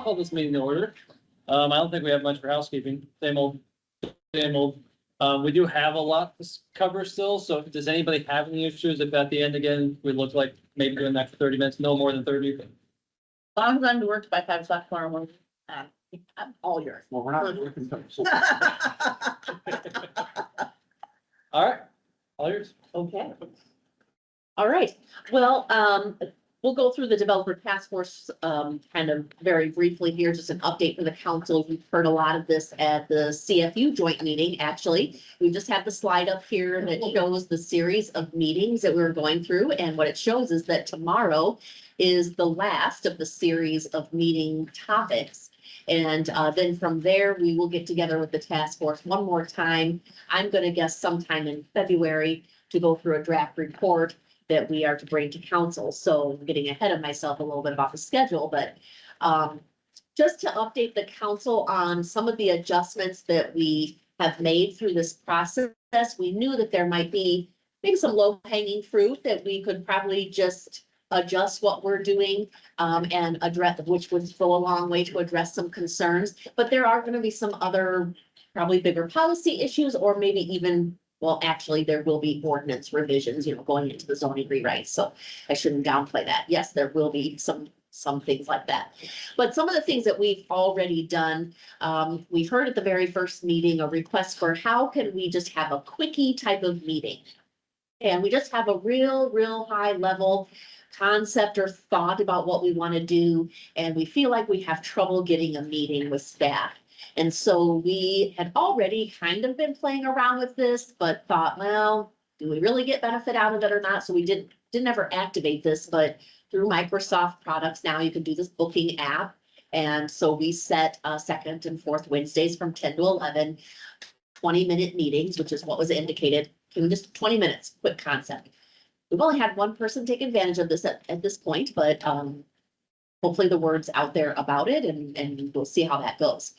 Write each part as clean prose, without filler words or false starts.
call this meeting to order. I don't think we have much for housekeeping. Same old, same old. We do have a lot to cover still, so if does anybody have any issues, if at the end again, we look like maybe doing that for 30 minutes, no more than 30. As long as I'm to work by 5 o'clock tomorrow morning, I'm all yours. Well, we're not working. All right, all yours. Okay. All right, well, we'll go through the developer task force, kind of very briefly here, just an update for the council. We've heard a lot of this at the CFU joint meeting, actually. We just have the slide up here that shows the series of meetings that we're going through, and what it shows is that tomorrow is the last of the series of meeting topics. And then from there, we will get together with the task force one more time. I'm gonna guess sometime in February to go through a draft report that we are to bring to council. So I'm getting ahead of myself a little bit about the schedule, but just to update the council on some of the adjustments that we have made through this process. We knew that there might be maybe some low hanging fruit that we could probably just adjust what we're doing and address, which would go a long way to address some concerns. But there are going to be some other probably bigger policy issues, or maybe even, well, actually, there will be ordinance revisions, going into the zoning rewrites. So I shouldn't downplay that. Yes, there will be some things like that. But some of the things that we've already done, we heard at the very first meeting a request for how can we just have a quickie type of meeting? And we just have a real high level concept or thought about what we want to do. And we feel like we have trouble getting a meeting with staff. And so we had already kind of been playing around with this, but thought, well, do we really get benefit out of it or not? So we didn't ever activate this, but through Microsoft products now you can do this booking app. And so we set second and fourth Wednesdays from 10 to 11, 20-minute meetings, which is what was indicated. Just 20 minutes, quick concept. We've only had one person take advantage of this at this point, but hopefully the word's out there about it, and we'll see how that goes.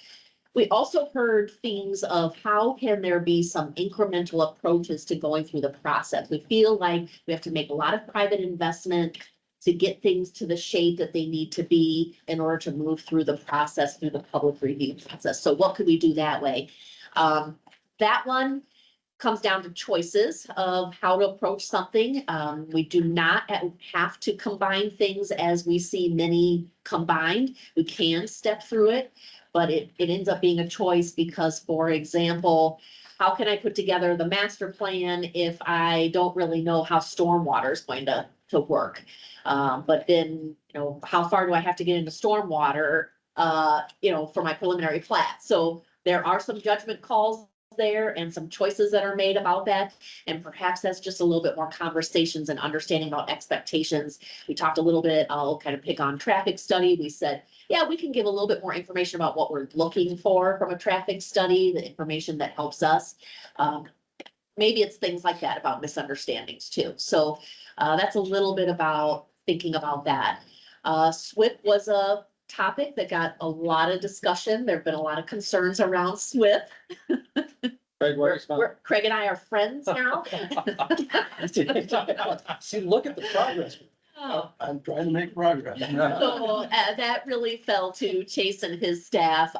We also heard things of how can there be some incremental approaches to going through the process. We feel like we have to make a lot of private investment to get things to the shape that they need to be in order to move through the process, through the public review process. So what could we do that way? That one comes down to choices of how to approach something. We do not have to combine things as we see many combined. We can step through it, but it ends up being a choice because, for example, how can I put together the master plan if I don't really know how stormwater is going to work? But then, how far do I have to get into stormwater, for my preliminary plat? So there are some judgment calls there and some choices that are made about that. And perhaps that's just a little bit more conversations and understanding about expectations. We talked a little bit, I'll kind of pick on traffic study. We said, yeah, we can give a little bit more information about what we're looking for from a traffic study, the information that helps us. Maybe it's things like that about misunderstandings too. So that's a little bit about thinking about that. SWIP was a topic that got a lot of discussion. There have been a lot of concerns around SWIP. Craig and I are friends now. See, look at the progress. Oh. I'm trying to make progress. So that really fell to Chase and his staff,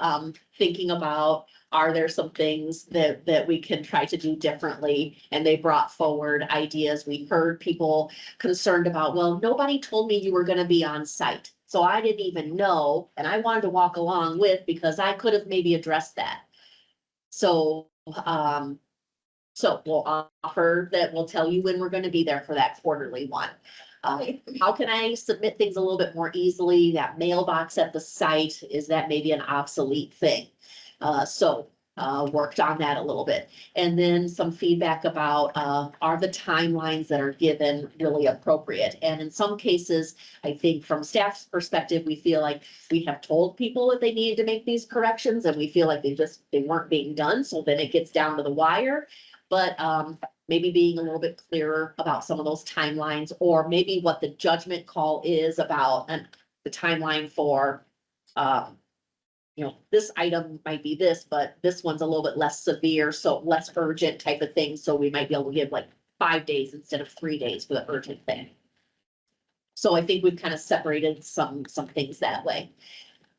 thinking about, are there some things that we can try to do differently? And they brought forward ideas. We heard people concerned about, well, nobody told me you were going to be on site. So I didn't even know, and I wanted to walk along with because I could have maybe addressed that. So we'll offer that we'll tell you when we're going to be there for that quarterly one. How can I submit things a little bit more easily? That mailbox at the site, is that maybe an obsolete thing? Worked on that a little bit. And then some feedback about, are the timelines that are given really appropriate? And in some cases, I think from staff's perspective, we feel like we have told people that they needed to make these corrections and we feel like they weren't being done. So then it gets down to the wire, but maybe being a little bit clearer about some of those timelines, or maybe what the judgment call is about the timeline for, this item might be this, but this one's a little bit less severe, so less urgent type of thing. So we might be able to give like 5 days instead of 3 days for the urgent thing. So I think we've kind of separated some things that way.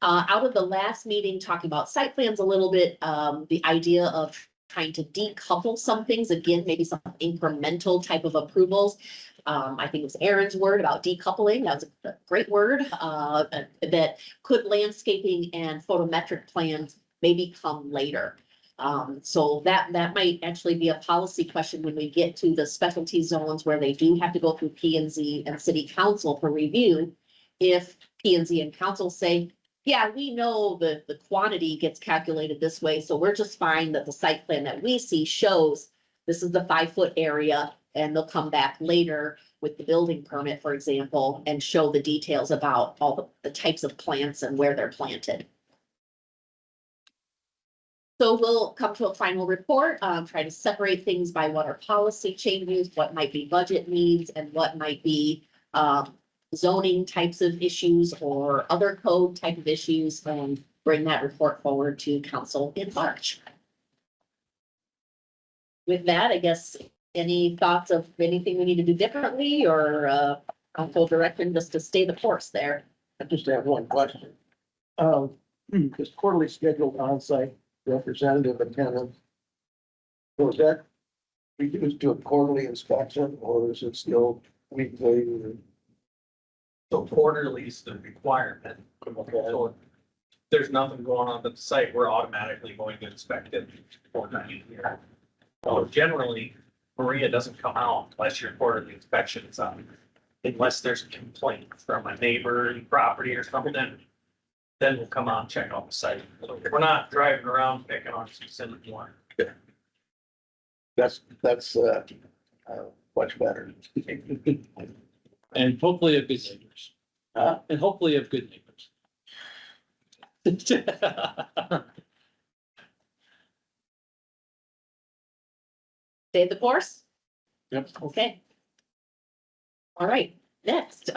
Out of the last meeting, talking about site plans a little bit, the idea of trying to decouple some things, again, maybe some incremental type of approvals. I think it was Aaron's word about decoupling. That was a great word, that could landscaping and photometric plans maybe come later. So that might actually be a policy question when we get to the specialty zones where they do have to go through P and Z and city council for review. If P and Z and council say, yeah, we know the quantity gets calculated this way, so we're just fine that the site plan that we see shows this is the 5-foot area, and they'll come back later with the building permit, for example, and show the details about all the types of plants and where they're planted. So we'll come to a final report, try to separate things by what are policy changes, what might be budget needs, and what might be zoning types of issues or other code type of issues, and bring that report forward to council in March. With that, I guess, any thoughts of anything we need to do differently, or council direction just to stay the course there? I just have one question. This quarterly scheduled onsite representative attendance. Was that reduced to a quarterly inspection, or is it still weekly? So quarterly is the requirement. So if there's nothing going on at the site, we're automatically going to inspect it 4 times a year. So generally, Maria doesn't come out unless your quarterly inspection is on. Unless there's a complaint from a neighboring property or something, then we'll come out and check out the site. We're not driving around picking on specific one. That's much better. And hopefully of good neighbors. Huh? And hopefully of good neighbors. Stay the course? Yep. Okay. All right, next,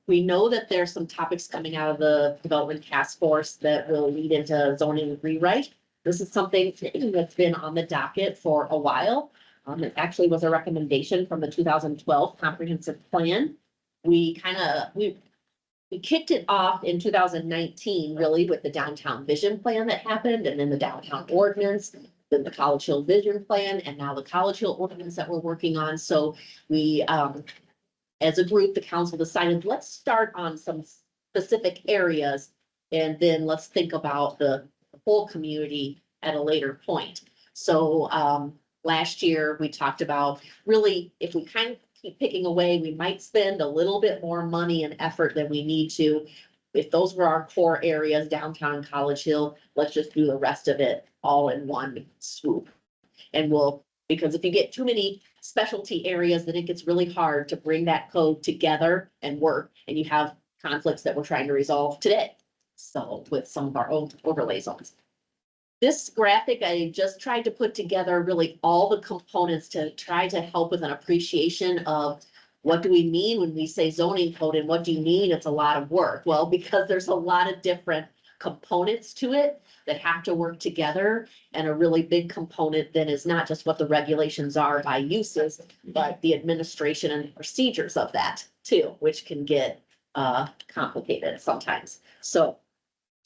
we know that there's some topics coming out of the development task force that will lead into zoning rewrite. This is something that's been on the docket for a while. It actually was a recommendation from the 2012 comprehensive plan. We kicked it off in 2019, really, with the downtown vision plan that happened, and then the downtown ordinance, then the College Hill vision plan, and now the College Hill ordinance that we're working on. So we, as a group, the council decided, let's start on some specific areas, and then let's think about the whole community at a later point. So last year, we talked about really, if we kind of keep picking away, we might spend a little bit more money and effort than we need to. If those were our core areas, downtown and College Hill, let's just do the rest of it all in one swoop. And because if you get too many specialty areas, then it gets really hard to bring that code together and work, and you have conflicts that we're trying to resolve today. So with some of our own overlay zones. This graphic, I just tried to put together really all the components to try to help with an appreciation of what do we mean when we say zoning code, and what do you mean it's a lot of work? Well, because there's a lot of different components to it that have to work together, and a really big component then is not just what the regulations are by uses, but the administration and procedures of that too, which can get complicated sometimes. So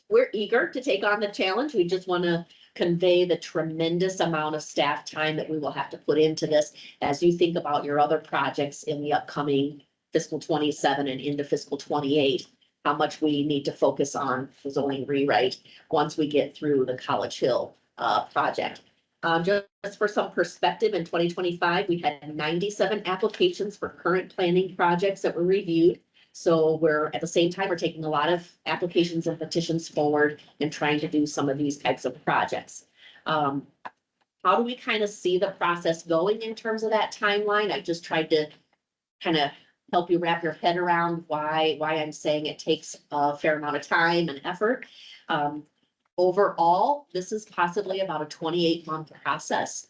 we're eager to take on the challenge. We just want to convey the tremendous amount of staff time that we will have to put into this as you think about your other projects in the upcoming fiscal 27 and into fiscal 28, how much we need to focus on the zoning rewrite once we get through the College Hill project. Just for some perspective, in 2025, we had 97 applications for current planning projects that were reviewed. So we're at the same time, we're taking a lot of applications and petitions forward and trying to do some of these types of projects. How do we kind of see the process going in terms of that timeline? I just tried to kind of help you wrap your head around why I'm saying it takes a fair amount of time and effort. Overall, this is possibly about a 28-month process.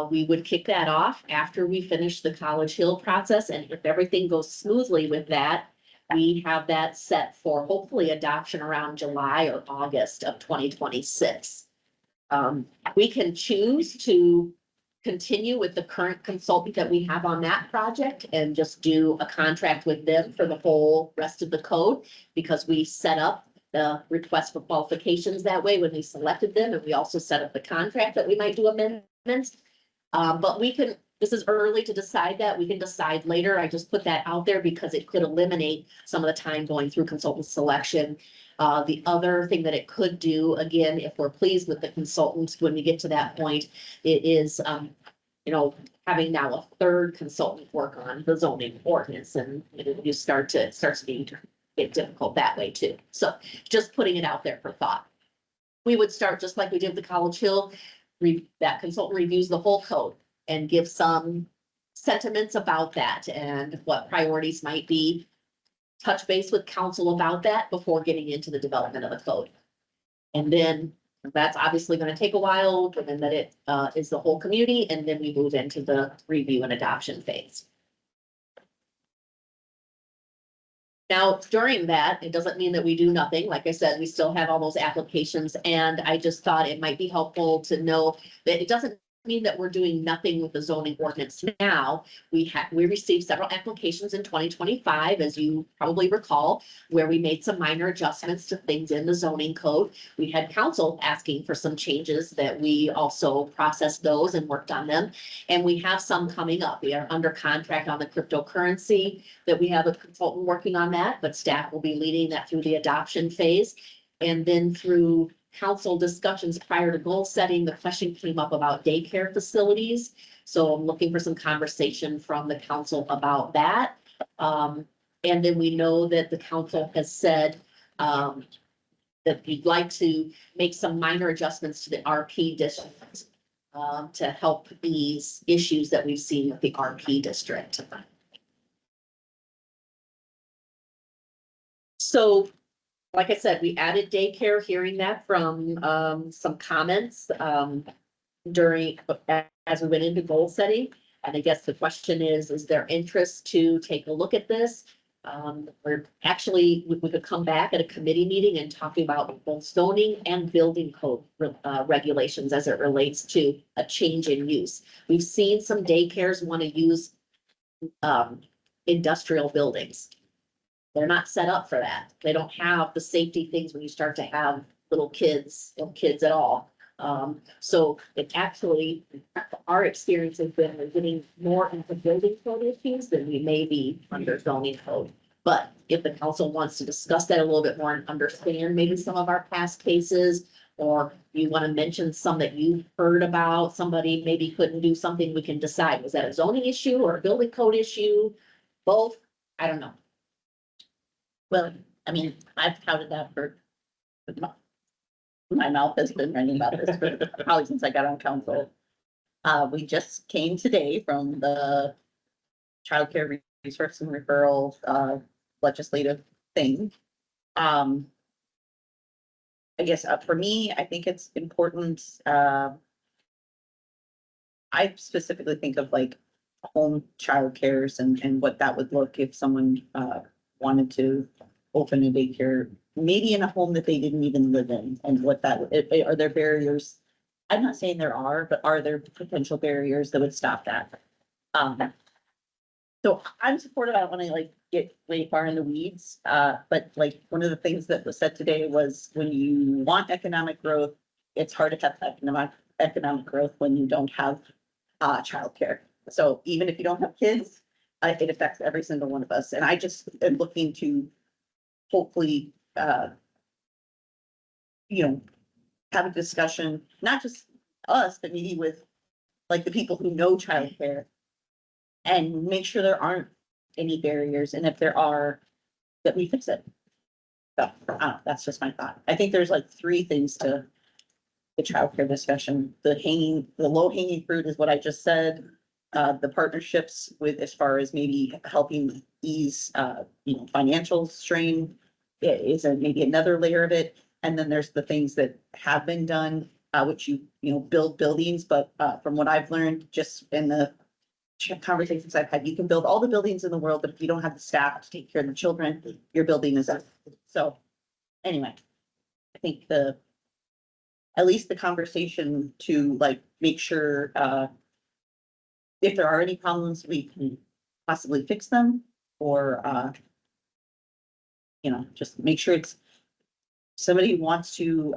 We would kick that off after we finish the College Hill process, and if everything goes smoothly with that, we have that set for hopefully adoption around July or August of 2026. We can choose to continue with the current consultant that we have on that project and just do a contract with them for the whole rest of the code, because we set up the request for qualifications that way when we selected them, and we also set up the contract that we might do amendments. But we can, this is early to decide that, we can decide later, I just put that out there because it could eliminate some of the time going through consultant selection. The other thing that it could do, again, if we're pleased with the consultants, when we get to that point, it is, having now a third consultant work on the zoning ordinance, and you starts being get difficult that way too. So just putting it out there for thought. We would start just like we did with the College Hill. That consultant reviews the whole code and gives some sentiments about that and what priorities might be. Touch base with council about that before getting into the development of the code. And then that's obviously going to take a while, given that it is the whole community, and then we move into the review and adoption phase. Now, during that, it doesn't mean that we do nothing. Like I said, we still have all those applications, and I just thought it might be helpful to know that it doesn't mean that we're doing nothing with the zoning ordinance now. We received several applications in 2025, as you probably recall, where we made some minor adjustments to things in the zoning code. We had council asking for some changes that we also processed those and worked on them. And we have some coming up. We are under contract on the cryptocurrency that we have a consultant working on that, but staff will be leading that through the adoption phase. And then through council discussions prior to goal setting, the question came up about daycare facilities. So I'm looking for some conversation from the council about that. And then we know that the council has said that we'd like to make some minor adjustments to the RP district to help these issues that we've seen with the RP district. So, like I said, we added daycare, hearing that from some comments during, as we went into goal setting. And I guess the question is there interest to take a look at this? We're actually, we could come back at a committee meeting and talk about both zoning and building code regulations as it relates to a change in use. We've seen some daycares want to use industrial buildings. They're not set up for that. They don't have the safety things when you start to have little kids or kids at all. So it actually, our experience has been we're getting more into building code issues than we may be under zoning code. But if the council wants to discuss that a little bit more and understand maybe some of our past cases, or you want to mention some that you've heard about, somebody maybe couldn't do something, we can decide, was that a zoning issue or a building code issue? Both? I don't know. Well, I mean, I've touted that for, my mouth has been running about this for probably since I got on council. We just came today from the childcare resource and referral legislative thing. I guess for me, I think it's important. I specifically think of like home childcares and what that would look if someone wanted to open a daycare, maybe in a home that they didn't even live in, and what that, are there barriers? I'm not saying there are, but are there potential barriers that would stop that? So I'm supportive. I don't want to like get way far in the weeds, but like one of the things that was said today was when you want economic growth, it's hard to have economic growth when you don't have childcare. So even if you don't have kids, it affects every single one of us. And I just am looking to hopefully, have a discussion, not just us, but maybe with like the people who know childcare, and make sure there aren't any barriers. And if there are, that we fix it. So that's just my thought. I think there's like three things to the childcare discussion. The low hanging fruit is what I just said. The partnerships with, as far as maybe helping ease, financial strain is maybe another layer of it. And then there's the things that have been done, which build buildings. But from what I've learned, just in the conversations I've had, you can build all the buildings in the world, but if you don't have the staff to take care of the children, your building is up. So anyway, I think at least the conversation to like make sure, if there are any problems, we can possibly fix them, or just make sure it's somebody wants to,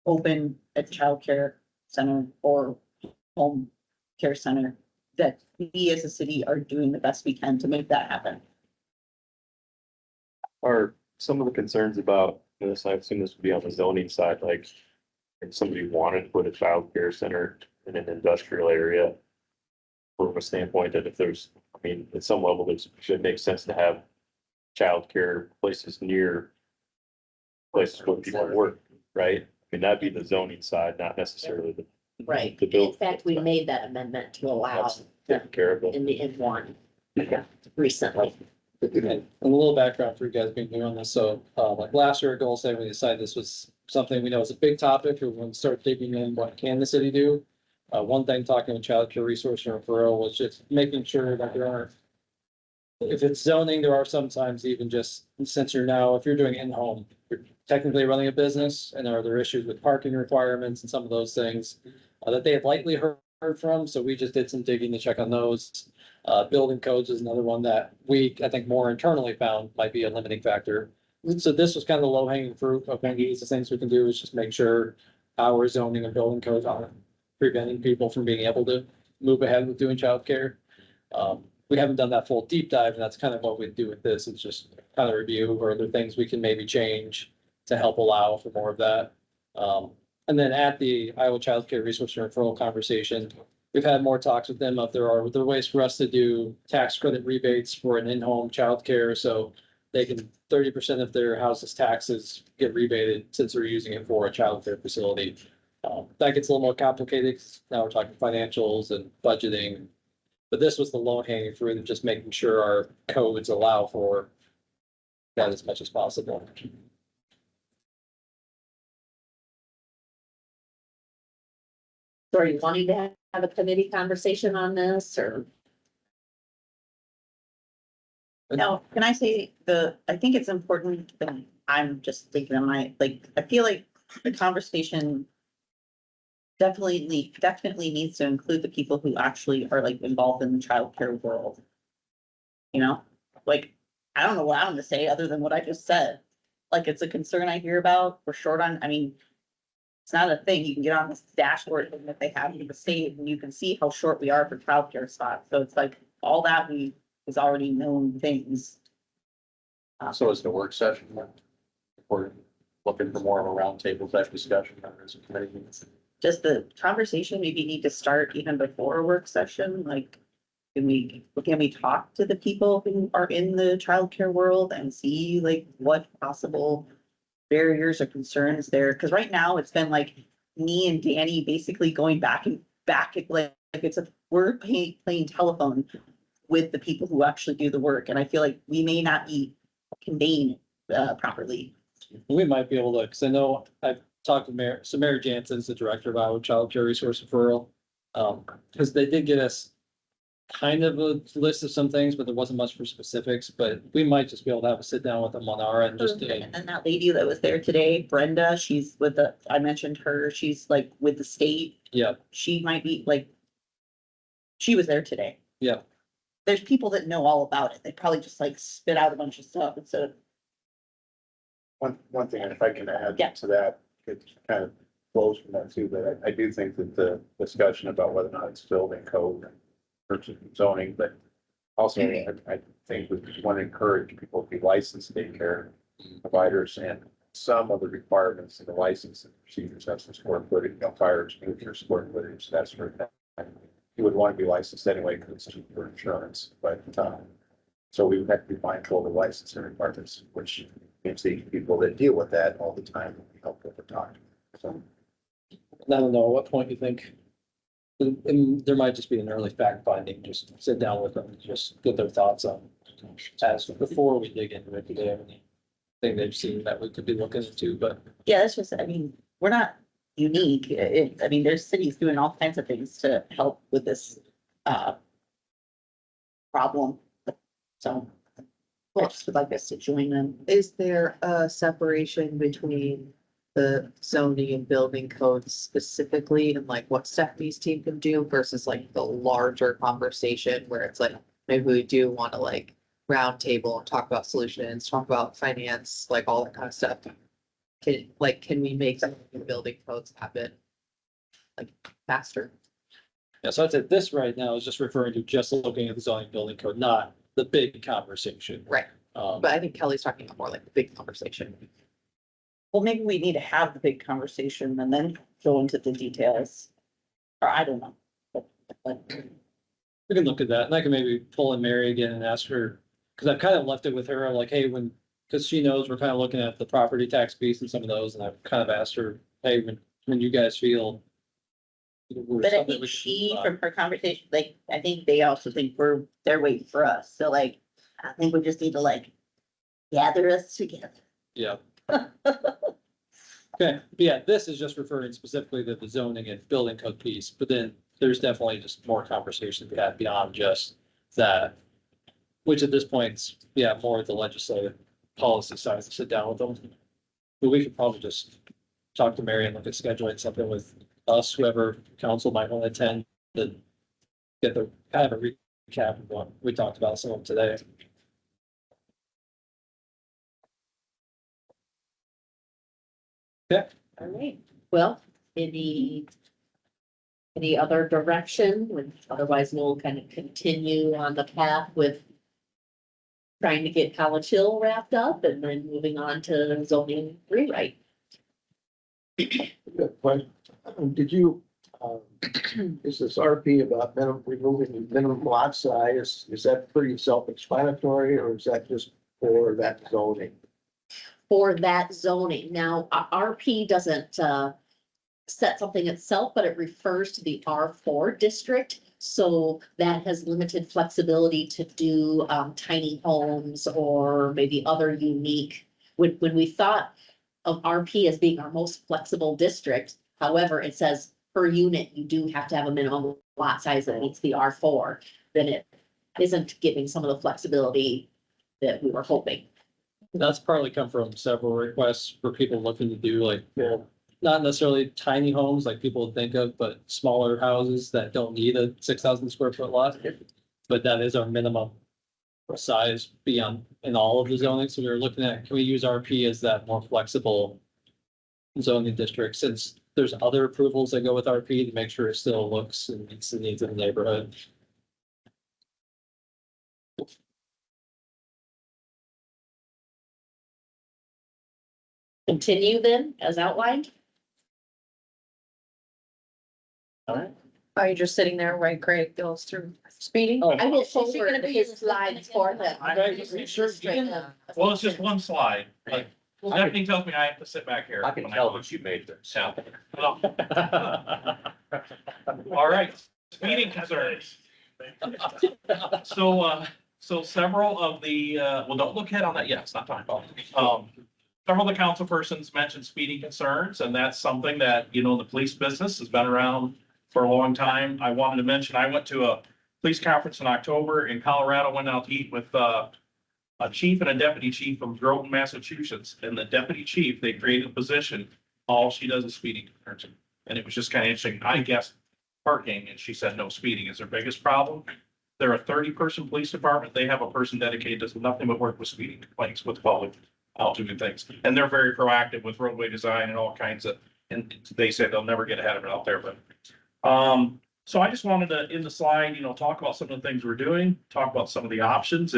open a childcare center or home care center, that we as a city are doing the best we can to make that happen. Are some of the concerns about this, I assume this would be on the zoning side, like if somebody wanted to put a childcare center in an industrial area from a standpoint that if there's, I mean, at some level, there's, should make sense to have childcare places near places where people work, right? I mean, that'd be the zoning side, not necessarily the. Right. The In bill. fact, we made that amendment to allow That's taken care of. in the M1 recently. And a little background for you guys being new on this. So, like last year, goal setting, we decided this was something we know is a big topic. We want to start digging in what can the city do? One thing talking with child care resource and referral was just making sure that there aren't. If it's zoning, there are sometimes even just, since you're now, if you're doing in-home, you're technically running a business and are there issues with parking requirements and some of those things that they had lightly heard from. So we just did some digging to check on those. Building codes is another one that we, I think, more internally found might be a limiting factor. So this was kind of the low hanging fruit of one of the easiest things we can do is just make sure our zoning and building codes aren't preventing people from being able to move ahead with doing childcare. We haven't done that full deep dive, and that's kind of what we do with this. It's just kind of review or other things we can maybe change to help allow for more of that. And then at the Iowa Child Care Resource and Referral conversation, we've had more talks with them if there are ways for us to do tax credit rebates for an in-home childcare, so they can 30% of their house's taxes get rebated since they're using it for a childcare facility. That gets a little more complicated. 'Cause now we're talking financials and budgeting. But this was the low hanging fruit of just making sure our codes allow for that as much as possible. So are you wanting to have a committee conversation on this or? Now, can I say I think it's important, and I'm just thinking of I feel like the conversation definitely needs to include the people who actually are like involved in the childcare world. You know, like, I don't know what I'm gonna say other than what I just said. Like, it's a concern I hear about. We're short on, I mean, it's not a thing. You can get on this dashboard that they have in the state and you can see how short we are for childcare spots. So it's like all that is already known things. So is the work session, we're looking for more of a roundtable type discussion, or is it committee meetings? Just the conversation maybe need to start even before a work session, like. Can we talk to the people who are in the childcare world and see like what possible barriers or concerns there? Cause right now it's been like me and Danny basically going back, like we're playing telephone with the people who actually do the work. And I feel like we may not be conveying properly. We might be able to, because I know I've talked to Mary Jansen's the director of Iowa Child Care Resource Referral. Because they did get us kind of a list of some things, but there wasn't much for specifics, but we might just be able to have a sit down with them on our end, just to. And that lady that was there today, Brenda, she's with I mentioned her, she's like with the state. Yeah, She might be like, she was there today. yeah. There's people that know all about it. They probably just like spit out a bunch of stuff instead of. One thing, if I can add Yeah. to that, it kind of flows from that too, but I do think that the discussion about whether or not it's building code versus zoning, but also I think we want to encourage people to be licensed daycare providers, and some of the requirements in the licensing procedures, that's the square footage, fire extinguisher square footage, that sort of thing. You would want to be licensed anyway because it's cheaper insurance, but so we would have to be mindful of the licensing requirements, which means the people that deal with that all the time will be helpful to talk to. So I don't know, what point you think? And there might just be an early fact finding, just sit down with them, and just get their thoughts on. As before we dig into it, do they have anything they've seen that we could be looking into, but. Yeah, that's just, I mean, we're not unique. I mean, there's cities doing all kinds of things to help with this problem. So I just would like us to join them. Is there a separation between the zoning and building codes specifically and like what Stephanie's team can do versus like the larger conversation where it's like, maybe we do want to like round table and talk about solutions, talk about finance, like all that kind of stuff? can we make some of the building codes happen? Like faster? Yeah, so I'd say this right now is just referring to just looking at the zoning building code, not the big conversation. Right, but I think Kelly's talking about more like the big conversation. Well, maybe we need to have the big conversation and then go into the details. Or I don't know. But We can look at that, and I can maybe pull in Mary again and ask her, because I've kind of left it with her, like, hey, because she knows we're kind of looking at the property tax piece and some of those, and I've kind of asked her, hey, when you guys feel. But I think she, from her conversation, like, I think they also think they're waiting for us, so like, I think we just need to like. Gather us together. Yeah. Okay, yeah, this is just referring specifically to the zoning and building code piece, but then there's definitely just more conversation to be had beyond just that. Which at this point, yeah, more at the legislative policy side to sit down with them. But we could probably just talk to Mary and look at scheduling something with us, whoever council might want to attend, to get the kind of a recap of what we talked about some of today. Yeah. All right, well, any other direction? Otherwise, we'll kind of continue on the path with trying to get College Hill wrapped up and then moving on to zoning rewrite. Good question. Did you, is this RP about removing the minimum lot size? Is that pretty self-explanatory or is that just for that zoning? For that zoning. Now, RP doesn't set something itself, but it refers to the R4 district. So that has limited flexibility to do tiny homes or maybe other unique. When we thought of RP as being our most flexible district, however, it says per unit, you do have to have a minimum lot size that meets the R4. Then it isn't giving some of the flexibility that we were hoping. That's partly come from several requests for people looking to do like, well, not necessarily tiny homes like people would think of, but smaller houses that don't need a 6,000 square foot lot. But that is our minimum size beyond in all of the zoning. So we were looking at, can we use RP as that more flexible zoning district, since there's other approvals that go with RP to make sure it still looks and meets the needs of the neighborhood. Continue then, as outlined. All right. Are you just sitting there while Craig goes through speeding? Oh. I will Is she gonna forward be his in the slides for him. Well, it's just one slide, but Stephanie tells me I have to sit back here. I can tell that you made this. Yeah. Well, all right, speeding concerns. So several of the, well, don't look ahead on that yet, it's not time. Several of the council persons mentioned speeding concerns, and that's something that, you know, the police business has been around for a long time. I wanted to mention, I went to a police conference in October in Colorado, went out to eat with, a chief and a deputy chief from Groton, Massachusetts, and the deputy chief, they created a position, all she does is speeding. And it was just kind of interesting. I guessed parking, and she said no speeding is their biggest problem. They're a 30-person police department. They have a person dedicated to nothing but work with speeding complaints with the public, out doing things. And they're very proactive with roadway design and all kinds of, and they say they'll never get ahead of it out there, but. So I just wanted to, in the slide, you know, talk about some of the things we're doing, talk about some of the options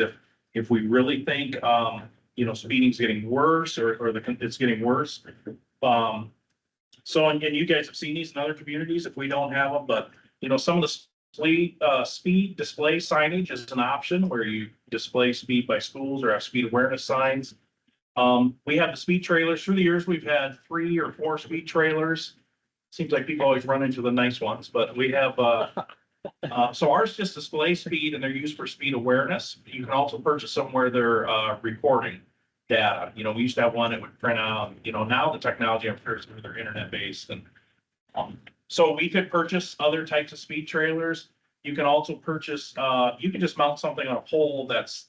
if we really think, you know, speeding's getting worse or it's getting worse. So, and you guys have seen these in other communities if we don't have them, but, you know, some of the speed display signage is an option where you display speed by schools or have speed awareness signs. We have the speed trailers. Through the years, we've had 3 or 4 speed trailers. Seems like people always run into the nice ones, but we have, so ours just display speed and they're used for speed awareness. You can also purchase some where they're, recording data. You know, we used to have one that would print out, you know, now the technology, I'm sure, they're internet based and, so we could purchase other types of speed trailers. You can also purchase, you can just mount something on a pole that's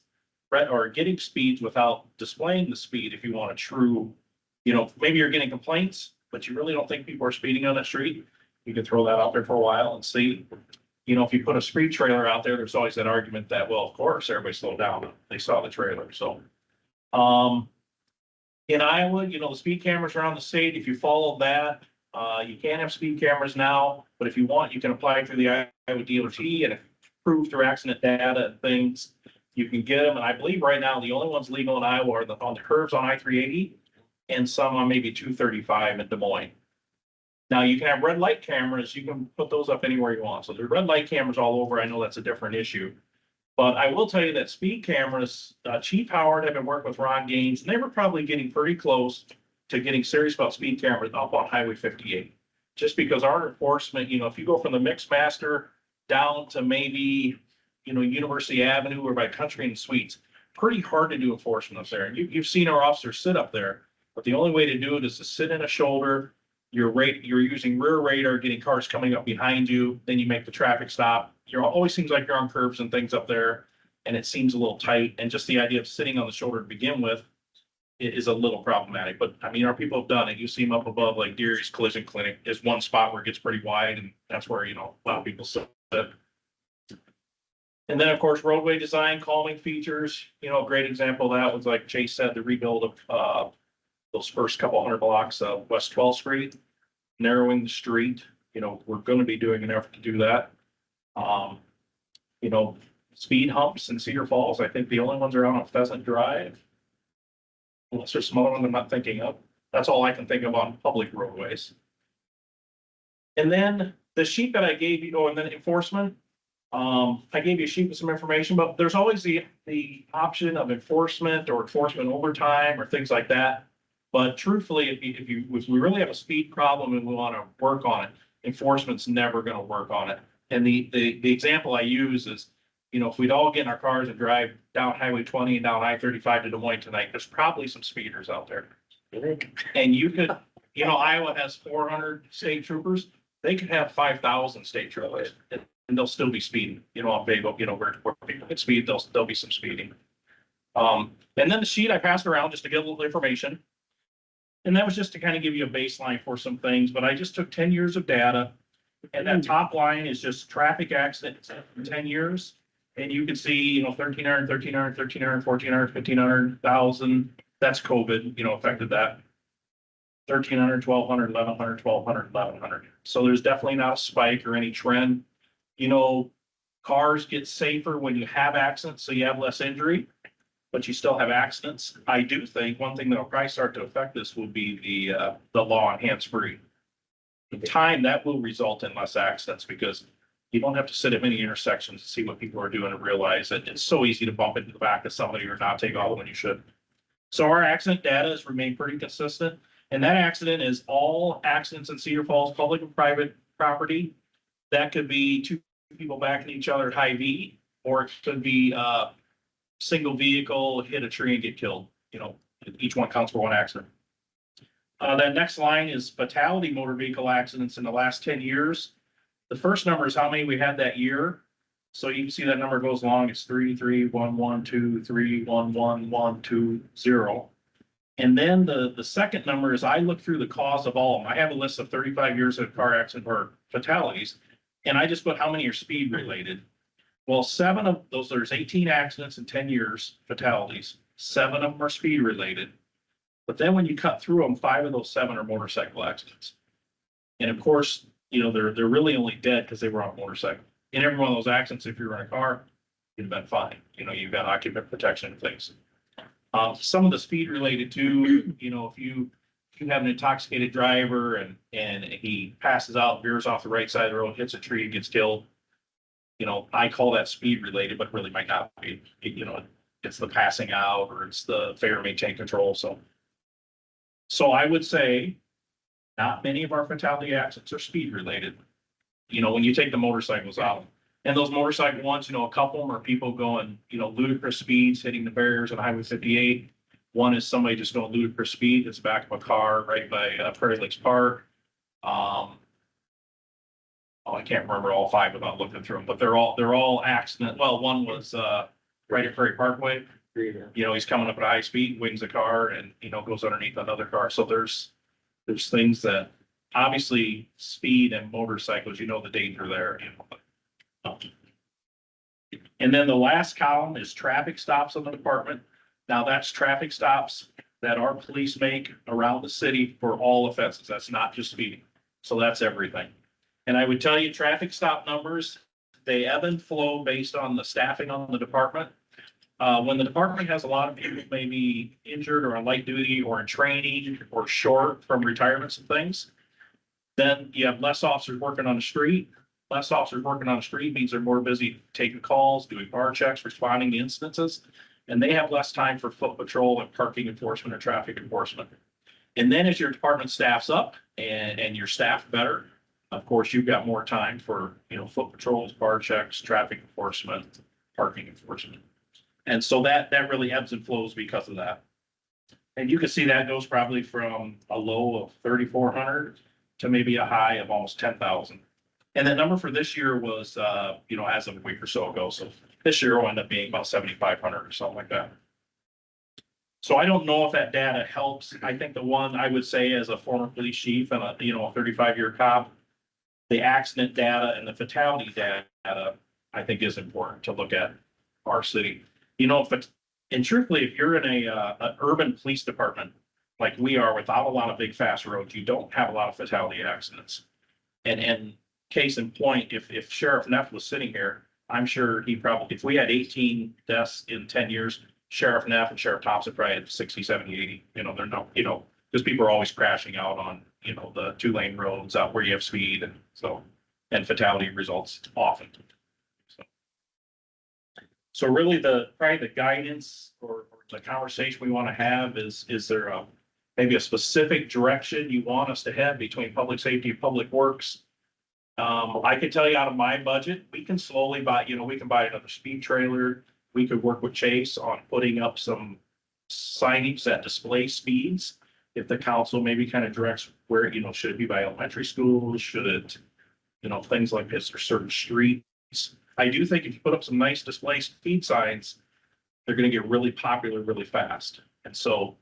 or getting speeds without displaying the speed if you want a true, you know, maybe you're getting complaints, but you really don't think people are speeding on the street. You can throw that out there for a while and see. You know, if you put a speed trailer out there, there's always that argument that, well, of course, everybody slowed down. They saw the trailer, so. In Iowa, you know, the speed cameras around the state, if you follow that, you can have speed cameras now, but if you want, you can apply through the Iowa DOT and if approved through accident data and things, you can get them. And I believe right now, the only ones legal in Iowa are on the curves on I-380 and some on maybe 235 in Des Moines. Now you can have red light cameras. You can put those up anywhere you want. So there's red light cameras all over. I know that's a different issue. But I will tell you that speed cameras, Chief Howard had been working with Ron Gaines, and they were probably getting pretty close to getting serious about speed cameras up on Highway 58. Just because our enforcement, you know, if you go from the Mix Master down to maybe, you know, University Avenue or by Country and Suites, pretty hard to do enforcement up there. And you've seen our officers sit up there, but the only way to do it is to sit in a shoulder. You're using rear radar, getting cars coming up behind you, then you make the traffic stop. You're always seems like you're on curves and things up there, and it seems a little tight. And just the idea of sitting on the shoulder to begin with is a little problematic. But I mean, our people have done it. You see them up above, like Deary's Collision Clinic is one spot where it gets pretty wide, and that's where, you know, a lot of people sit. And then, of course, roadway design, calming features. You know, a great example of that was, like Chase said, the rebuild of those first couple hundred blocks of West 12th Street, narrowing the street. You know, we're going to be doing an effort to do that. You know, speed humps in Cedar Falls, I think the only ones are out on Pheasant Drive. Unless there's some other ones I'm not thinking of. That's all I can think of on public roadways. And then the sheet that I gave you, and then enforcement. I gave you a sheet with some information, but there's always the option of enforcement or enforcement overtime or things like that. But truthfully, if we really have a speed problem and we want to work on it, enforcement's never going to work on it. And the example I use is, you know, if we'd all get in our cars and drive down Highway 20 and down I-35 to Des Moines tonight, there's probably some speeders out there. And you could, you know, Iowa has 400 state troopers. They could have 5,000 state troopers and they'll still be speeding, you know, on Bago, you know, where people can speed, there'll be some speeding. And then the sheet I passed around just to get a little information. And that was just to kind of give you a baseline for some things, but I just took 10 years of data. And that top line is just traffic accidents in 10 years. And you can see, you know, 1,300, 1,300, 1,300, 1,400, 1,500, 1,000. That's COVID, you know, affected that. 1,300, 1,200, 1,100, 1,200, 1,100. So there's definitely not a spike or any trend. You know, cars get safer when you have accidents, so you have less injury, but you still have accidents. I do think one thing that'll probably start to affect this will be the law on hands-free. In time, that will result in less accidents because you don't have to sit at many intersections to see what people are doing and realize that it's so easy to bump into the back of somebody or not take off when you should. So our accident data has remained pretty consistent. And that accident is all accidents in Cedar Falls, public and private property. That could be two people backing each other at high V, or it could be single vehicle, hit a tree and get killed. You know, each one counts for one accident. That next line is fatality motor vehicle accidents in the last 10 years. The first number is how many we had that year. So you can see that number goes along. It's 3, 3, 1, 1, 2, 3, 1, 1, 1, 2, 0. And then the second number is I look through the cause of all of them. I have a list of 35 years of car accident or fatalities, and I just put how many are speed related. Well, 7 of those, there's 18 accidents in 10 years, fatalities. 7 of them are speed related. But then when you cut through them, 5 of those 7 are motorcycle accidents. And of course, you know, they're really only dead because they were on a motorcycle. In every one of those accidents, if you were in a car, you'd have been fine. You know, you've got occupant protection and things. Some of the speed related too, you know, if you have an intoxicated driver and he passes out, veers off the right side of the road, hits a tree, and gets killed. You know, I call that speed related, but really might not be. You know, it's the passing out or it's the failure to maintain control. So I would say not many of our fatality accidents are speed related. You know, when you take the motorcycles out and those motorcycle ones, you know, a couple of them are people going, you know, ludicrous speeds, hitting the barriers on Highway 58. One is somebody just going ludicrous speed. It's the back of a car right by Prairie Lakes Park. I can't remember all 5 without looking through them, but they're all accident. Well, one was right at Prairie Parkway. You know, he's coming up at a high speed, wings a car and, you know, goes underneath another car. So there's things that obviously speed and motorcycles, you know, the danger there. You know. And then the last column is traffic stops on the department. Now that's traffic stops that our police make around the city for all offenses. That's not just speeding. So that's everything. And I would tell you, traffic stop numbers, they ebb and flow based on the staffing on the department. When the department has a lot of people maybe injured or on light duty or in training or short from retirements and things, then you have less officers working on the street. Less officers working on the street means they're more busy taking calls, doing bar checks, responding to instances. And they have less time for foot patrol and parking enforcement or traffic enforcement. And then as your department staffs up and you're staffed better, of course, you've got more time for, foot patrols, bar checks, traffic enforcement, parking enforcement. And so that really ebbs and flows because of that. And you can see that goes probably from a low of 3,400 to maybe a high of almost 10,000. And the number for this year was, as of a week or so ago. So this year will end up being about 7,500 or something like that. So I don't know if that data helps. I think the one I would say as a former police chief and a 35-year cop, the accident data and the fatality data, I think is important to look at our city. And truthfully, if you're in an urban police department like we are without a lot of big fast roads, you don't have a lot of fatality accidents. And case in point, if Sheriff Neff was sitting here, I'm sure he probably, if we had 18 deaths in 10 years, Sheriff Neff and Sheriff Thompson probably had 60, 70, 80. They're not, because people are always crashing out on, the 2-lane roads out where you have speed and fatality results often. So really probably the guidance or the conversation we want to have is there maybe a specific direction you want us to head between public safety and public works? I can tell you out of my budget, we can slowly buy, we can buy another speed trailer. We could work with Chase on putting up some signage that display speeds. If the council maybe kind of directs where, should it be by elementary schools? Should it, things like this or certain streets? I do think if you put up some nice display speed signs, they're going to get really popular really fast. And so,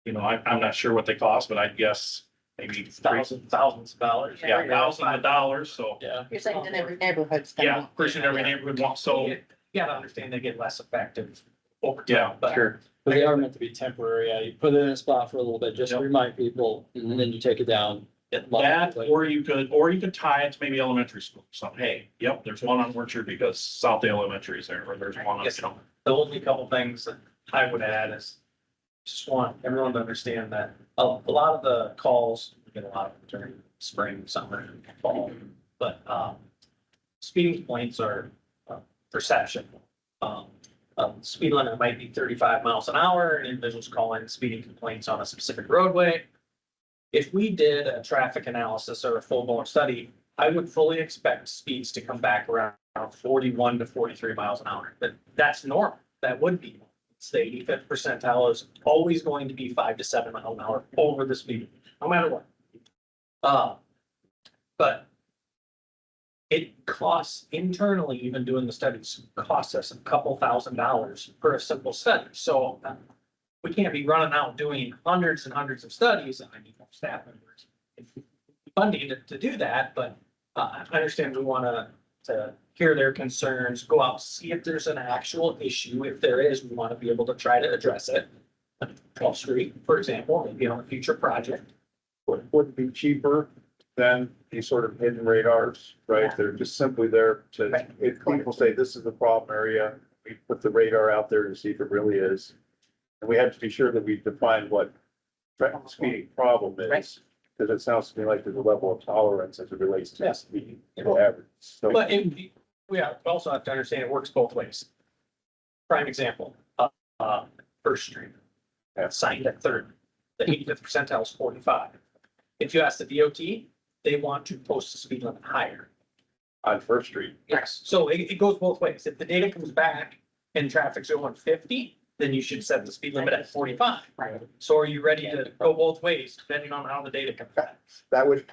I'm not sure what they cost, but I'd guess maybe Thousands of dollars. Yeah, thousands of dollars. So, Yeah. You're saying in every neighborhood's. yeah, person in every neighborhood wants, so, You gotta understand they get less effective over Yeah, time, but. sure. But they are meant to be temporary. Yeah, you put it in a spot for a little bit, just to Yep. remind people, and then you take it down. That, or you could tie it to maybe elementary school, so, hey, yep, there's one on Orchard because Southdale Elementary is there, or there's one on, Yes. The only couple things that I would add is just want everyone to understand that a lot of the calls, we get a lot of them during spring, summer, and fall. But speeding complaints are perception. Speed limit might be 35 miles an hour, and individuals call in speeding complaints on a specific roadway. If we did a traffic analysis or a full-blown study, I would fully expect speeds to come back around 41 to 43 miles an hour. But that's normal. That would be. It's the 85th percentile is always going to be 5 to 7 miles an hour over the speed, no matter what. But it costs internally, even doing the studies, costs us a couple $1,000s for a simple study. So we can't be running out doing hundreds and hundreds of studies. I need more staff members and funding to do that, but I understand we want to hear their concerns, go out, see if there's an actual issue. If there is, we want to be able to try to address it. 12th Street, for example, maybe on a future project. Would be cheaper than these sort of hidden radars, right? They're just simply there to, if people say this is the problem area, we put the radar out there to see if it really is. And we have to be sure that we define what traffic speeding problem is, because it sounds to me like there's a level of tolerance as it relates to speeding, average. So But we also have to understand it works both ways. Prime example, First Street, signed at 3rd. The 85th percentile is 45. If you ask the DOT, they want to post the speed limit higher. on First Street, Yes. So it goes both ways. If the data comes back and traffic's going 50, then you should set the speed limit at 45. Right. So are you ready to go both ways, depending on how the data comes back? that would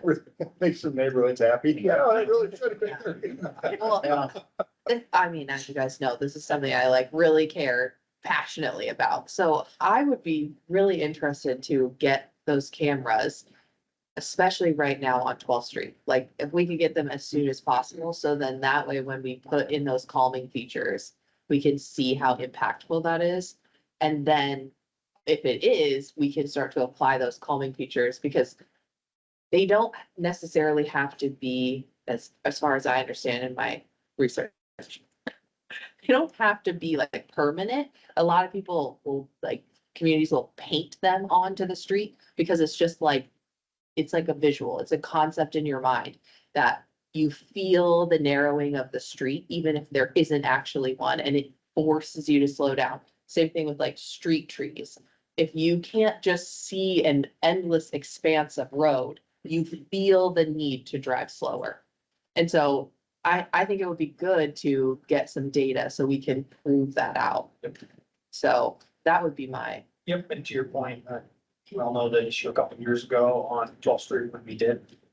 make some neighborhoods happy. Yeah, I really should have. Well, I mean, as you guys know, this is something I like really care passionately about. So I would be really interested to get those cameras, especially right now on 12th Street. Like if we could get them as soon as possible, so then that way when we put in those calming features, we can see how impactful that is. And then if it is, we can start to apply those calming features because they don't necessarily have to be, as far as I understand in my research. They don't have to be like permanent. A lot of people will like, communities will paint them onto the street because it's just like, it's like a visual, it's a concept in your mind that you feel the narrowing of the street, even if there isn't actually one, and it forces you to slow down. Same thing with like street trees. If you can't just see an endless expanse of road, you feel the need to drive slower. And so I think it would be good to get some data so we can prove that out. So that would be my, Yep, and to your point, we all know the issue a couple of years ago on 12th Street when we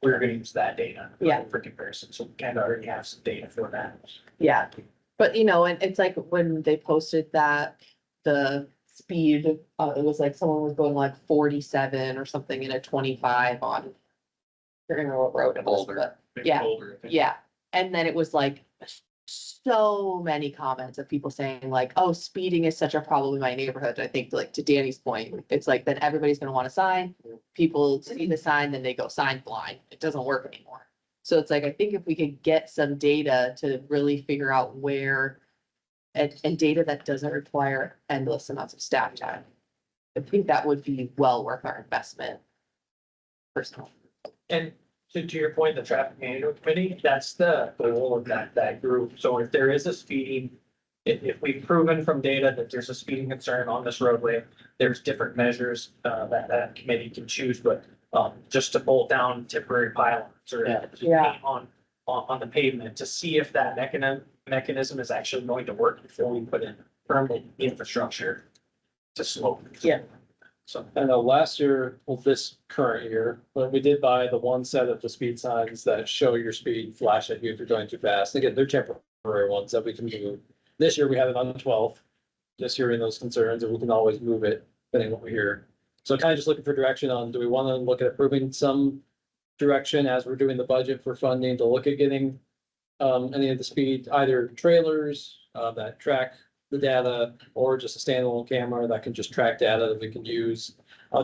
were gonna use that data. Yeah. For comparison, so we kind of already have some data for that. yeah. But you know, and it's like when they posted that, the speed, it was like someone was going like 47 or something in a 25 on. I can't remember what road it was, but yeah, Boulder, I think. yeah. And then it was like so many comments of people saying like, oh, speeding is such a problem in my neighborhood. I think like to Danny's point, it's like then everybody's gonna want a sign. People see the sign, then they go sign blind. It doesn't work anymore. So it's like, I think if we could get some data to really figure out where and data that doesn't require endless amounts of staff time. I think that would be well worth our investment. Personally. And to your point, the traffic management committee, that's the goal of that group. So if there is a speeding, if we've proven from data that there's a speeding concern on this roadway, there's different measures, that committee can choose, but, just to bolt down temporary pylons or Yeah. on the pavement to see if that mechanism is actually going to work before we put in permanent infrastructure to slow. Yeah. So. I know last year, well, this current year, when we did buy the one set of the speed signs that show your speed, flash at you if you're going too fast. Again, they're temporary ones that we can move. This year we had it on 12, just hearing those concerns, and we can always move it depending on what we hear. So kind of just looking for direction on, do we want to look at approving some direction as we're doing the budget for funding to look at getting any of the speed, either trailers that track the data or just a standalone camera that can just track data that we can use.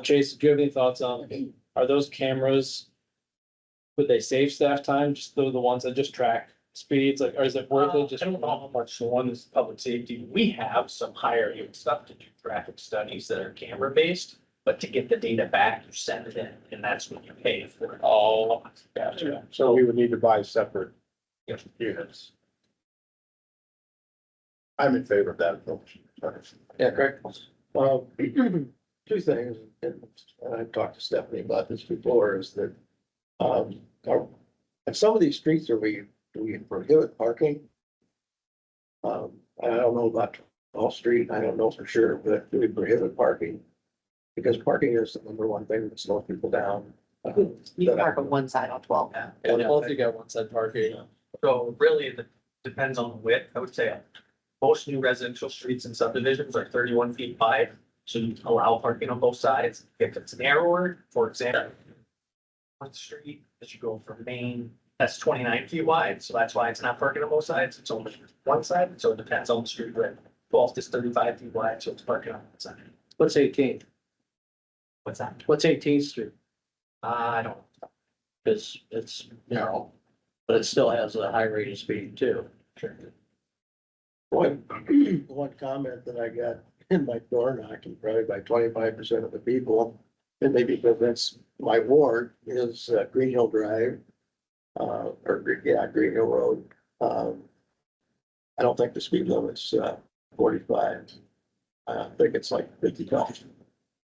Chase, do you have any thoughts on, are those cameras, would they save staff time, just the ones that just track speeds, like, or is it worth it? Just I don't know how much the one is public safety. We have some higher end stuff to do traffic studies that are camera based. But to get the data back, you send it in and that's what you pay for. Oh, Gotcha. So we would need to buy separate units. I'm in favor of that approach. yeah, correct. Two things, and I've talked to Stephanie about this before, is that, are, at some of these streets, do we prohibit parking? I don't know about Wall Street, I don't know for sure, but do we prohibit parking? Because parking is the number one thing that slows people down. You can park on one side on 12. Yeah, both you got one side parking. So really, it depends on the width. I would say most new residential streets and subdivisions are 31 feet wide. So you allow parking on both sides. If it's narrower, for example, on the street, as you go from Main, that's 29 feet wide. So that's why it's not parking on both sides. It's only one side. So it depends on the street width. 12th is 35 feet wide, so it's parking on one side. What's 18th? What's that? What's 18th Street? I don't know. It's narrow, but it still has a high rate of speed too. Sure. One comment that I got in my door knocking, probably by 25% of the people, and maybe because that's my ward, is Green Hill Drive. Green Hill Road. I don't think the speed limit's 45. I think it's like 55.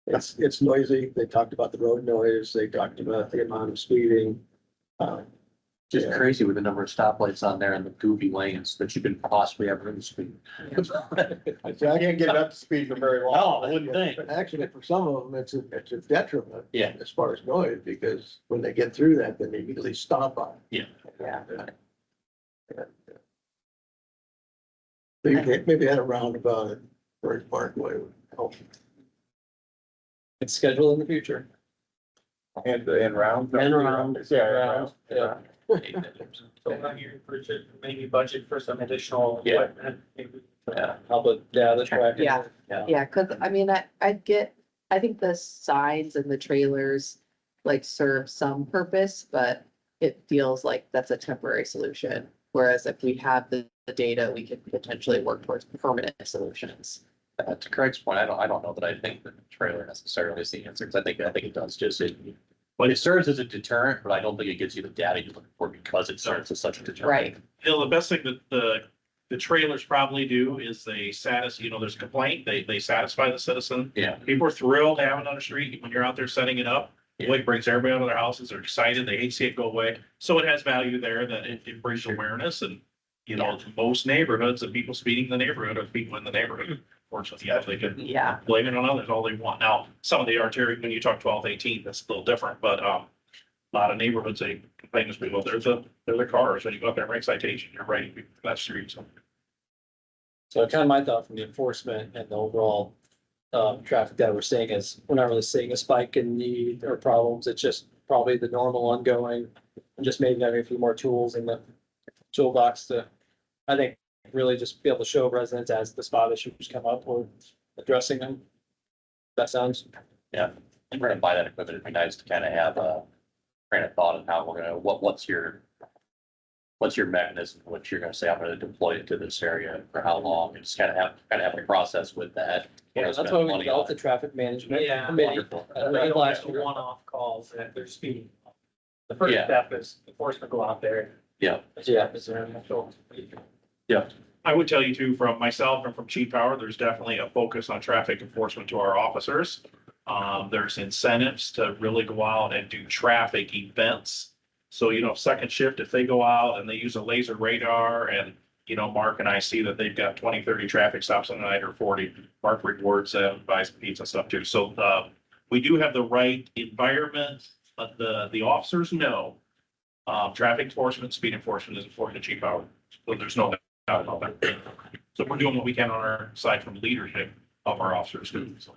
It's noisy. They talked about the road noise. They talked about the amount of speeding. Just Yeah. crazy with the number of stoplights on there and the goofy lanes that you can possibly have room to speed. I can't get it up to speed for very long. No, I wouldn't think. Actually, for some of them, it's a detriment. Yeah. As far as noise, because when they get through that, then they immediately stop on. Yeah. Maybe had a roundabout at Bird Parkway would help. It's scheduled in the future. And round. And round. Yeah, Round, yeah. So I'm here for maybe budget for some additional Yeah. equipment. Maybe. Yeah, how about, yeah, the track. Yeah. Yeah, cause I mean, I get I think the signs and the trailers like serve some purpose, but it feels like that's a temporary solution. Whereas if we have the data, we could potentially work towards permanent solutions. To Craig's point, I don't know that I think that the trailer necessarily is the answer, because I think it does just, it serves as a deterrent, but I don't think it gives you the data you're looking for because it serves as such a deterrent. Right. You know, the best thing that the trailers probably do is they there's a complaint, they satisfy the citizen. Yeah. People are thrilled to have it on the street when you're out there setting it up. It brings everybody out of their houses, they're excited, they hate to see it go away. So it has value there that it brings awareness and, you know, most neighborhoods, the people speeding in the neighborhood are people in the neighborhood. Fortunately, yeah, they can Yeah. blame it on others all they want. Now, some of the arterial, when you talk 12, 18, that's a little different, but, a lot of neighborhoods, they complain to people, there's a cars, when you go up there and make citation, you're writing people for that street, so. So kind of my thought from the enforcement and the overall traffic that we're seeing is, we're not really seeing a spike in need or problems. It's just probably the normal ongoing, and just maybe having a few more tools in the toolbox to, I think, really just be able to show residents as the spot issues come up or addressing them. That sounds, If we're gonna buy that equipment, it'd be nice to kind of have a train of thought on how we're gonna, what's your mechanism, what you're gonna say, I'm gonna deploy it to this area for how long, and just kind of have a process with that. yeah, that's why we developed the traffic management Yeah. committee. Wonderful. Last year. One-off calls if they're speeding. The first Yeah. step is enforcement go out there. Yeah. Yeah. Is there an actual- I would tell you too, from myself and from Chief Power, there's definitely a focus on traffic enforcement to our officers. There's incentives to really go out and do traffic events. So, you know, second shift, if they go out and they use a laser radar and, you know, Mark and I see that they've got 20, 30 traffic stops on the night or 40, Mark rewards them, buys pizza and stuff too. So, we do have the right environment, but the officers know, traffic enforcement, speed enforcement is important to Chief Power. So there's no doubt about that. So we're doing what we can on our side from leadership of our officers too. So.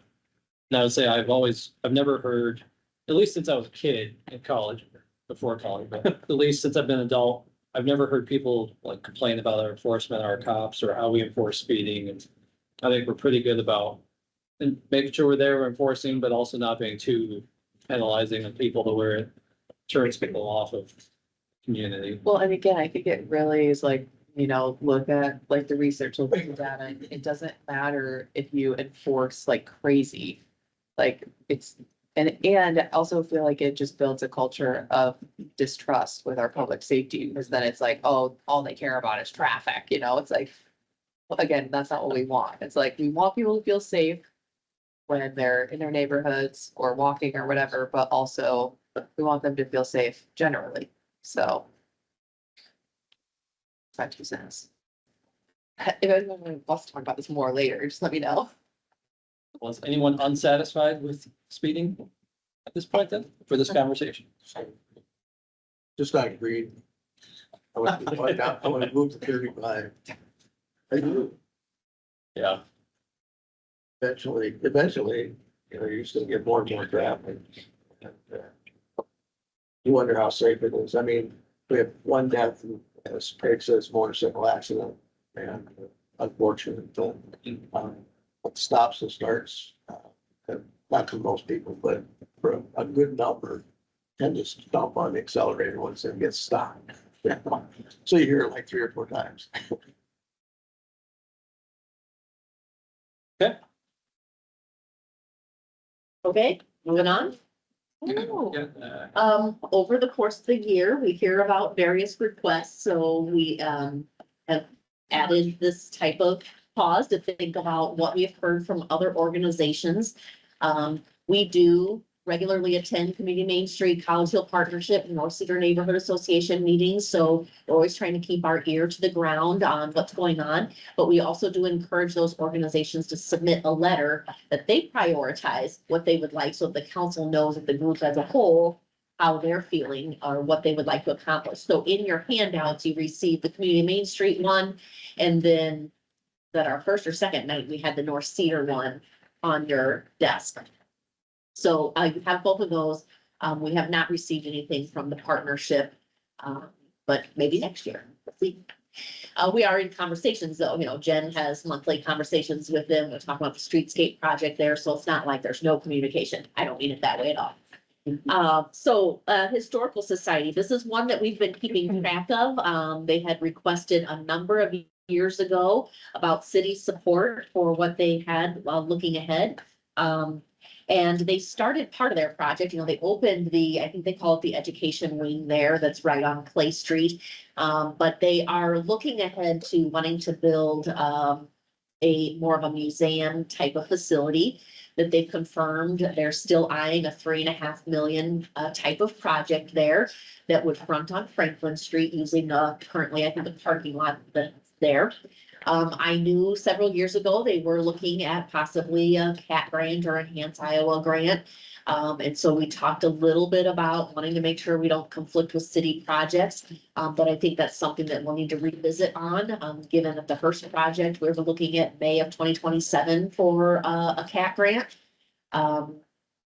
And I would say I've never heard, at least since I was a kid in college, before college, but at least since I've been an adult, I've never heard people like complain about our enforcement, our cops, or how we enforce speeding. And I think we're pretty good about and making sure we're there, we're enforcing, but also not being too penalizing of people to where it turns people off of community. Well, and again, I think it really is like, look at like the research, look at the data. It doesn't matter if you enforce like crazy. Like and I also feel like it just builds a culture of distrust with our public safety, because then it's like, oh, all they care about is traffic, it's like, well, again, that's not what we want. It's like, we want people to feel safe when they're in their neighborhoods or walking or whatever, but also we want them to feel safe generally, so. My 2 cents. If anyone wants to talk about this more later, just let me know. Was anyone unsatisfied with speeding at this point then, for this conversation? Just not agreed. I would move to 35. I do. Yeah. Eventually, you're just gonna get more and more traffic. And, you wonder how safe it is. I mean, we have one death, and as Craig says, motorcycle accident, and unfortunate, what stops and starts, not for most people, but for a good number, tend to stomp on the accelerator once it gets stopped. So you hear it like 3 or 4 times. Okay, moving on. Over the course of the year, we hear about various requests, so we, have added this type of pause to think about what we've heard from other organizations. We do regularly attend Community Main Street, College Hill Partnership, and North Cedar Neighborhood Association meetings, so we're always trying to keep our ear to the ground on what's going on. But we also do encourage those organizations to submit a letter that they prioritize what they would like, so the council knows that the group as a whole, how they're feeling or what they would like to accomplish. So in your handouts, you receive the Community Main Street one, and then that our first or second night, we had the North Cedar one on your desk. So you have both of those. We have not received anything from the partnership, but maybe next year. Let's see. We are in conversations though, Jen has monthly conversations with them, we're talking about the streetscape project there, so it's not like there's no communication. I don't mean it that way at all. Historical Society, this is one that we've been keeping track of. They had requested a number of years ago about city support for what they had while looking ahead. And they started part of their project, they opened I think they call it the education wing there, that's right on Clay Street. But they are looking ahead to wanting to build, more of a museum type of facility that they've confirmed. They're still eyeing a $3.5 million type of project there that would front on Franklin Street using currently, I think, the parking lot that's there. I knew several years ago they were looking at possibly a CAT grant or Enhance Iowa grant. And so we talked a little bit about wanting to make sure we don't conflict with city projects. But I think that's something that we'll need to revisit on, given that the Hearst project, we were looking at May of 2027 for a CAT grant.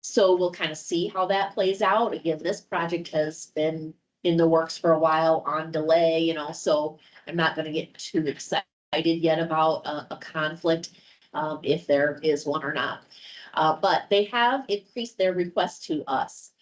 So we'll kind of see how that plays out. Again, this project has been in the works for a while on delay, so I'm not gonna get too excited yet about a conflict, if there is one or not. But they have increased their request to us.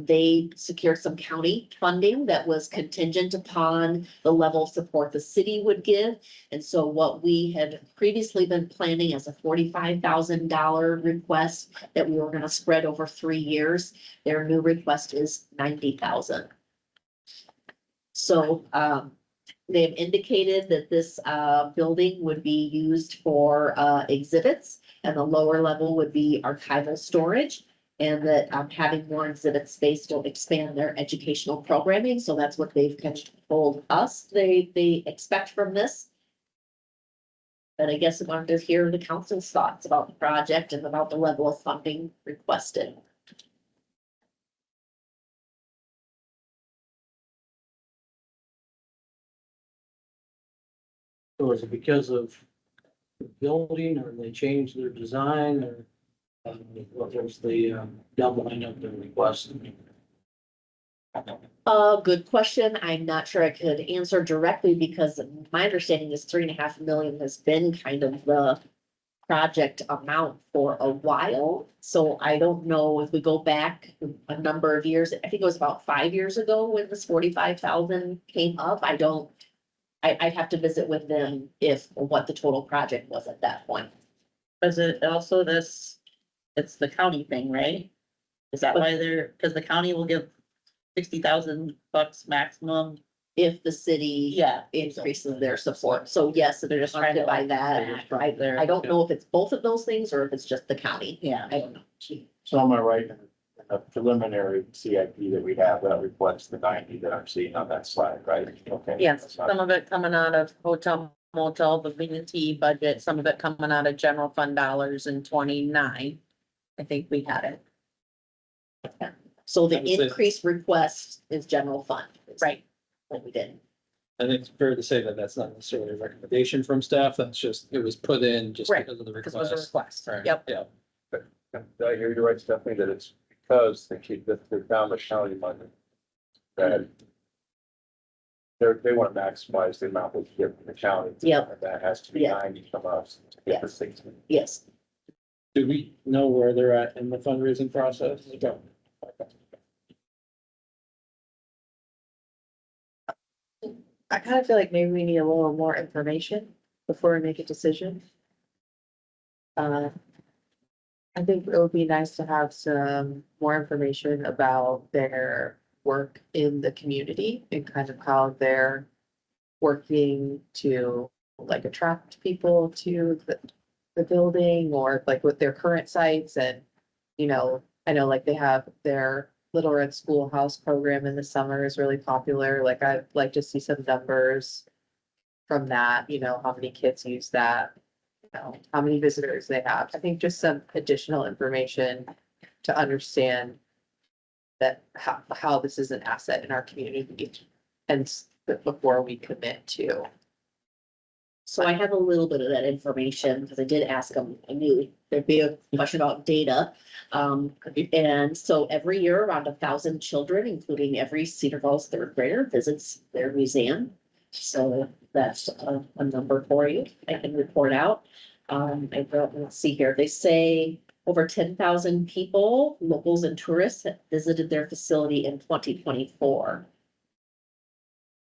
They secured some county funding that was contingent upon the level of support the city would give. And so what we had previously been planning as a $45,000 request that we were gonna spread over 3 years, their new request is $90,000. So, they've indicated that this building would be used for exhibits, and the lower level would be archival storage. And that having more exhibit space will expand their educational programming. So that's what they've kind of told us they expect from this. But I guess I wanted to hear the council's thoughts about the project and about the level of funding requested. So is it because of the building, or they changed their design, or what was the doubling of the request? Good question. I'm not sure I could answer directly because my understanding is $3.5 million has been kind of the project amount for a while. So I don't know if we go back a number of years. I think it was about 5 years ago when this 45,000 came up. I'd have to visit with them what the total project was at that point. Was it also it's the county thing, right? Is that why because the county will give $60,000 maximum? If the city Yeah. increases their support. So yes, they're just trying to buy that. I don't know if it's both of those things or if it's just the county. Yeah. I don't know. So am I right in a preliminary CIP that we have that reflects the 90 that I'm seeing on that slide, right? Okay. Yes, That's not- some of it coming out of hotel, motel, the V&T budget, some of it coming out of general fund dollars in 29. I think we had it. So the I would say- increased request is general fund. Right. What we did. I think it's fair to say that that's not necessarily a recommendation from staff, that's just, it was put in just Right, because of the Because it was a request. request. Right, Yep. Yeah, Did I hear you right, Stephanie, that it's because they keep the Falmouth County money? That they want to maximize the amount we give from the county. Yep. And that has to be Yeah. 90 from us to get the 60. Yes. do we know where they're at in the fundraising process? I kind of feel like maybe we need a little more information before we make a decision. I think it would be nice to have some more information about their work in the community and kind of how they're working to like attract people to the building, or like with their current sites. And, I know like they have their Little Red Schoolhouse program in the summer is really popular. Like I'd like to see some numbers from that, how many kids use that, how many visitors they have. I think just some additional information to understand that how this is an asset in our community, and before we commit to. So I have a little bit of that information because I did ask them, I knew there'd be a question about data. And so every year around 1,000 children, including every Cedar Falls third grader, visits their museum. So that's a number for you. I can report out. Let's see here. They say over 10,000 people, locals and tourists, have visited their facility in 2024.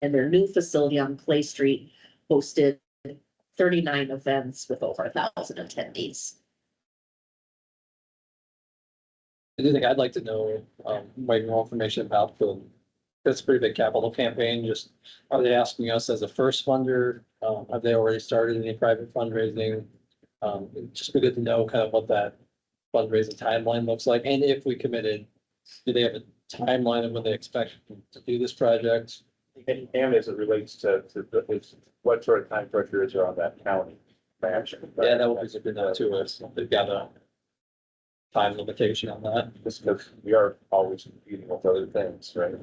And their new facility on Clay Street hosted 39 events with over 1,000 attendees. I do think I'd like to know, way more information about that's a pretty big capital campaign. Just, are they asking us as a first funder? Have they already started any private fundraising? It'd just be good to know kind of what that fundraising timeline looks like. And if we committed, do they have a timeline of when they expect to do this project? And as it relates to, it's, what sort of time pressure is there on that county? Match? Yeah, that would be super nice too, if they've got a time limitation on that. Just because we are always competing with other things, right?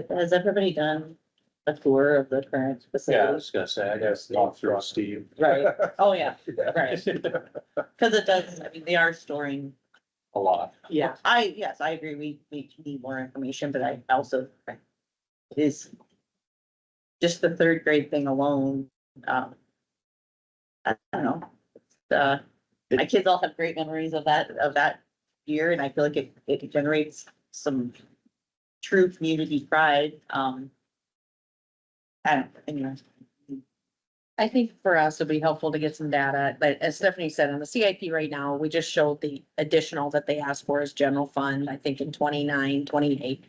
Has everybody done a tour of the current Yeah, I facility? was gonna say, I Yes, guess. Officer Steve. Right, oh, yeah, right, Yeah. cause it does, I mean, they are storing. A lot. Yeah, yes, I agree, we need more information, but I also, it is just the third grade thing alone, I don't know. My kids all have great memories of that year, and I feel like it generates some true community pride, and, you know, I think for us, it'd be helpful to get some data, but as Stephanie said, on the CIP right now, we just showed the additional that they asked for as general fund, I think in 29, 28.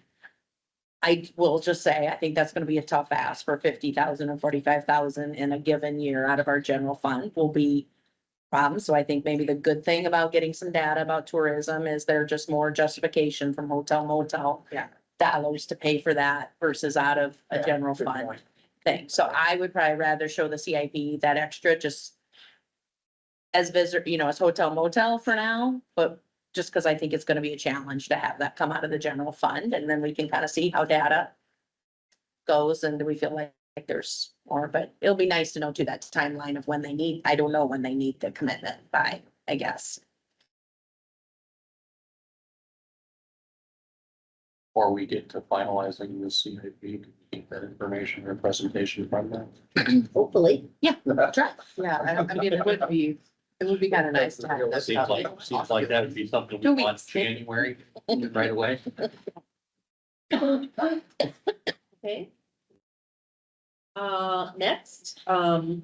I will just say, I think that's gonna be a tough ask for 50,000 and 45,000 in a given year out of our general fund will be problem. So I think maybe the good thing about getting some data about tourism is there just more justification from hotel motel. Yeah. Dollars to pay for that versus out of a general good fund point. thing. So I would probably rather show the CIP that extra just as visitor, as hotel motel for now, but just because I think it's gonna be a challenge to have that come out of the general fund, and then we can kind of see how data goes, and do we feel like there's more, but it'll be nice to know too, that timeline of when they need, I don't know when they need the commitment by, I guess. Before we get to finalizing the CIP, get that information or presentation from them. Hopefully, Try. Yeah, I mean, it would be kind of nice to have that. Seems like that would be something we 2 want weeks. January, right away. okay. Next, the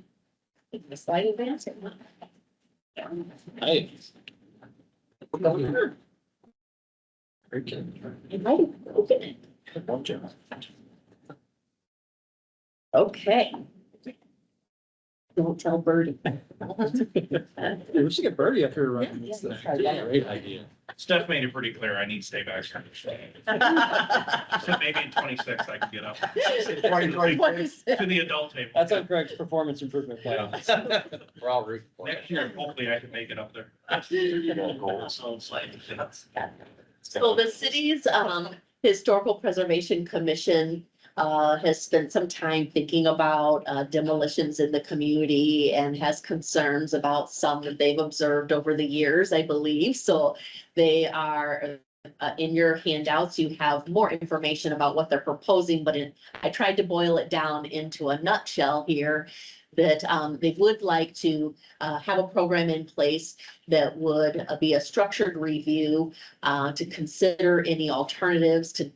slide advance. Hey. I might have opened it. Okay. Don't tell Birdie. We should get Birdie up here running Yeah, this yeah, thing. yeah. Great idea. Steph made it pretty clear, I need to stay back. So maybe in 26 I can get up to the adult table. That's on Greg's performance improvement plan. We're all rooting for Next it. year, hopefully I can make it up there. So the city's Historical Preservation Commission has spent some time thinking about demolitions in the community and has concerns about some that they've observed over the years, I believe. So they are in your handouts, you have more information about what they're proposing, but I tried to boil it down into a nutshell here. That they would like to have a program in place that would be a structured review to consider any alternatives to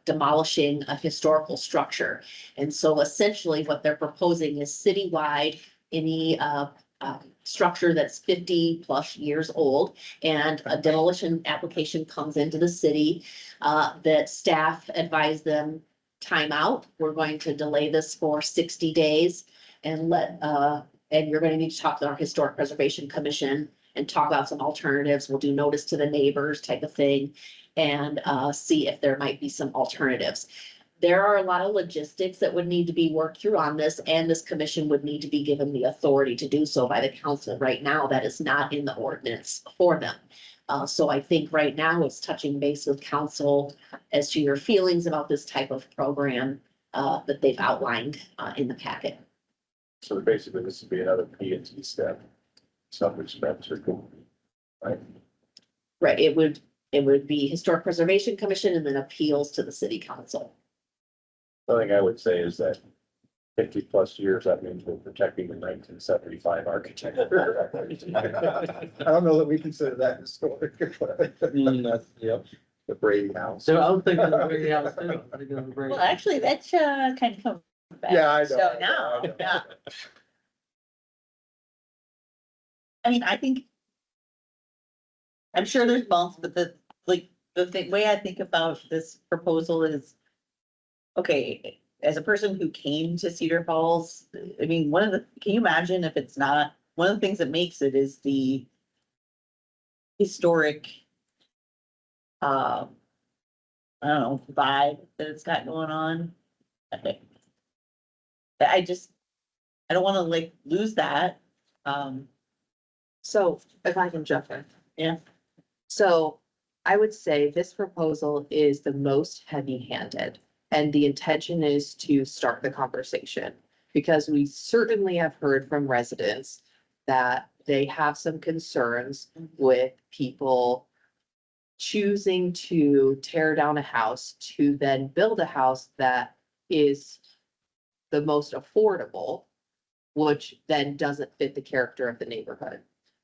demolishing a historical structure. And so essentially what they're proposing is citywide, any structure that's 50+ years old, and a demolition application comes into the city, that staff advise them, time out, we're going to delay this for 60 days and and you're gonna need to talk to our Historic Preservation Commission and talk about some alternatives. We'll do notice to the neighbors type of thing and see if there might be some alternatives. There are a lot of logistics that would need to be worked through on this, and this commission would need to be given the authority to do so by the council. Right now, that is not in the ordinance for them. So I think right now it's touching base with council as to your feelings about this type of program that they've outlined in the packet. So basically, this would be another P and T step, some respects are cool, right? Right, it would be Historic Preservation Commission and then appeals to the city council. The thing I would say is that 50+ years, that means we're protecting the 1975 architecture. I don't know that we consider that historic. Yep. The Brady House. So I was thinking of the Brady House too. I was thinking of the Brady Well, House. actually, that's, kind of comes back. Yeah, I know. So now, yeah. I mean, I think. I'm sure there's bumps, but the way I think about this proposal is. Okay, as a person who came to Cedar Falls, I mean, can you imagine if it's not, one of the things that makes it is the. Historic. I don't know, vibe that it's got going on. I think. I just, I don't wanna like lose that, So if I can jump in. Yeah. So I would say this proposal is the most heavy-handed, and the intention is to start the conversation. Because we certainly have heard from residents that they have some concerns with people choosing to tear down a house to then build a house that is the most affordable, which then doesn't fit the character of the neighborhood.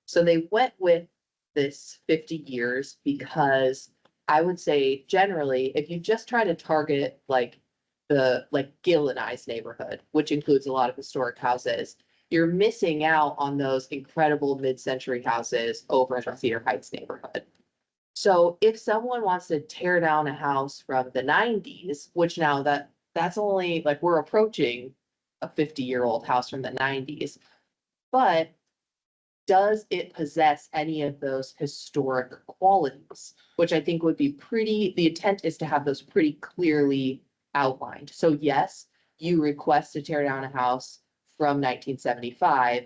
So they went with this 50 years because I would say generally, if you just try to target like Gill and I's neighborhood, which includes a lot of historic houses, you're missing out on those incredible mid-century houses over in the Cedar Heights neighborhood. So if someone wants to tear down a house from the 90s, which now that's only like we're approaching a 50-year-old house from the 90s, but does it possess any of those historic qualities? Which I think would be the intent is to have those pretty clearly outlined. So yes, you request to tear down a house from 1975.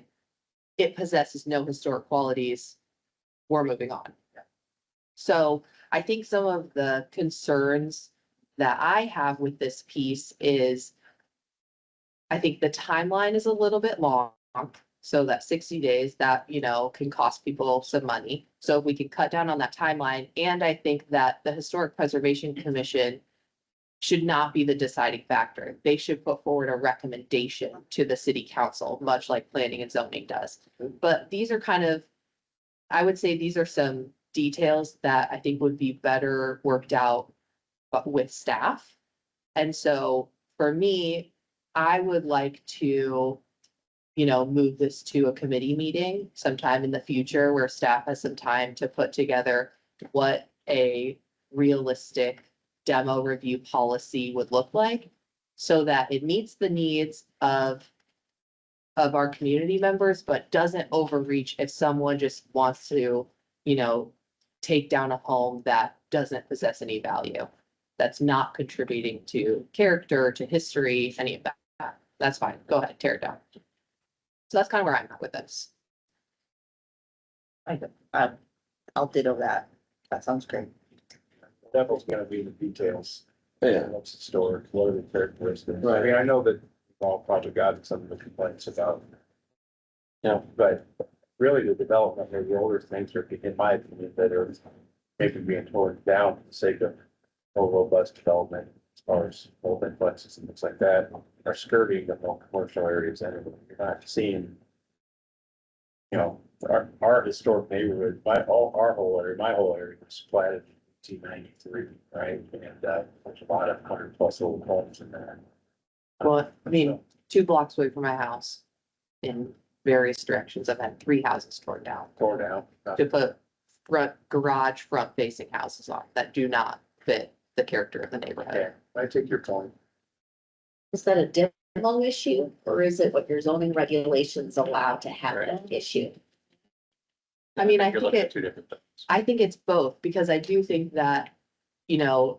It possesses no historic qualities. We're moving on. So I think some of the concerns that I have with this piece is I think the timeline is a little bit long. So that 60 days that, can cost people some money. So if we can cut down on that timeline, and I think that the Historic Preservation Commission should not be the deciding factor. They should put forward a recommendation to the city council, much like planning and zoning does. But these are I would say these are some details that I think would be better worked out with staff. And so for me, I would like to move this to a committee meeting sometime in the future where staff has some time to put together what a realistic demo review policy would look like so that it meets the needs of our community members, but doesn't overreach if someone just wants to, take down a home that doesn't possess any value, that's not contributing to character, to history, any of that. That's fine. Go ahead, tear it down. So that's kind of where I'm at with this. I'll ditto that. That sounds great. Devil's gonna be the details. Yeah. What's historic, what are the characteristics? I Right. mean, I know that we've all probably got some of the complaints about. Yeah. But really the development of the older things are, in my opinion, that are maybe being torn down for the sake of more robust development as far as multiplexes and things like that, are skirting the more commercial areas anyway. You're not seeing. Our historic neighborhood, my whole area was platted in 1893, right? And there's a lot of 100+ old homes in there. Well, I mean, 2 blocks away from my house in various directions, I've had 3 houses torn down Tore down. to put front facing houses on that do not fit the character of the neighborhood. Yeah, I take your point. Is that a demo issue, or is it what your zoning regulations allow to have an issue? I mean, I You're think looking at it, two different things. I think it's both, because I do think that, if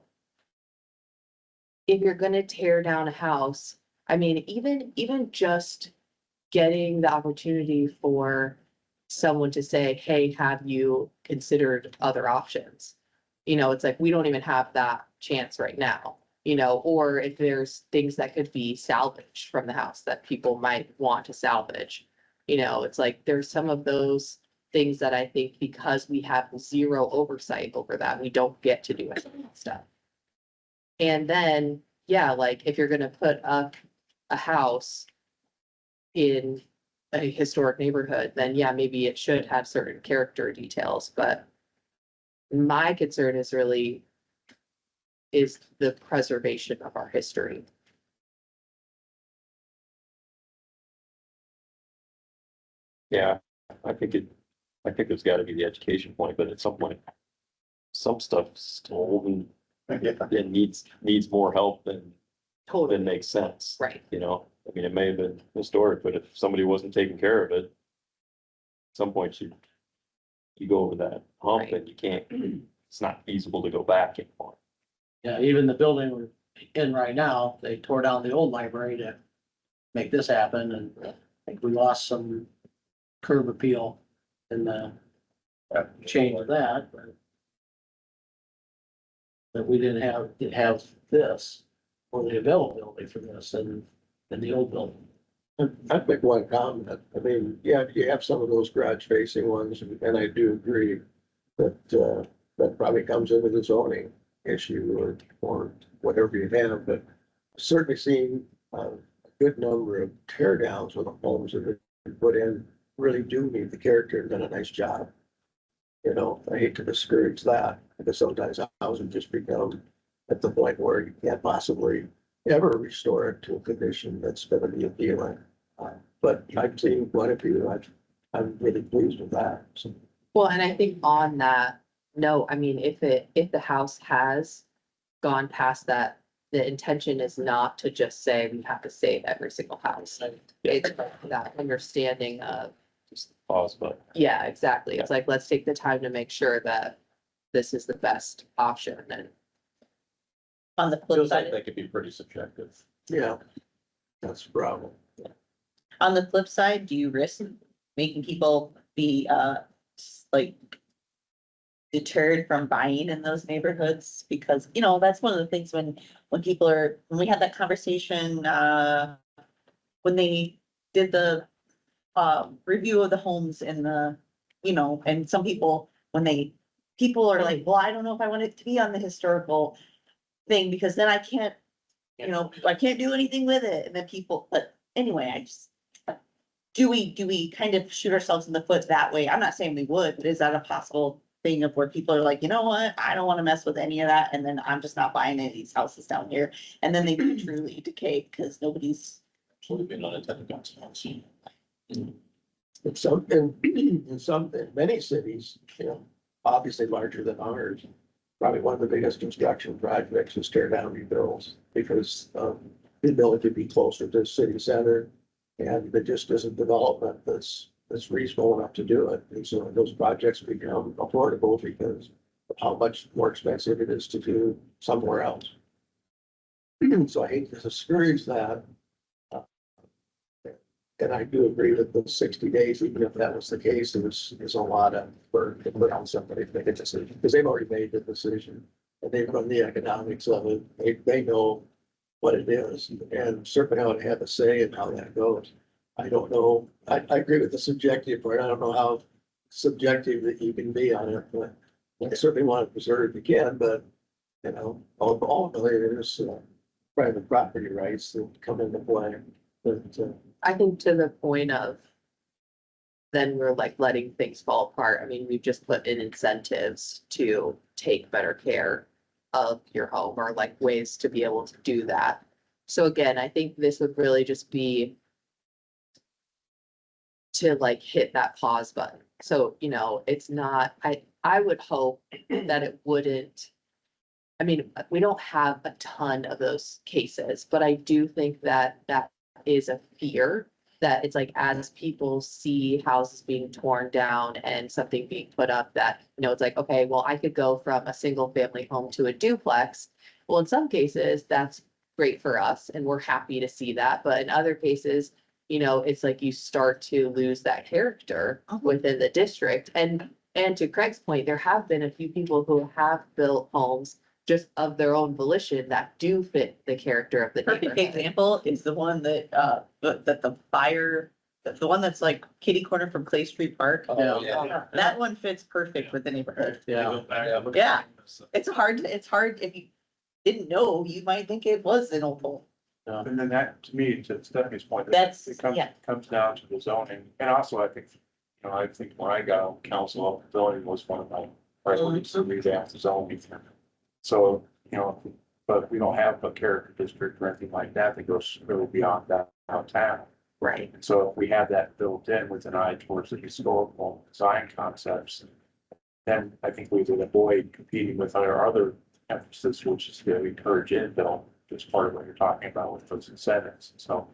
you're gonna tear down a house, I mean, even just getting the opportunity for someone to say, hey, have you considered other options? It's like, we don't even have that chance right now, or if there's things that could be salvaged from the house that people might want to salvage. It's like, there's some of those things that I think because we have zero oversight over that, we don't get to do any of that stuff. And then yeah, like if you're gonna put up a house in a historic neighborhood, then yeah, maybe it should have certain character details, but my concern is really is the preservation of our history. Yeah, I think there's gotta be the education point, but at some point, some stuff's old and it needs more help than makes sense. Right. You know, I mean, it may have been historic, but if somebody wasn't taking care of it, at some point you go over that hump Right. and you can't, it's not feasible to go back anymore. Yeah, even the building we're in right now, they tore down the old library to make this happen, and I think we lost some curb appeal in the change of that, but we didn't have this, or the availability for this in the old building. I'd make one comment. I mean, yeah, you have some of those garage facing ones, and I do agree that, that probably comes into the zoning issue or whatever you have, but certainly seen a good number of tear downs with the homes that have been put in really do need the character and done a nice job. You know, I hate to discourage that, because sometimes housing just become at the point where you can't possibly ever restore it to a condition that's gonna be appealing. But I've seen quite a few, I'm really pleased with that, so. Well, and I think on that note, I mean, if the house has gone past that, the intention is not to just say we have to save every single house. It's that understanding of, Just pause, but yeah, exactly. It's like, let's take the time to make sure that this is the best option and On the flip Feels like side, that could be pretty subjective. Yeah, that's the problem. on the flip side, do you risk making people be, like deterred from buying in those neighborhoods? Because, you know, that's one of the things when when we had that conversation, when they did the review of the homes in the, you know, and some people, people are like, well, I don't know if I want it to be on the historical thing, because then I can't, you know, I can't do anything with it. And then people, but anyway, do we kind of shoot ourselves in the foot that way? I'm not saying we would, but is that a possible thing of where people are like, you know what, I don't wanna mess with any of that, and then I'm just not buying any of these houses down here, and then they do truly decay because nobody's. Would have been unintended consequence. In many cities, you know, obviously larger than ours, probably one of the biggest construction projects is tear down rebuilds, because of the ability to be closer to the city center. And there just isn't development that's reasonable enough to do it. And so those projects become affordable because of how much more expensive it is to do somewhere else. So I hate to discourage that. And I do agree that the 60 days, even if that was the case, there's a lot of burden to put on somebody to make a decision, because they've already made the decision. And they've run the economics of it. They know what it is, and certainly how to have a say in how that goes. I don't know, I agree with the subjective part. I don't know how subjective that you can be on it, but I certainly want to preserve if you can, but, you know, ultimately there's private property rights that come into play. But, I think to the point of then we're like letting things fall apart. I mean, we've just put in incentives to take better care of your home, or like ways to be able to do that. So again, I think this would really just be to like hit that pause button. So, you know, it's not, I would hope that it wouldn't. I mean, we don't have a ton of those cases, but I do think that that is a fear, that it's like as people see houses being torn down and something being put up, that, you know, it's like, okay, well, I could go from a single family home to a duplex. Well, in some cases, that's great for us and we're happy to see that. But in other cases, you know, it's like you start to lose that character within the district. And to Craig's point, there have been a few people who have built homes just of their own volition that do fit the character of the Perfect neighborhood. example is the one that the fire, the one that's like kitty corner from Clay Street Park. Yeah. That one fits perfect with the neighborhood. Yeah. Yeah. It's hard if you, didn't know, you might think it was an old home. And then that, to me, to Stephanie's point, That's- it comes, yeah. comes down to the zoning. And also, I think, I think when I got on council, zoning was one of my priorities to revamp the zoning. So, but we don't have a character district or anything like that that goes really beyond that downtown. Right. So if we have that built in with an eye towards the historical design concepts, then I think we would avoid competing with our other emphasis, which is to encourage infill, just part of what you're talking about with those incentives. So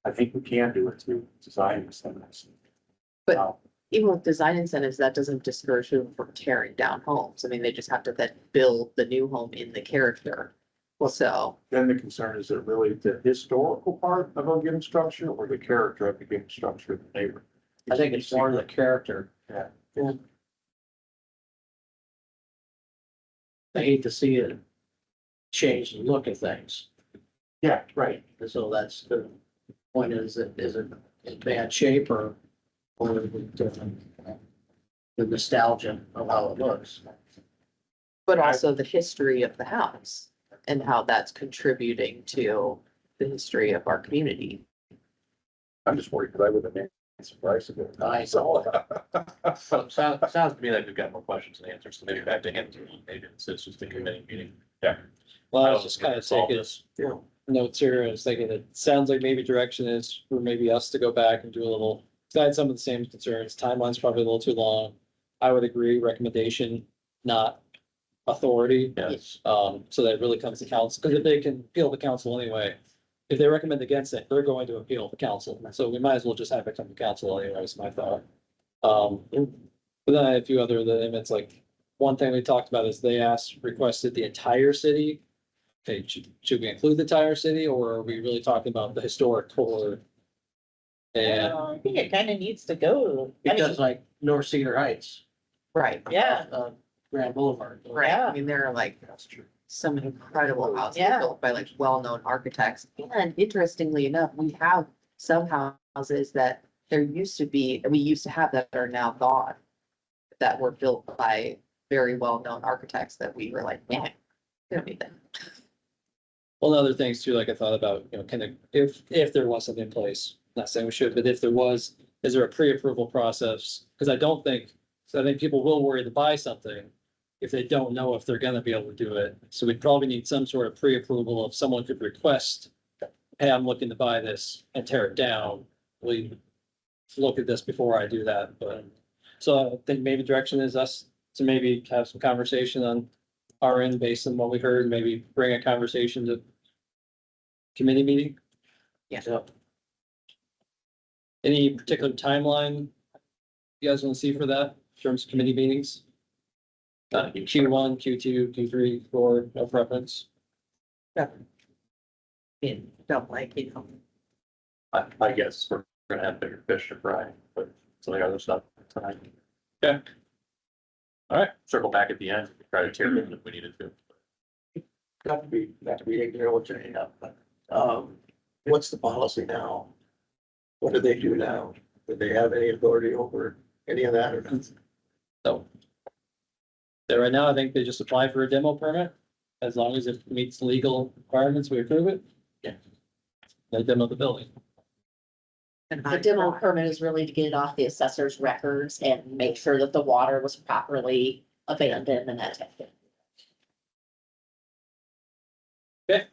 I think we can do it through design incentives. But- Uh, Even with design incentives, that doesn't discourage them from tearing down homes. I mean, they just have to then build the new home in the character. So, Then the concern is that really the historical part of a given structure or the character of the given structure of the neighbor. I think it's more the character. Yeah. I hate to see it change the look of things. Yeah, right. And so that's the point, is it in bad shape or the nostalgia of how it looks? but also the history of the house and how that's contributing to the history of our community. I'm just worried because I would have been surprised if it. I saw So sounds to me like we've got more questions than answers, so maybe back to him, maybe it's just a committee meeting. Well, I was just kind of Solve taking this. notes here. I was thinking it sounds like maybe direction is for maybe us to go back and do a little, I had some of the same concerns. Timeline's probably a little too long. I would agree, recommendation, not authority. Yes. So that it really comes to council, because if they can appeal the council anyway, if they recommend against it, they're going to appeal the council. So we might as well just have it come to council anyway, is my thought. But then I had a few other limits, like, one thing we talked about is they requested the entire city. Okay, should we include the entire city, or are we really talking about the historic core? And I think it kind of needs to go. I mean, Because like North Cedar Heights, Right. yeah, Grand Boulevard. Right. Yeah. I mean, there are like some incredible houses Yeah. built by like well-known architects. And interestingly enough, we have some houses that we used to have that are now gone. That were built by very well-known architects that we were like, man, we don't need that. well, other things too, like I thought about, kind of, if there was something in place, not saying we should, but if there was, is there a pre-approval process? Because I think people will worry to buy something if they don't know if they're gonna be able to do it. So we'd probably need some sort of pre-approval if someone could request, hey, I'm looking to buy this and tear it down. We look at this before I do that, but, so I think maybe direction is us to maybe have some conversation on our end based on what we heard, maybe bring a conversation to committee meeting. Yeah. Any particular timeline you guys want to see for that in terms of committee meetings? Q1, Q2, Q3, Q4, no preference. Don't like, I guess we're gonna have bigger fish to fry, but some of the other stuff tonight. Okay. All right, circle back at the end, try to tear it if we needed to. Not to be ignorant, what's the policy now? What do they do now? Do they have any authority over any of that or not? So. So right now, I think they just apply for a demo permit, as long as it meets legal requirements, we approve it. Yeah. They demo the building. The demo permit is really to get it off the assessor's records and make sure that the water was properly abandoned and that type of thing. Okay.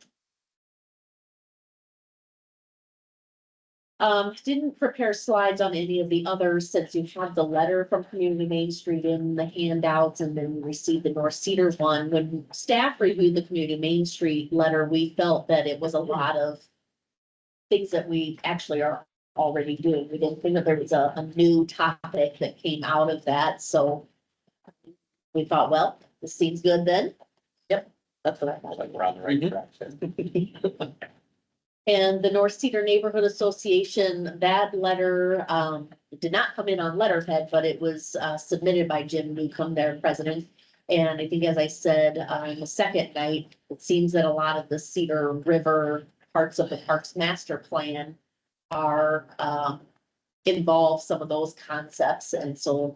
Didn't prepare slides on any of the others since you have the letter from Community Main Street in the handouts and then you received the North Cedars one. When staff reviewed the Community Main Street letter, we felt that it was a lot of things that we actually are already doing. We didn't think that there was a new topic that came out of that, so we thought, well, this seems good then. Yep, that's what I thought. Like we're on the right track. And the North Cedar Neighborhood Association, that letter, did not come in on letterhead, but it was, submitted by Jim Newcomb, their president. And I think, as I said, on the second night, it seems that a lot of the Cedar River parts of the Parks Master Plan are, involve some of those concepts. And so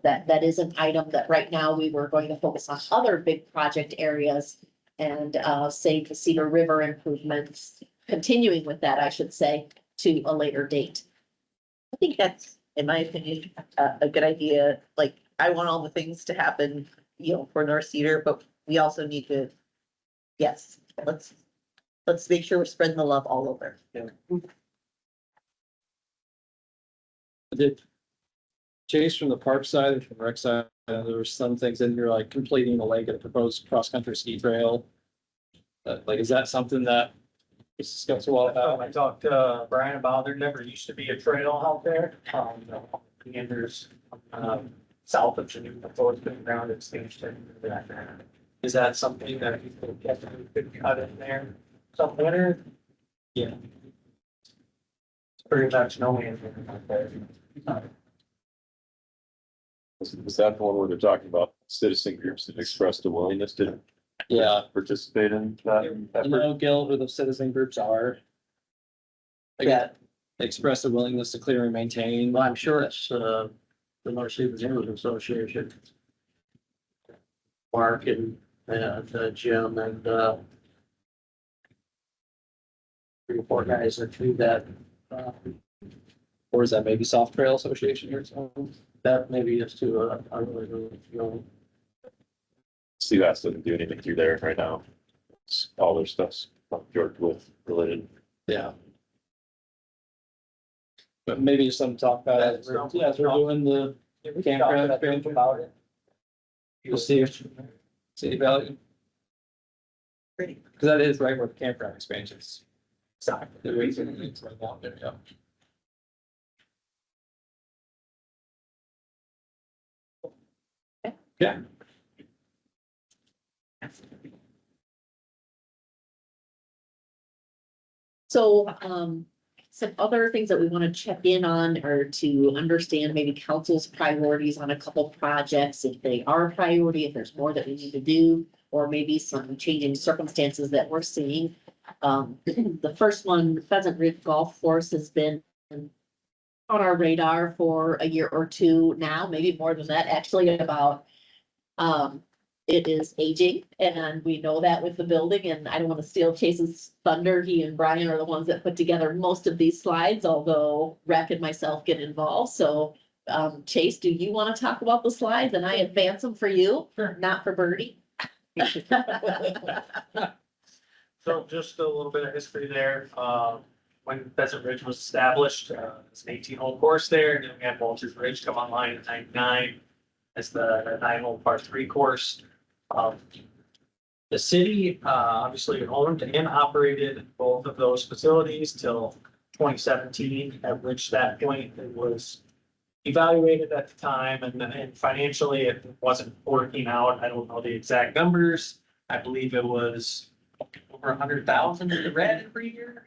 that is an item that right now we were going to focus on other big project areas. and, save the Cedar River improvements, continuing with that, I should say, to a later date. I think that's, in my opinion, a good idea. Like, I want all the things to happen, you know, for North Cedar, but we also need to, yes, let's make sure we're spreading the love all over. Did Chase from the park side and from rec side, there were some things in here like completing the lake at a proposed cross-country ski trail. Like, is that something that was discussed a while back? I talked to Brian about, there never used to be a trail out there, meanders, south of Geneva, so it's been grounded extinction. Is that something that you think definitely could cut in there some winter? Yeah. It's pretty much no answer out there. Was that the one where they're talking about citizen groups that expressed a willingness to Yeah, participate in that you effort? know, Gil, who the citizen groups are. They express a willingness to clear and maintain. Well, I'm sure it's, the North Sea Neighborhood Association. Mark and, Jim and, 3 or 4 guys that do that. Or is that maybe Soft Trail Association or something? That maybe is to, I really don't know. CVAS doesn't do anything through there right now. All their stuff's George with related. Yeah. But maybe some talk about it, as we're doing the campground expansion. About it. You'll see, value, Pretty. because that is right where the campground expansions. Exactly. The reason it's right out there, yeah. Yeah. So, some other things that we want to check in on or to understand maybe council's priorities on a couple projects, if they are a priority, if there's more that we need to do, or maybe some changing circumstances that we're seeing. The first one, Pheasant Ridge Golf Course has been on our radar for a year or two now, maybe more than that, actually, about, it is aging, and we know that with the building, and I don't want to steal Chase's thunder. He and Brian are the ones that put together most of these slides, although Rec and myself get involved. So, Chase, do you want to talk about the slides and I advance them for you, not for Birdie? So just a little bit of history there. When Pheasant Ridge was established, it's an 18-hole course there, and then we had Walters Ridge come online in '99 as the 9-hole par 3 course. The city obviously owned and operated both of those facilities till 2017, at which that point it was evaluated at the time, and financially it wasn't working out. I don't know the exact numbers. I believe it was over 100,000 in the red every year.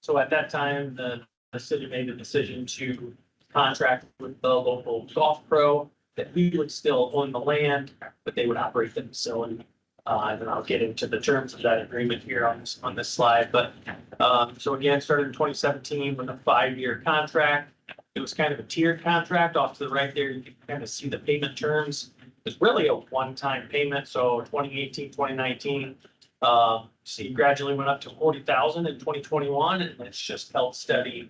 So at that time, the city made the decision to contract with the local golf pro that we would still own the land, but they would operate the facility. And then I'll get into the terms of that agreement here on this slide. But so again, started in 2017 with a 5-year contract. It was kind of a tiered contract. Off to the right there, you can kind of see the payment terms. It's really a one-time payment. So 2018, 2019, see gradually went up to 40,000 in 2021, and it's just held steady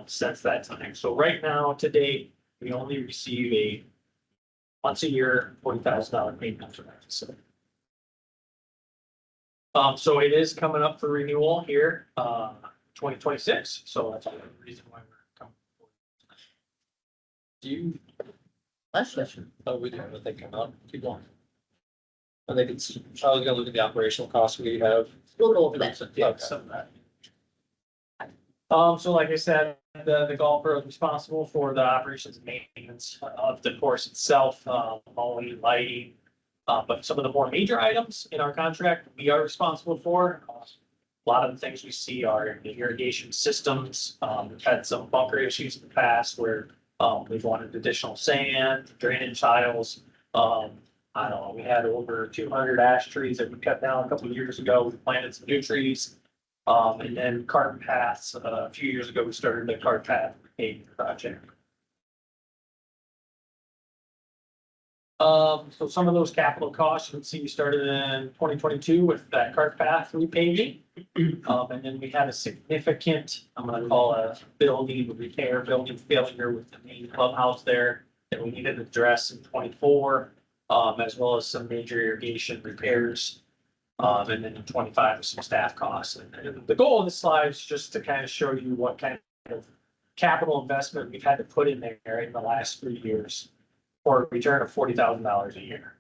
since that time. So right now, to date, we only receive a once a year $40,000 payment for that facility. So it is coming up for renewal here, 2026. So that's the reason why we're coming. Do you, Last question. oh, we do have a thing come up, keep going. I think it's, I was gonna look at the operational costs we have. We'll go over that. Yeah, some of that. So like I said, the golfer is responsible for the operations and maintenance of the course itself, mowing, lighting. But some of the more major items in our contract, we are responsible for. A lot of the things we see are the irrigation systems. We've had some bunker issues in the past where we've wanted additional sand, drainage tiles. I don't know, we had over 200 ash trees that we cut down a couple of years ago. We planted some new trees. And then cart paths, a few years ago, we started the cart path paving project. So some of those capital costs, you can see we started in 2022 with that cart path repaving. And then we had a significant, I'm gonna call a building repair, building failure with the main clubhouse there that we needed to address in 24, as well as some major irrigation repairs. And then in 25 some staff costs. And the goal of this slide is just to kind of show you what kind of capital investment we've had to put in there in the last 3 years for a return of $40,000 a year.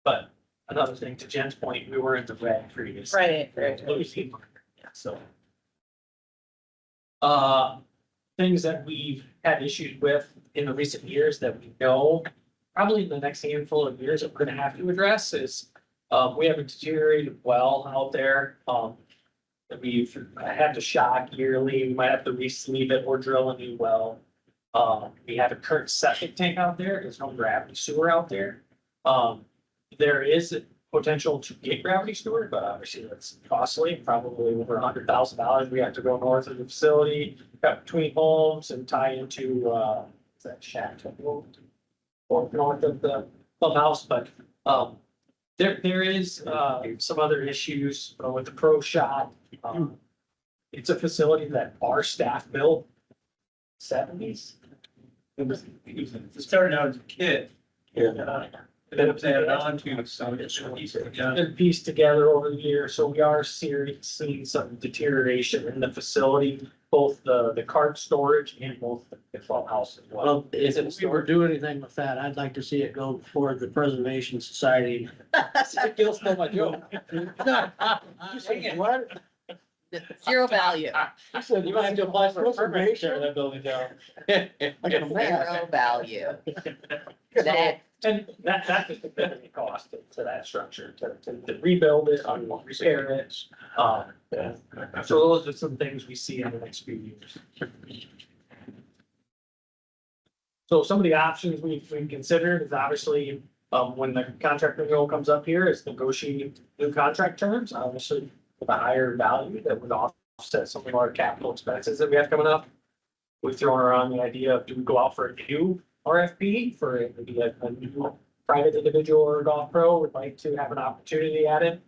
But another thing, to Jen's point, we were in the red previously. Right. Losing, so. Things that we've had issues with in the recent years that we know probably in the next handful of years that we're gonna have to address is, we have a deteriorated well out there. That we've had to shock yearly, we might have to re-sleeve it or drill a new well. We have a current septic tank out there, there's no gravity sewer out there. There is a potential to get gravity sewer, but obviously that's costly, probably over $100,000. We have to go north of the facility, cut between homes and tie into, is that shack? Or north of the clubhouse, but, there is, some other issues with the pro shop. It's a facility that our staff built 70s. It started out as a kid. Yeah. Then it was added on to some. Been pieced together over the years, so we are seeing some deterioration in the facility, both the cart storage and both the clubhouse as well. Well, if we were doing anything with that, I'd like to see it go before the Preservation Society. Gil stole my joke. What? Zero value. You said You might have to apply for a permit to tear that building down. Like a man. Zero value. That, And that's just a bit of the cost to that structure, to rebuild it, repair it. So those are some things we see in the next few years. So some of the options we've considered is obviously, when the contract renewal comes up here, is negotiating new contract terms, obviously with a higher value that would offset some of our capital expenses that we have coming up. We've thrown around the idea of, do we go out for a new RFP for maybe a new private individual or golf pro would like to have an opportunity at it?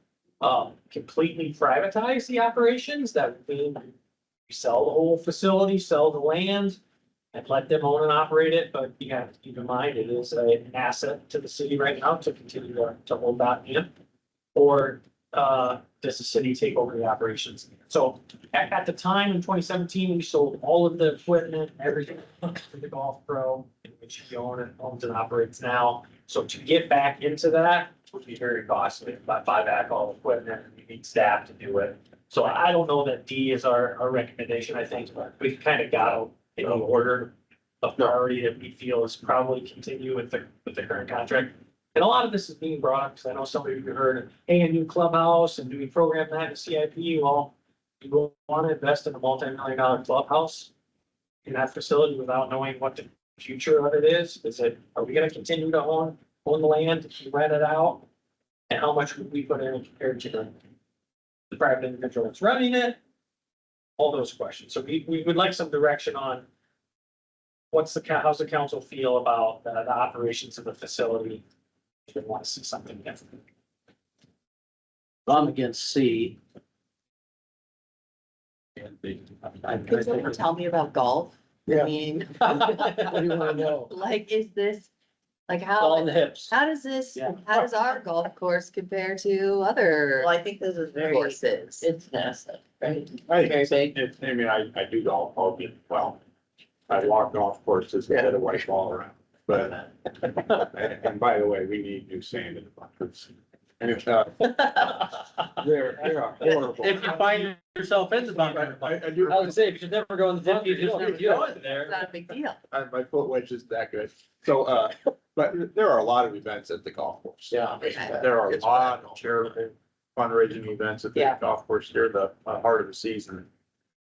Completely privatize the operations, that would mean we sell the whole facility, sell the land and let them own and operate it, but you have to keep in mind, it is an asset to the city right now to continue to hold that in. Or, does the city take over the operations? So at the time in 2017, we sold all of the equipment, everything to the golf pro, which he owns and operates now. So to get back into that would be very costly, buy back all the equipment, and you need staff to do it. So I don't know that D is our recommendation. I think we've kind of got in order of priority that we feel is probably continue with the current contract. And a lot of this is being brought up, because I know some of you have heard, hey, a new clubhouse, and do we program that in CIP? Well, you want to invest in a multi-million-dollar clubhouse in that facility without knowing what the future of it is? Are we gonna continue to own the land, rent it out? And how much would we put in compared to the private individual that's running it? All those questions. So we would like some direction on how's the council feel about the operations of the facility? If they want to see something different. I'm against C. can someone tell me about golf? I Yeah. mean, What do you wanna know? like, is this, like, All in how, the hips. how does this, Yeah. how does our golf course compare to other Well, I think this is very, courses? it's an asset, right? I, Very big. I mean, I do golf, well, I walk golf courses and hit a white ball around, but, and by the way, we need new sand in the bunkers. And it's, they're horrible. If you find yourself in the bunker. I do. I would say, if you never go in the bunker, you don't have to go in It's there. not a big deal. My foot wedge is that good. So, but there are a lot of events at the golf course. Yeah. There are a lot of charity fundraising events at the Yeah. golf course during the heart of the season.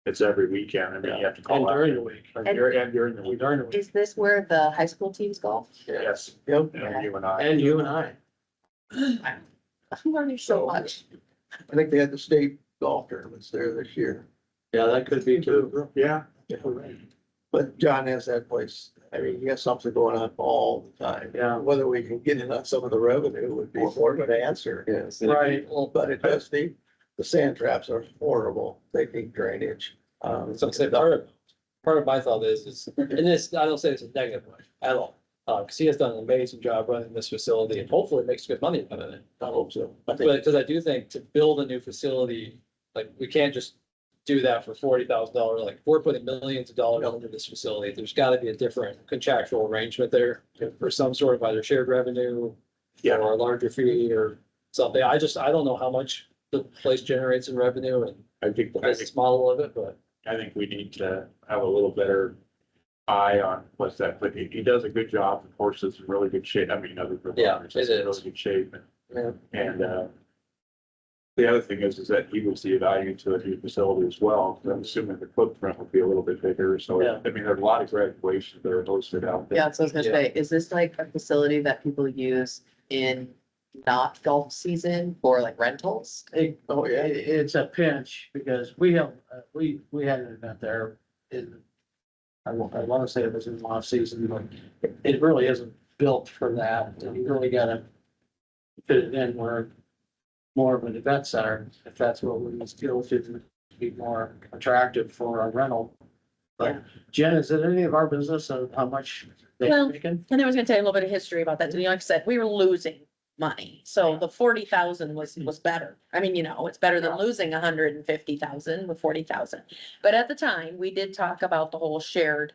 It's every weekend. I mean, you have to And call out. during the week. And during the week. During the week. Is this where the high school teams golf? Yes. Yep. And you and I. And you and I. I'm learning so much. I think they had the state golf tournaments there this year. Yeah, that could be too. Yeah. But John has that place I mean, you got something going on all the time. Yeah. Whether we can get in on some of the revenue would be more of an answer. Yes. Right. But it does need, the sand traps are horrible. They need drainage. So say part of my thought is, and this, I don't say it's a negative way at all. Cause he has done an amazing job running this facility and hopefully makes good money out of it. I hope so. I But, think, cause I do think to build a new facility, like, we can't just do that for $40,000. Like, we're putting millions of dollars into this facility. There's gotta be a different contractual arrangement there for some sort of either shared revenue Yeah. or a larger fee or something. I don't know how much the place generates in revenue and I think, the business model of it, but I think we need to have a little better eye on what's that, but he does a good job. The horse is in really good shape. I mean, other Yeah, providers, it it's in is. really good shape. Yeah. And, the other thing is that he will see value to a new facility as well. I'm assuming the footprint will be a little bit bigger. So, Yeah. I mean, there's a lot of graduations that are hosted out there. Yeah, so I was gonna Yeah. say, is this like a facility that people use in not golf season for like rentals? oh, yeah. It's a pinch because we have, we had an event there in, I wanna say it was in off season, but it really isn't built for that. And you really gotta fit it in where more of an event center, if that's what we need to go to be more attractive for a rental. But Jen, is it any of our business of how much they're Well, making? And I was gonna tell you a little bit of history about that. Like I said, we were losing money. So the 40,000 was better. I mean, it's better than losing 150,000 with 40,000. But at the time, we did talk about the whole shared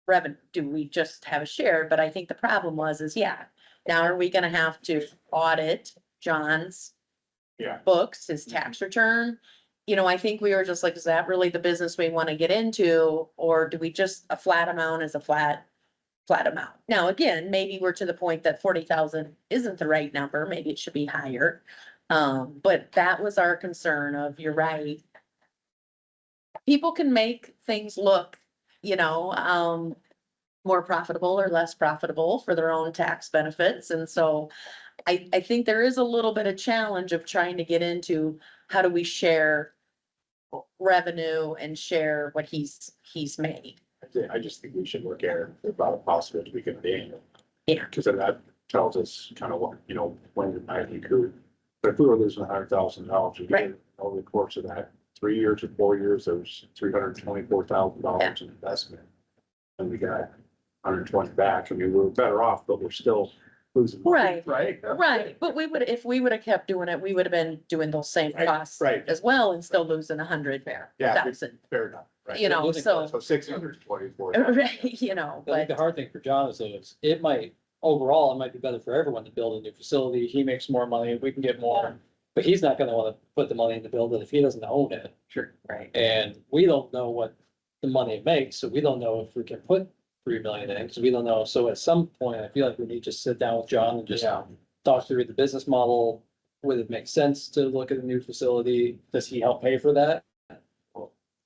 revenue. Do we just have a shared? But I think the problem was, now are we gonna have to audit John's Yeah. books, his tax return? I think we were just like, is that really the business we wanna get into? Or do we just, a flat amount is a flat amount? Now, again, maybe we're to the point that 40,000 isn't the right number, maybe it should be higher. But that was our concern of, you're right. People can make things look, more profitable or less profitable for their own tax benefits, and so I think there is a little bit of challenge of trying to get into, how do we share revenue and share what he's made? I just think we should look at about a possibility we can be. Yeah. Because then that tells us kind of what, when it might include. But if we were losing $100,000 a year Right. over the course of that 3 years or 4 years, there's $324,000 in investment. And we got 120 back. I mean, we're better off, but we're still losing. money, Right. Right. Right, but if we would have kept doing it, we would have been doing those same Right, costs right. as well and still losing 100,000. Fair enough. Right. So, So 624. right, I think but the hard thing for John is, it might, overall, it might be better for everyone to build a new facility. He makes more money, we can get more. But he's not gonna wanna put the money into build it if he doesn't own it. Sure. right, And we don't know what the money it makes, so we don't know if we can put 3 million in, because we don't know. So at some point, I feel like we need to sit down with John and just talk through the business model. Would it make sense to look at a new facility? Does he help pay for that?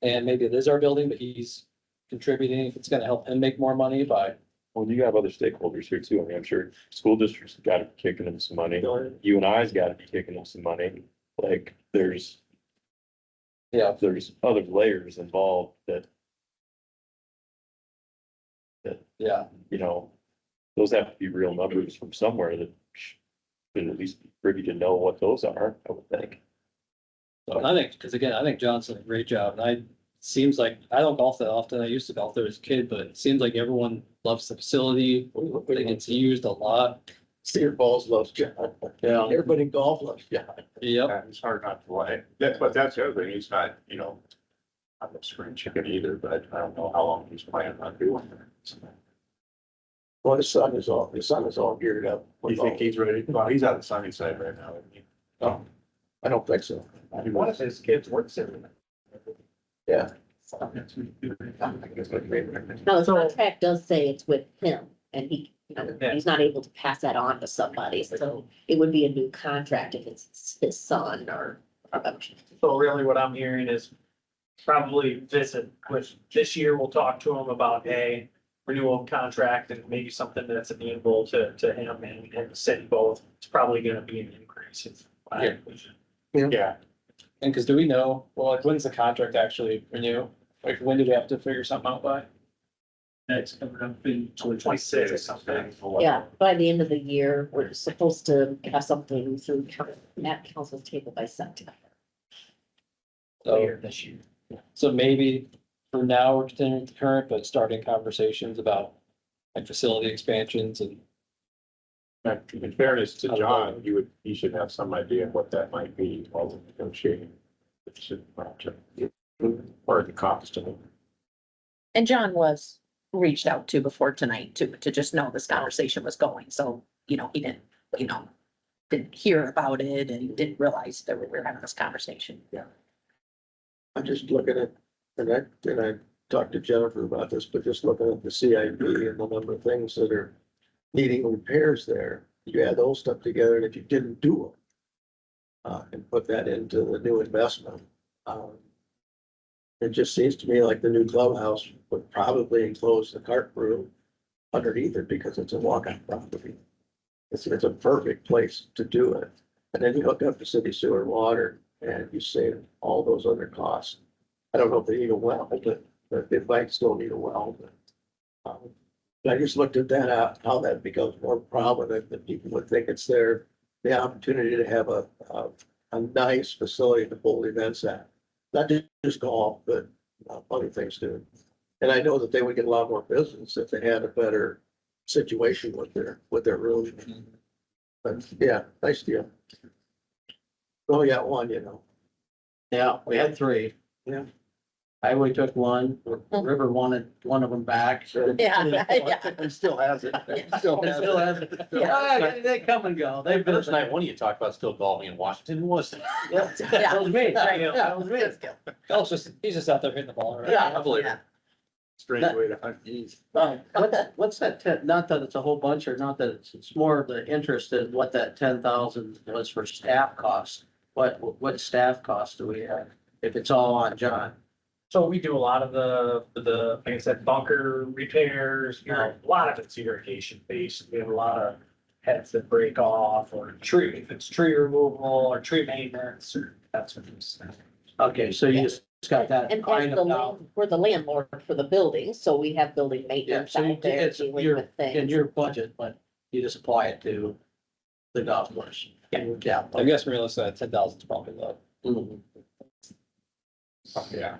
And maybe it is our building, but he's contributing, if it's gonna help him make more money by. Well, you have other stakeholders here too. I mean, I'm sure school districts have got to be kicking them some money. You and I's got to be kicking them some money. Like, there's other layers involved that, Yeah. those have to be real numbers from somewhere that should at least be privy to know what those are, I would think. So I think, because again, I think John's done a great job, and seems like, I don't golf that often, I used to golf there as a kid, but it seems like everyone loves the facility, I think it's used a lot. Cedar Falls loves John. Yeah. Everybody in golf loves John. Yep, Yeah, it's hard not to like. But that's the other thing. He's not, I'm a spring chicken either, but I don't know how long he's planning on doing it. Well, his son is all geared up. You think he's ready? Well, he's out of sunny side right now. Isn't he? No, I don't think so. One of his kids works in. Yeah. no, the contract does say it's with him, and he's not able to pass that on to somebody, so it would be a new contract if it's his son or. So really what I'm hearing is probably visit with, this year we'll talk to him about a renewal contract and maybe something that's amenable to him and the city both. It's probably gonna be an increase. Yeah, and because do we know, well, like, when's the contract actually renew? Like, when do we have to figure something out by? That's coming up in 2026 or something. Yeah, by the end of the year, we're supposed to have something through at council's table by September. So, This year. so maybe for now, we're continuing with the current, but starting conversations about like facility expansions and. In fairness to John, you should have some idea of what that might be while we're negotiating. It should project or the cost of it. And John was reached out to before tonight to just know this conversation was going, so, he didn't hear about it and didn't realize that we were having this conversation. I'm just looking at, and I talked to Jennifer about this, but just looking at the CIP and the number of things that are needing repairs there, you add those stuff together, and if you didn't do them, and put that into the new investment, it just seems to me like the new clubhouse would probably enclose the cart room underneath it because it's a walk-on property. It's a perfect place to do it. And then you hook up the city sewer and water and you save all those other costs. I don't know if they need a well, but they might still need a well, but. I just looked at that, how that becomes more prominent, that people would think it's the opportunity to have a nice facility to hold events at. Not just golf, but other things too. And I know that they would get a lot more business if they had a better situation with their room. But yeah, nice deal. We only got one, Yeah, we had three. Yeah. Highway took one, River wanted one of them back. Yeah, yeah. And still has it. Still It has still it. has it. Ah, they come and go. They've been. First night, one of you talked about still golfing in Washington, was it? Yeah, that was me. Right. Yeah, it was me. He's just out there hitting the ball, right? Yeah. I believe it. Strange way to hunt geese. What's that not that it's a whole bunch or not that it's more of the interest in what that 10,000 was for staff costs. What staff costs do we have if it's all on John? So we do a lot of the, like I said, bunker repairs, a lot of it's irrigation based. We have a lot of heads that break off or tree, if it's tree removal or tree maintenance or that sort of stuff. Okay, so you just got that And kind as the of now. land, we're the landlord for the building, so we have building Yeah, maintenance so out there it's dealing your, with in things. your budget, but you just apply it to the golf course. Yeah. I guess realistically, 10,000 is probably low. Mhm. Yeah.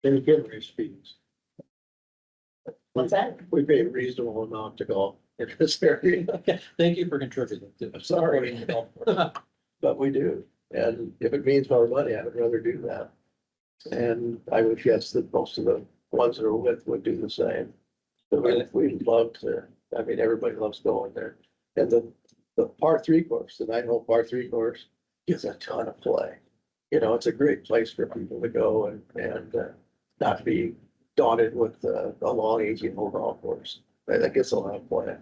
They give raise fees. What's that? We pay a reasonable amount to go in this area. Thank you for contributing to. I'm sorry. But we do, and if it means more money, I would rather do that. And I would guess that most of the ones that are with would do the same. But we'd love to, I mean, everybody loves going there. And the par three course, the 9-hole par three course gives a ton of play. It's a great place for people to go and not be daunted with a long 18-hole golf course. That gets a lot of play.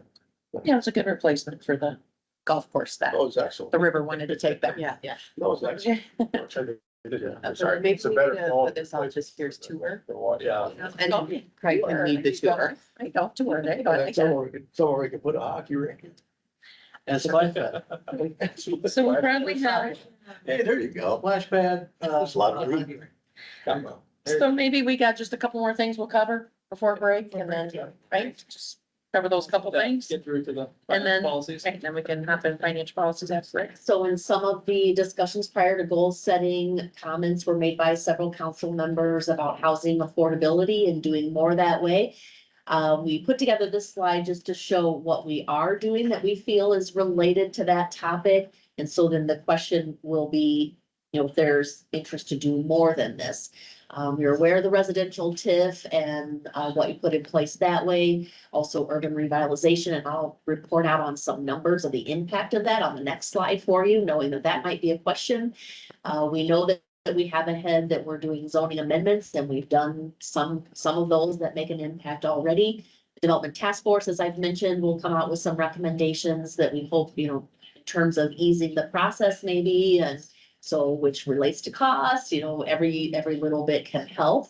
Yeah, it's a good replacement for the golf course that That was excellent. the river wanted to take back. Yeah. That was excellent. I'm So sorry, maybe it's a we better could quality put this on place this year's for tour. what- Yeah. And Craig can lead the tour. I go tour, there you go. Somewhere we could put a hockey rink. And splash pad, So we probably have, Hey, there you go. splash pad. There's a lot of room. so maybe we got just a couple more things we'll cover before break and then, right? Just cover those couple things. Get through to the And then- policies. Right, then we can hop in financial policies after break. So in some of the discussions prior to goal setting, comments were made by several council members about housing affordability and doing more that way. We put together this slide just to show what we are doing that we feel is related to that topic. And so then the question will be, if there's interest to do more than this. You're aware of the residential TIF and what you put in place that way. Also urban revitalization, and I'll report out on some numbers of the impact of that on the next slide for you, knowing that that might be a question. We know that we have ahead that we're doing zoning amendments, and we've done some of those that make an impact already. Development Task Force, as I've mentioned, will come out with some recommendations that we hope, in terms of easing the process maybe, and so which relates to cost, every little bit can help.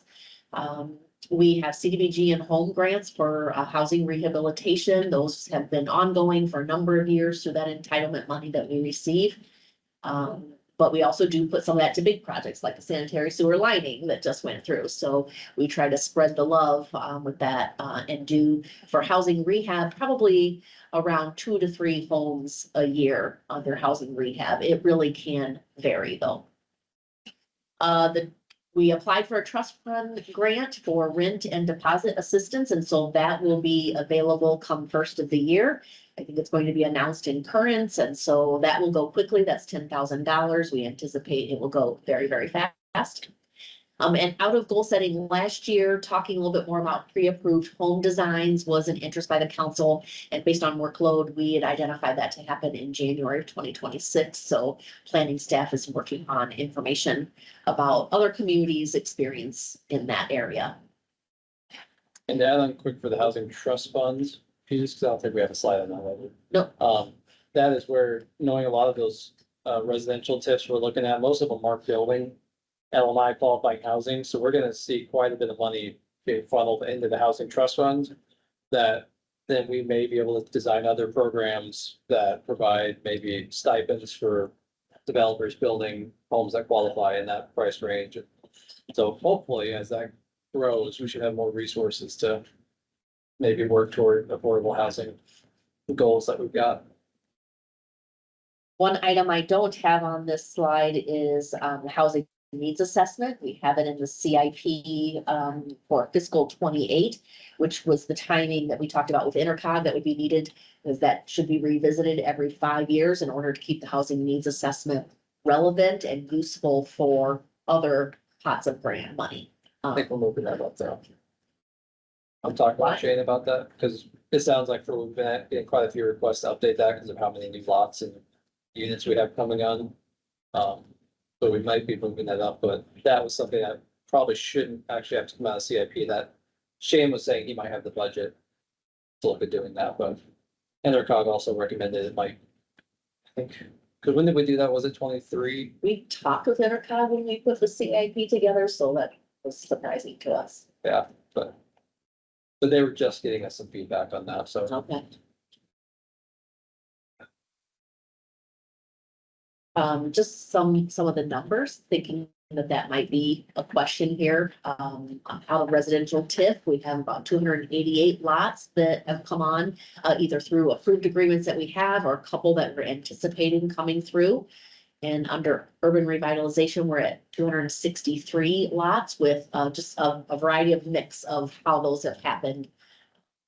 We have CDBG and home grants for housing rehabilitation. Those have been ongoing for a number of years through that entitlement money that we receive. But we also do put some of that to big projects like the sanitary sewer lining that just went through. So we try to spread the love with that and do for housing rehab, probably around 2 to 3 homes a year on their housing rehab. It really can vary though. We applied for a trust fund grant for rent and deposit assistance, and so that will be available come first of the year. I think it's going to be announced in currents, and so that will go quickly. That's $10,000. We anticipate it will go very, very fast. And out of goal setting last year, talking a little bit more about pre-approved home designs was an interest by the council. And based on workload, we had identified that to happen in January of 2026. So planning staff is working on information about other communities' experience in that area. And to add on quick for the housing trust funds piece, because I don't think we have a slide on that level. No. That is where, knowing a lot of those residential tips we're looking at, most of them are building LMI qualifying housing, so we're gonna see quite a bit of money being funneled into the housing trust fund. That then we may be able to design other programs that provide maybe stipends for developers building homes that qualify in that price range. So hopefully, as that grows, we should have more resources to maybe work toward affordable housing goals that we've got. One item I don't have on this slide is housing needs assessment. We have it in the CIP for fiscal 28, which was the timing that we talked about with Intercog that would be needed, because that should be revisited every 5 years in order to keep the housing needs assessment relevant and useful for other pots of grant money. I think we're moving that up there. I'm talking with Shane about that, because it sounds like we've been getting quite a few requests to update that because of how many new lots and units we have coming on. So we might be moving that up, but that was something that probably shouldn't actually have to come out of CIP. That Shane was saying he might have the budget to look at doing that, but Enercog also recommended it might, I think, because when did we do that? Was it 23? We talked with Intercog when we put the CIP together, so that was surprising to us. Yeah, but they were just getting us some feedback on that, so. Okay. Just some of the numbers, thinking that might be a question here. On how residential TIF, we have about 288 lots that have come on, either through approved agreements that we have or a couple that we're anticipating coming through. And under urban revitalization, we're at 263 lots with just a variety of mix of how those have happened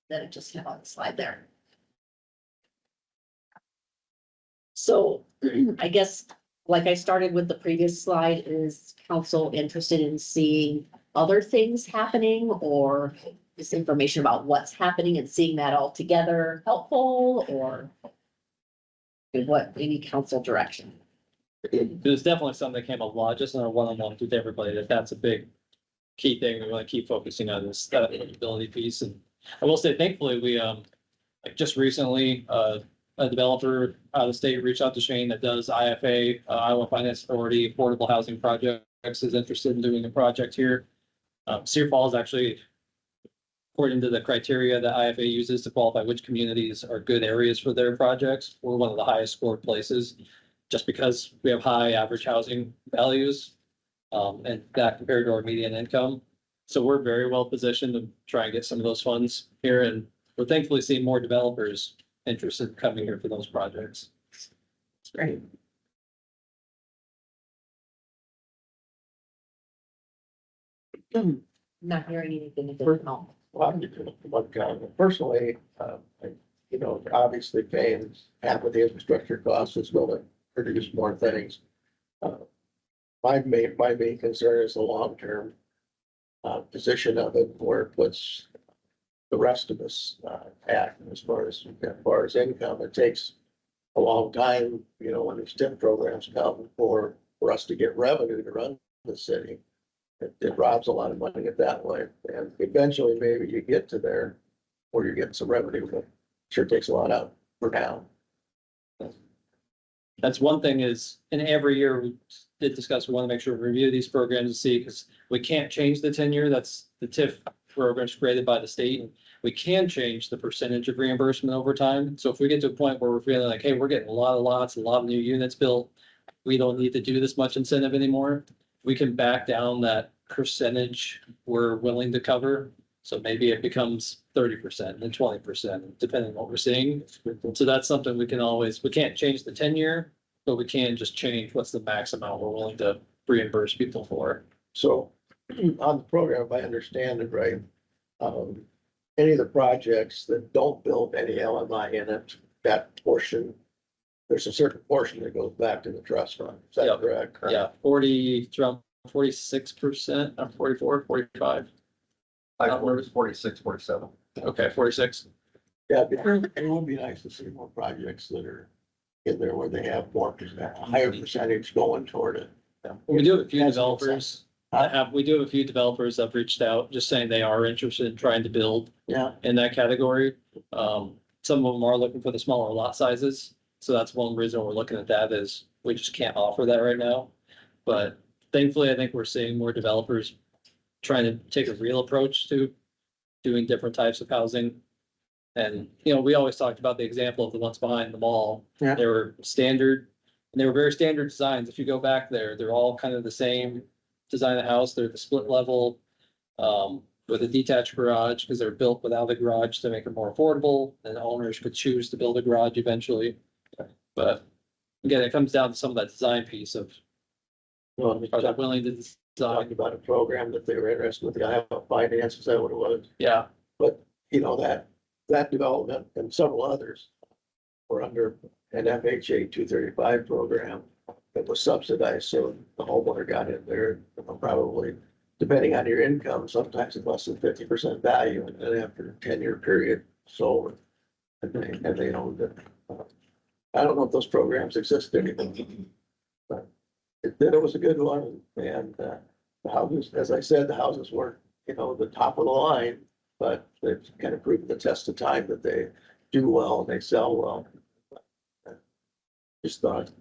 that I just have on the slide there. So I guess, like I started with the previous slide, is council interested in seeing other things happening, or is information about what's happening and seeing that all together helpful, or what, any council direction? There's definitely something that came a lot, just in our one-on-one with everybody, that's a big key thing. We want to keep focusing on this, that ability piece. And I will say, thankfully, we, like just recently, a developer out of state reached out to Shane that does IFA, Iowa Finance Authority, affordable housing projects, is interested in doing a project here. Cedar Falls actually, according to the criteria that IFA uses to qualify which communities are good areas for their projects, we're one of the highest scored places, just because we have high average housing values, and that compared to our median income. So we're very well positioned to try and get some of those funds here, and we're thankfully seeing more developers interested in coming here for those projects. It's great. Not hearing anything additional. Personally, you know, obviously paying half of the infrastructure costs is going to produce more things. My main concern is the long-term position of it, where it puts the rest of us at, as far as income. It takes a long time, you know, when these TIP programs come for us to get revenue to run the city. It robs a lot of money at that way, and eventually maybe you get to there where you're getting some revenue, but sure takes a lot out for now. That's one thing is, and every year we did discuss, we want to make sure we review these programs to see, because we can't change the tenure. That's the TIF programs created by the state. We can change the percentage of reimbursement over time. So if we get to a point where we're feeling like, hey, we're getting a lot of lots, a lot of new units built, we don't need to do this much incentive anymore, we can back down that percentage we're willing to cover. So maybe it becomes 30% and 20%, depending on what we're seeing. So that's something we can always, we can't change the 10-year, but we can just change what's the max amount we're willing to reimburse people for. So on the program, if I understand it right, any of the projects that don't build any LMI in it, that portion, there's a certain portion that goes back to the trust fund. Is that Yep. correct? Yeah, 40, around 46%, or 44, 45. I thought it was 46, 47. Okay, 46. Yeah, it would be nice to see more projects that are in there where they have more, a higher percentage going toward it. We do have a few That's developers that have, we do have a few developers that have reached out, just saying they are interested in trying to build Yeah, in that category. Some of them are looking for the smaller lot sizes. So that's one reason we're looking at that is we just can't offer that right now. But thankfully, I think we're seeing more developers trying to take a real approach to doing different types of housing. And, you know, we always talked about the example of the ones behind the mall. Yeah. They were standard, and they were very standard designs. If you go back there, they're all kind of the same design of house. They're the split level, with a detached garage, because they're built without a garage to make it more affordable, and owners could choose to build a garage eventually. But again, it comes down to some of that design piece of, well, are they willing to talking design? about a program that they were interested with, the Iowa Finance, is that what it was? Yeah, You know, that development and several others were under an FHA 235 program that was subsidized, so the homeowner got in there, probably, depending on your income, sometimes it's less than 50% value, and then after a 10-year period, sold. And they owned it. I don't know if those programs exist anymore. But it was a good one, and the houses, as I said, the houses weren't, the top of the line, but they've kind of proven the test of time that they do well and they sell well. Just thought,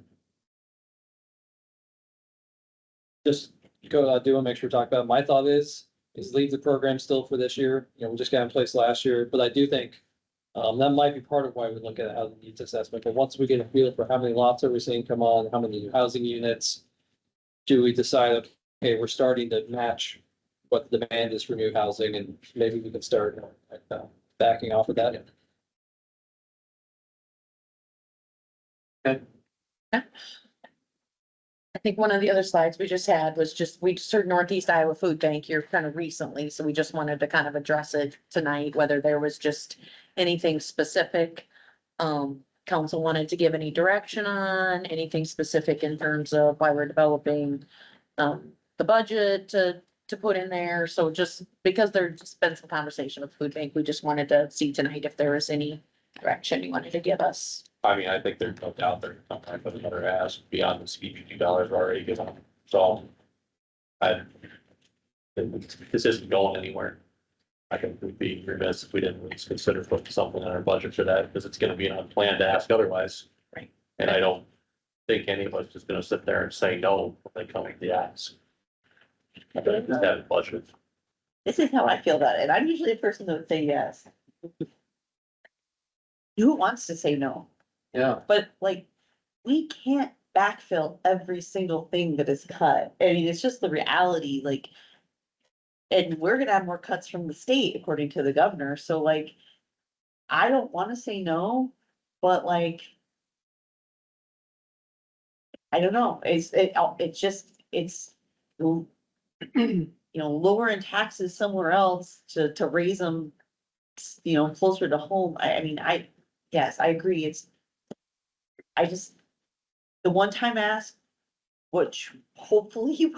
just go do and make sure we talk about it. My thought is leave the program still for this year. You know, we just got in place last year, but I do think that might be part of why we look at housing needs assessment. But once we get a feel for how many lots are we seeing come on, how many new housing units, do we decide, okay, we're starting to match what the demand is for new housing, and maybe we can start backing off of that. I think one of the other slides we just had was we just heard Northeast Iowa Food Bank here kind of recently, so we just wanted to kind of address it tonight, whether there was just anything specific. Council wanted to give any direction on, anything specific in terms of why we're developing, the budget to put in there. So just because there's just been some conversation with Food Bank, we just wanted to see tonight if there was any direction you wanted to give us. I mean, I think there's no doubt they're some type of another ask beyond the CPG dollars we're already given them. So this isn't going anywhere. I think we'd be remiss if we didn't at least consider putting something in our budget for that, because it's gonna be on plan to ask otherwise. Right. And I don't think any of us is gonna sit there and say no when they come with the ask. I think just have a budget. This is how I feel about it. I'm usually a person that would say yes. Who wants to say no? Yeah. But like, we can't backfill every single thing that is cut. I mean, it's just the reality, like. And we're gonna have more cuts from the state according to the governor, so like. I don't wanna say no, but like. I don't know, it's just, lowering taxes somewhere else to raise them. Closer to home. I mean, yes, I agree. The one-time ask, which hopefully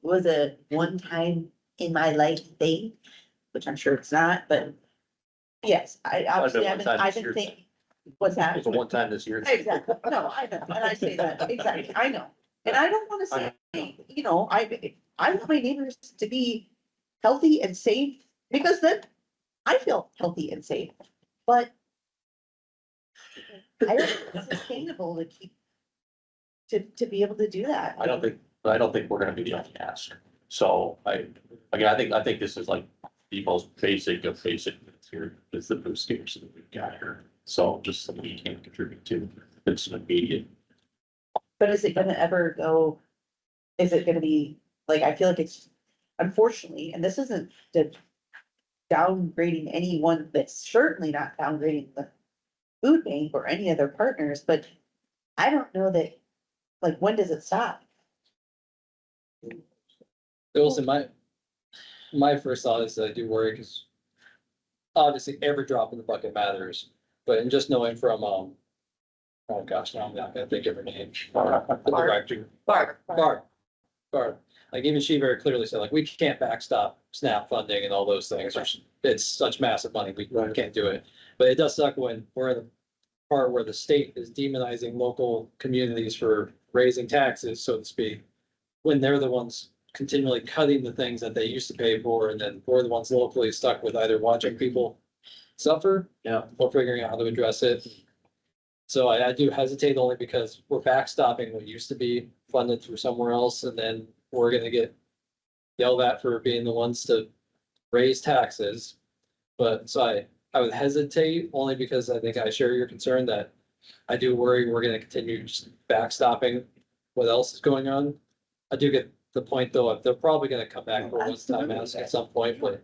was a one-time in my life thing, which I'm sure it's not, but yes, I've been thinking, what's that? It's a one time this year. Exactly, no, I know, and I say that, exactly, I know, and I don't wanna say, I want my neighbors to be healthy and safe, because then I feel healthy and safe, but I don't think it's sustainable to keep, to be able to do that. I don't think we're gonna be the only ask. So I think this is like the most basic of basic here is the boost station that we've got here. So just something we can contribute to. It's an immediate But is it gonna ever go, is it gonna be, like, I feel like it's, unfortunately, and this isn't the downgrading anyone, that's certainly not downgrading the food bank or any of their partners, but I don't know that, like, when does it stop? Also, my first thought is that I do worry because obviously every drop in the bucket matters, but in just knowing from, oh gosh, now I'm not gonna think of her name. The director, Barb. Like even she very clearly said, like, we can't backstop SNAP funding and all those things. It's such massive money. We can't do it. But it does suck when we're in the part where the state is demonizing local communities for raising taxes, so to speak. When they're the ones continually cutting the things that they used to pay for, and then we're the ones locally stuck with either watching people suffer. Yeah. Or figuring out how to address it. So I do hesitate only because we're backstopping what used to be funded through somewhere else, and then we're gonna get yelled at for being the ones to raise taxes. But so I would hesitate only because I think I share your concern that I do worry we're gonna continue just backstopping what else is going on. I do get the point though, they're probably gonna come back for one time ask at some point, but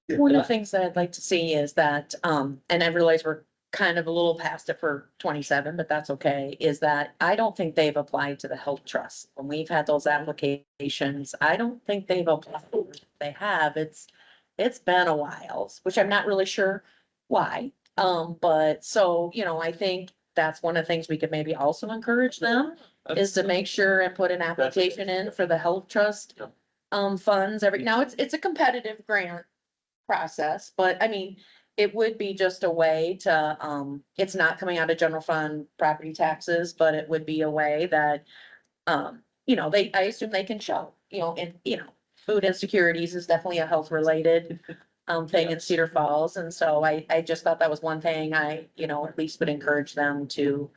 One of the things that I'd like to see is that, and I realize we're kind of a little past it for 27, but that's okay, is that I don't think they've applied to the health trust. When we've had those applications, I don't think they've applied. If they have, it's been a while, which I'm not really sure why. But so, I think that's one of the things we could maybe also encourage them is to make sure and put an application in for the health trust funds now it's a competitive grant process, but I mean, it would be just a way to, it's not coming out of general fund property taxes, but it would be a way that, I assume they can show, and, food insecurities is definitely a health related thing in Cedar Falls. And so I just thought that was one thing I, at least would encourage them to,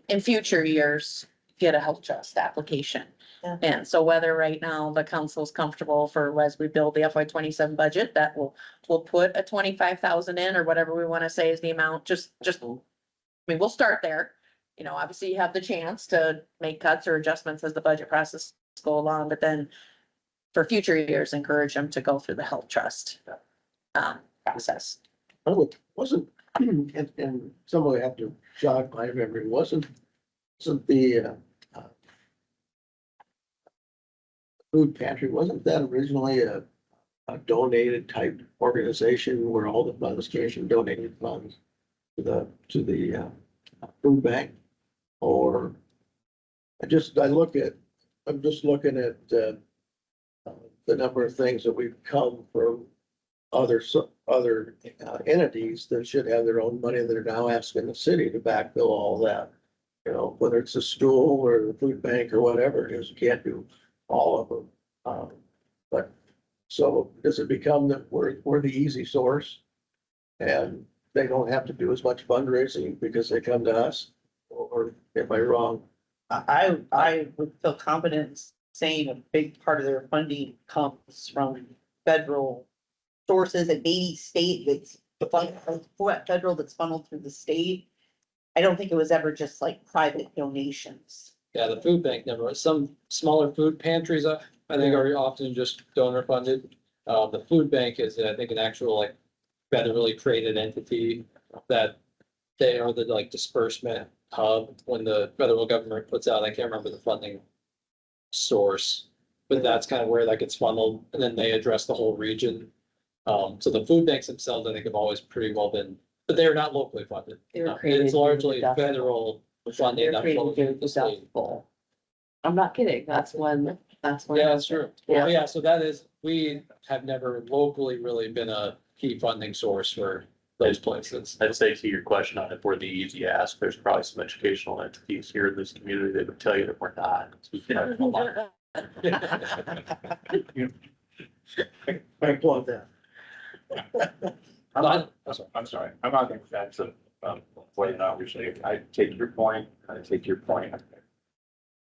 in future years, get a health trust application. Yeah. And so whether right now the council's comfortable for, as we build the FY 27 budget, that we'll put a 25,000 in or whatever we want to say is the amount, just, we'll start there. Obviously you have the chance to make cuts or adjustments as the budget process go along, but then for future years, encourage them to go through the health trust process. Wasn't, and somebody have to jog my memory, wasn't the food pantry, wasn't that originally a donated type organization where all the funds came from donated funds to the food bank? Or I'm just looking at the number of things that we've come from other entities that should have their own money that are now asking the city to backfill all that. Whether it's a school or the food bank or whatever it is, you can't do all of them. But so does it become that we're the easy source? And they don't have to do as much fundraising because they come to us? Or am I wrong? I would feel confident saying a big part of their funding comes from federal sources and maybe state that's federal that's funneled through the state. I don't think it was ever just like private donations. yeah, the food bank never, some smaller food pantries, I think are often just donor funded. The food bank is, I think, an actual like federally created entity that they are the like disbursement hub when the federal government puts out, I can't remember the funding source, but that's kind of where that gets funneled, and then they address the whole region. So the food banks themselves, I think, have always pretty well been, but they are not locally funded. They were created It's largely during the Dust federal funding. They're that created flows during into the the state. Dust Bowl. I'm not kidding. That's when. Yeah, that's true. Yeah. Yeah, so that is, we have never locally really been a key funding source for those places. I'd say to your question on if we're the easy ask, there's probably some educational entities here in this community that would tell you that we're not. I applaud that. I'm sorry, I'm not going to defense of, what you're not usually, I take your point. I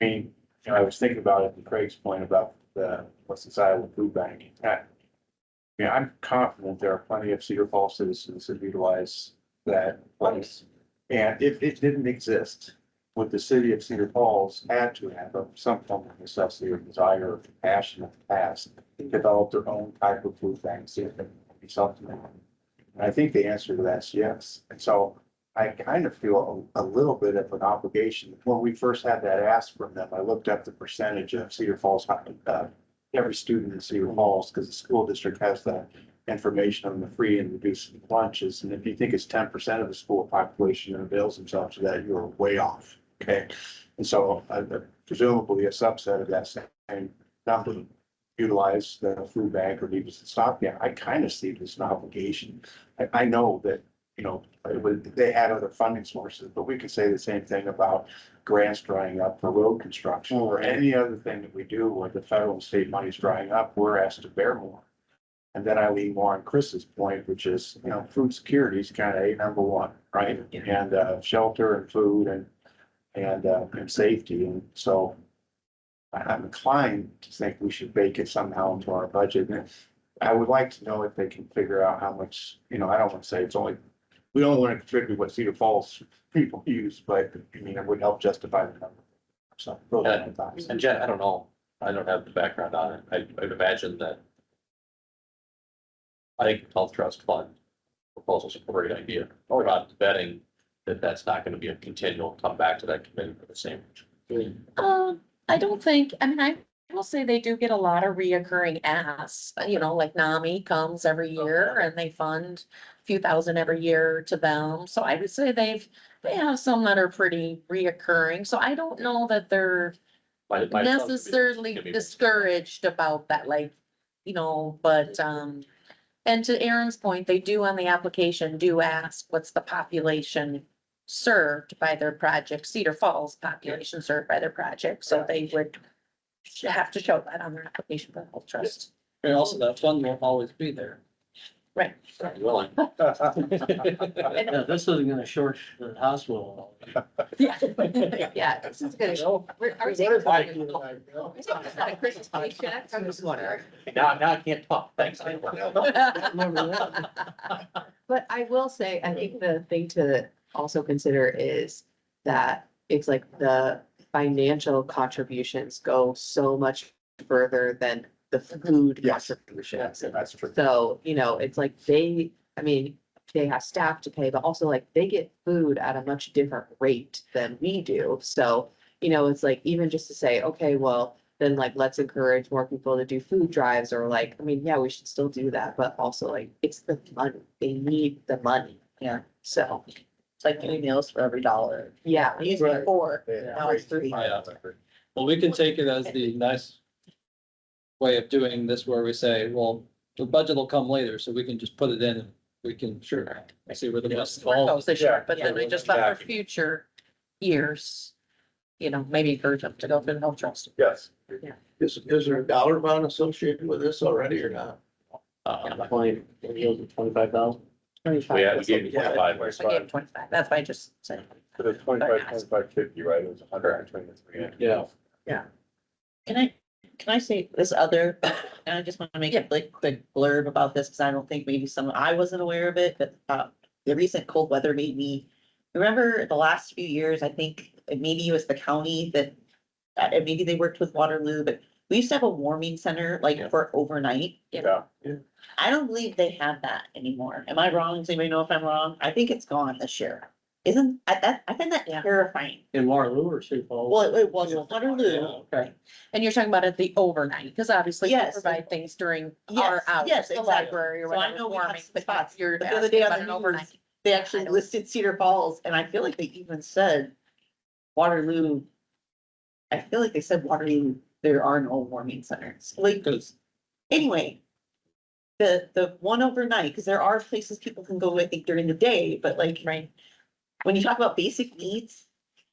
mean, I was thinking about it, and Craig's point about what's inside of the food bank. I'm confident there are plenty of Cedar Falls citizens that utilize that place. And if it didn't exist, would the city of Cedar Falls had to have some form of necessity or desire or passion in the past, develop their own type of food bank, see if it could be something. And I think the answer to that's yes. And so I kind of feel a little bit of an obligation. When we first had that ask from them, I looked up the percentage of Cedar Falls, every student in Cedar Falls, because the school district has the information on the free and reduced lunches. And if you think it's 10% of the school population that avails themselves of that, you're way off. Okay. And so presumably a subset of that same number utilize the food bank or leave us to stop. Yeah, I kind of see it as an obligation. I know that, you know, they had other funding sources, but we could say the same thing about grants drying up for road construction or any other thing that we do where the federal and state money is drying up, we're asked to bear more. And then I lean more on Chris's point, which is, you know, food security is kind of a number one, right? And shelter and food and safety. And so I'm inclined to think we should bake it somehow into our budget. And I would like to know if they can figure out how much, you know, I don't want to say it's only, we only want to contribute what Cedar Falls people use, but I mean, it would help justify the number. So those are my thoughts. And Jen, I don't know, I don't have the background on it. I'd imagine that. I think the health trust fund proposal is a great idea. We're not betting that that's not gonna be a continual come back to that committee for the same. I don't think, I mean, I will say they do get a lot of reoccurring asks, you know, like NAMI comes every year and they fund a few thousand every year to them. So I would say they have some that are pretty reoccurring. So I don't know that they're My assumption would be it's necessarily gonna be- discouraged about that, like, you know, but, and to Aaron's point, they do on the application do ask, what's the population served by their project, Cedar Falls population served by their project, so they would have to show that on their application for the health trust. And also that fund won't always be there. Right. Willing. Yeah, this isn't gonna short the hospital. Yeah, yeah, this is good. Are we taking this out of Chris's paycheck? I'm just wondering. Now I can't talk, thanks. But I will say, I think the thing to also consider is that it's like the financial contributions go so much further than the food Yes. contributions. That's true. So, you know, it's like they, I mean, they have staff to pay, but also like they get food at a much different rate than we do. So, you know, it's like even just to say, okay, well, then like, let's encourage more people to do food drives or like, I mean, yeah, we should still do that, but also like, it's the money. They need the money. Yeah. So, It's like 3 meals for every $1. yeah. It used to be 4, Yeah. now it's 3. Yeah. Well, we can take it as the nice way of doing this where we say, well, the budget will come later, so we can just put it in and we can sure see where the best falls. This year, but then Yeah. we just thought for future years, you know, maybe encourage them to go through the health trust. Yes. Is there a dollar amount associated with this already or not? 25,000. We gave you 25, I gave 25, that's why I just said. But it's 25, 50, right? It was 123. Yeah. Can I say this other, and I just want to make a quick blurb about this, because I don't think maybe I wasn't aware of it, but the recent cold weather made me, remember the last few years, I think maybe it was the county that, maybe they worked with Waterloo, but we used to have a warming center like for overnight. Yeah. I don't believe they have that anymore. Am I wrong? Does anybody know if I'm wrong? I think it's gone this year. I find that terrifying. In Waterloo or Sioux Falls? Well, it was Waterloo. Okay. And you're talking about at the overnight, because obviously we Yes. provide things during Yes, our hours, yes, the exactly. library or So I whatever know we have warming, some but spots, you're but the other asking day about on an the overnight. news, they actually listed Cedar Falls, and I feel like they even said Waterloo. I feel like they said Waterloo, there are no warming centers, like, anyway. The one overnight, because there are places people can go, I think, during the day, but like, Right. when you talk about basic needs,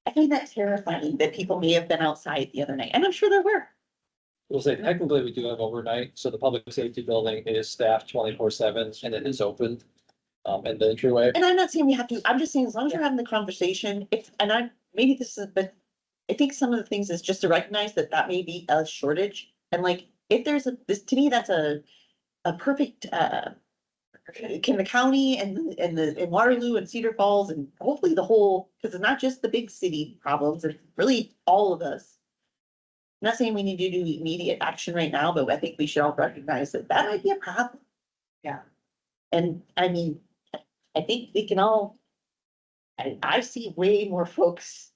I find that terrifying that people may have been outside the other night, and I'm sure there were. We'll say technically we do have overnight, so the public safety building is staffed 24/7 and it is open. In the entryway. And I'm not saying we have to, I'm just saying, as long as you're having the conversation, maybe this is, but I think some of the things is just to recognize that that may be a shortage. And like, if there's to me, that's a perfect, can the county and Waterloo and Cedar Falls and hopefully the whole, because it's not just the big city problems, it's really all of us. I'm not saying we need to do immediate action right now, but I think we should all recognize that that might be a problem. Yeah. And I mean, I think we can all, I see way more folks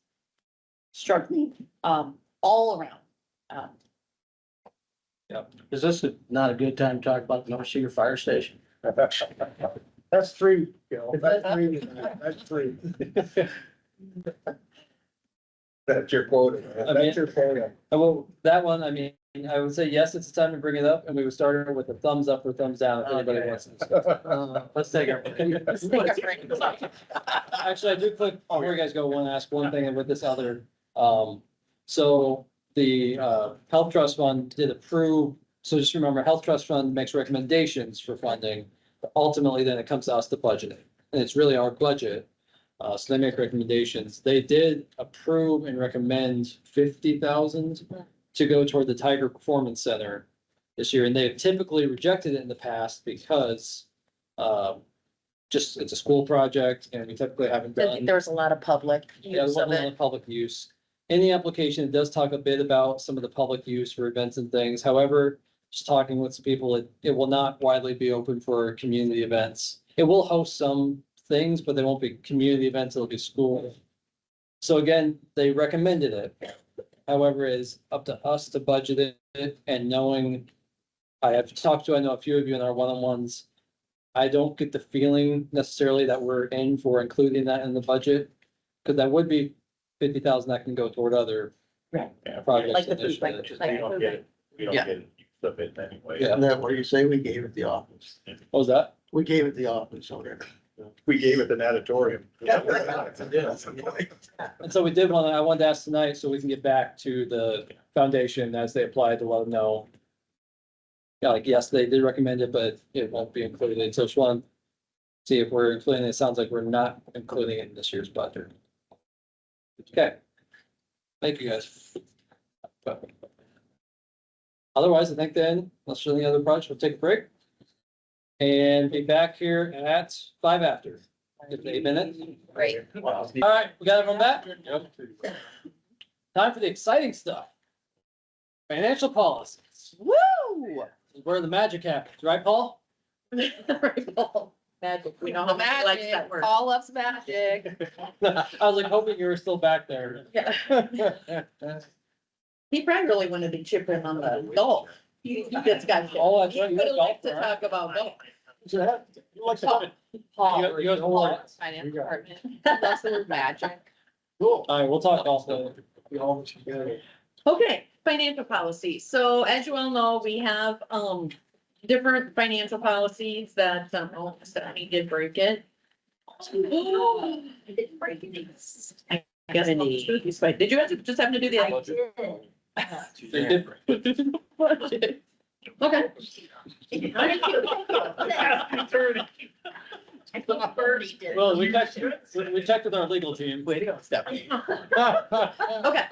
struggling, all around. Is this not a good time to talk about the North Cedar Fire Station? That's three, Gil, that's three, that's three. That's your quote, that's your quote. Well, that one, I mean, I would say, yes, it's time to bring it up, and we would start it with a thumbs up or thumbs down if anybody Okay. wants to. Let's take our. Actually, I do quick, before you guys go, want to ask one thing with this other, so the, Health Trust Fund did approve, so just remember, Health Trust Fund makes recommendations for funding. But ultimately, then it comes to us to budget it, and it's really our budget. So they make recommendations. They did approve and recommend 50,000 to go toward the Tiger Performance Center this year, and they have typically rejected it in the past because just, it's a school project, and we typically haven't I done. think there was a lot of public Yeah, use it of wasn't it. on public use. In the application, it does talk a bit about some of the public use for events and things. However, just talking with some people, it will not widely be open for community events. It will host some things, but they won't be community events, it'll be school. So again, they recommended it. However, it's up to us to budget it, and knowing, I have talked to, I know a few of you in our one-on-ones. I don't get the feeling necessarily that we're in for including that in the budget, because that would be 50,000 that can go toward other Right. projects. Like the food initiatives. bank. We don't get it, we don't Yeah. get it, of it anyway. Yeah. And then what do you say, we gave it the office, What was that? we gave it the office already. We gave it an auditorium. And so we did want to, I wanted to ask tonight so we can get back to the foundation as they applied to let them know. Yeah, like, yes, they did recommend it, but it won't be included. So just want to see if we're including it. It sounds like we're not including it in this year's budget. Okay. Thank you, guys. Otherwise, I think then, unless there's any other projects, we'll take a break. And be back here at 5 after. 8 minutes. Great. All right, we got everyone back? Time for the exciting stuff. Financial policies. Woo! Where the magic happens, right, Paul? Magic, we know how much he likes that word. Paul loves magic. I was like hoping you were still back there. Yeah. He probably really wanted to chip in on the golf. He gets got. Oh, that's He right, would you're have a liked to golfer, huh? talk about golf. Paul, You guys will like it. finance department, loves the word magic. All right, we'll talk golf later. Okay, financial policy. So as you all know, we have, different financial policies that, Stephanie did break it. I didn't break it. I guess, did you have to just have to do the? They did break. Okay. Well, we checked with our legal team. Way to go, Stephanie. Okay,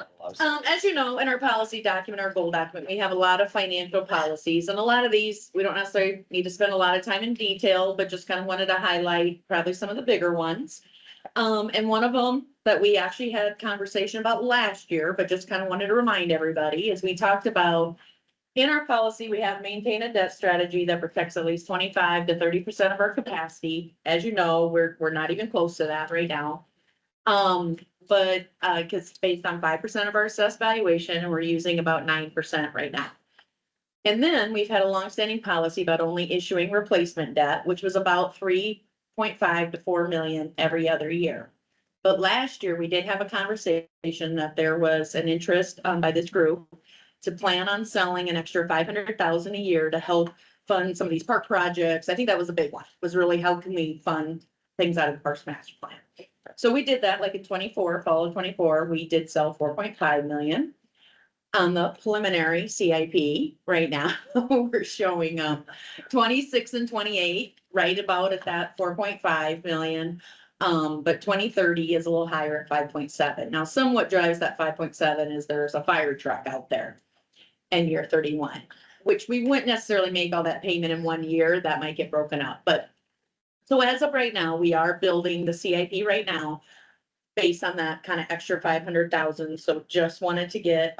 as you know, in our policy document, our goal document, we have a lot of financial policies, and a lot of these, we don't necessarily need to spend a lot of time in detail, but just kind of wanted to highlight probably some of the bigger ones. And one of them that we actually had conversation about last year, but just kind of wanted to remind everybody, is we talked about in our policy, we have maintain a debt strategy that protects at least 25 to 30% of our capacity. As you know, we're not even close to that right now. But because it's based on 5% of our assessed valuation, and we're using about 9% right now. And then we've had a longstanding policy about only issuing replacement debt, which was about 3.5 to 4 million every other year. But last year, we did have a conversation that there was an interest by this group to plan on selling an extra 500,000 a year to help fund some of these park projects. I think that was a big one, was really how can we fund things out of the Parks Master Plan. So we did that like in 24, fall of 24, we did sell 4.5 million. On the preliminary CIP right now, we're showing 26 and 28, right about at that 4.5 million. But 2030 is a little higher at 5.7. Now, somewhat drives that 5.7 is there's a fire truck out there in year 31, which we wouldn't necessarily make all that payment in 1 year. That might get broken up, but So as of right now, we are building the CIP right now based on that kind of extra 500,000. So just wanted to get,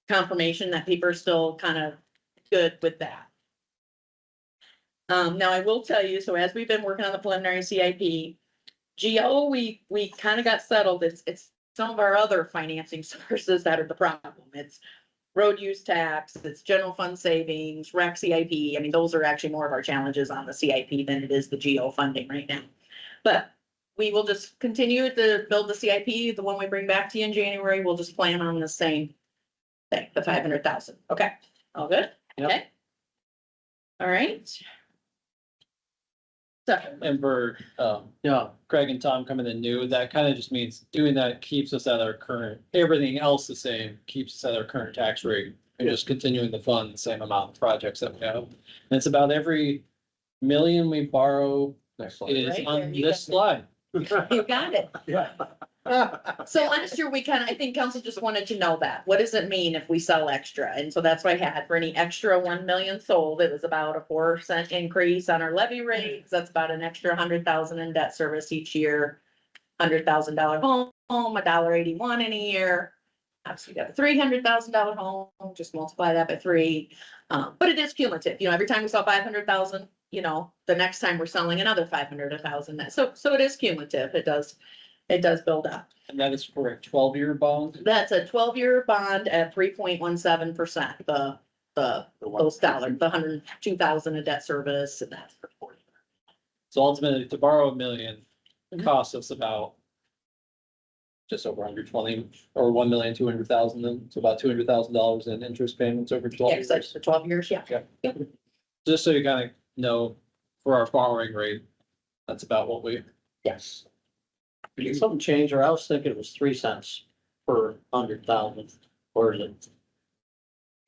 confirmation that people are still kind of good with that. Now I will tell you, so as we've been working on the preliminary CIP, GO, we kind of got settled. It's some of our other financing sources that are the problem. It's road use tax, it's general fund savings, rec CIP. I mean, those are actually more of our challenges on the CIP than it is the GO funding right now. But we will just continue to build the CIP, the one we bring back to you in January. We'll just plan on the same thing, the 500,000. Okay, all good? Yep. Okay. All right. So, And for, Yeah, Craig and Tom coming in new, that kind of just means doing that keeps us at our current, everything else the same, keeps us at our current tax rate. And just continuing to fund the same amount of projects that we have. And it's about every million we borrow Next is Right there, on you this got it. slide. you got it. Yeah. So last year, I think council just wanted to know that. What does it mean if we sell extra? And so that's what I had. For any extra 1 million sold, it was about a 4% increase on our levy rates. That's about an extra 100,000 in debt service each year. $100,000 home, $1.81 in a year. Obviously, you got a $300,000 home, just multiply that by 3. But it is cumulative. You know, every time we sell 500,000, you know, the next time we're selling another 500, 1,000. So it is cumulative. It does build up. And that is for a 12-year bond. That's a 12-year bond at 3.17%, those dollars, the 102,000 of debt service and that's for 40. So ultimately, to borrow $1 million Mhm. costs us about just over 120 or 1,200,000, then it's about $200,000 in interest payments over 12 Yeah, so years. for 12 years, yeah. Just so you kind of know, for our borrowing rate, that's about what we, Yes. did something change, or I was thinking it was 3 cents per 100,000, or is it?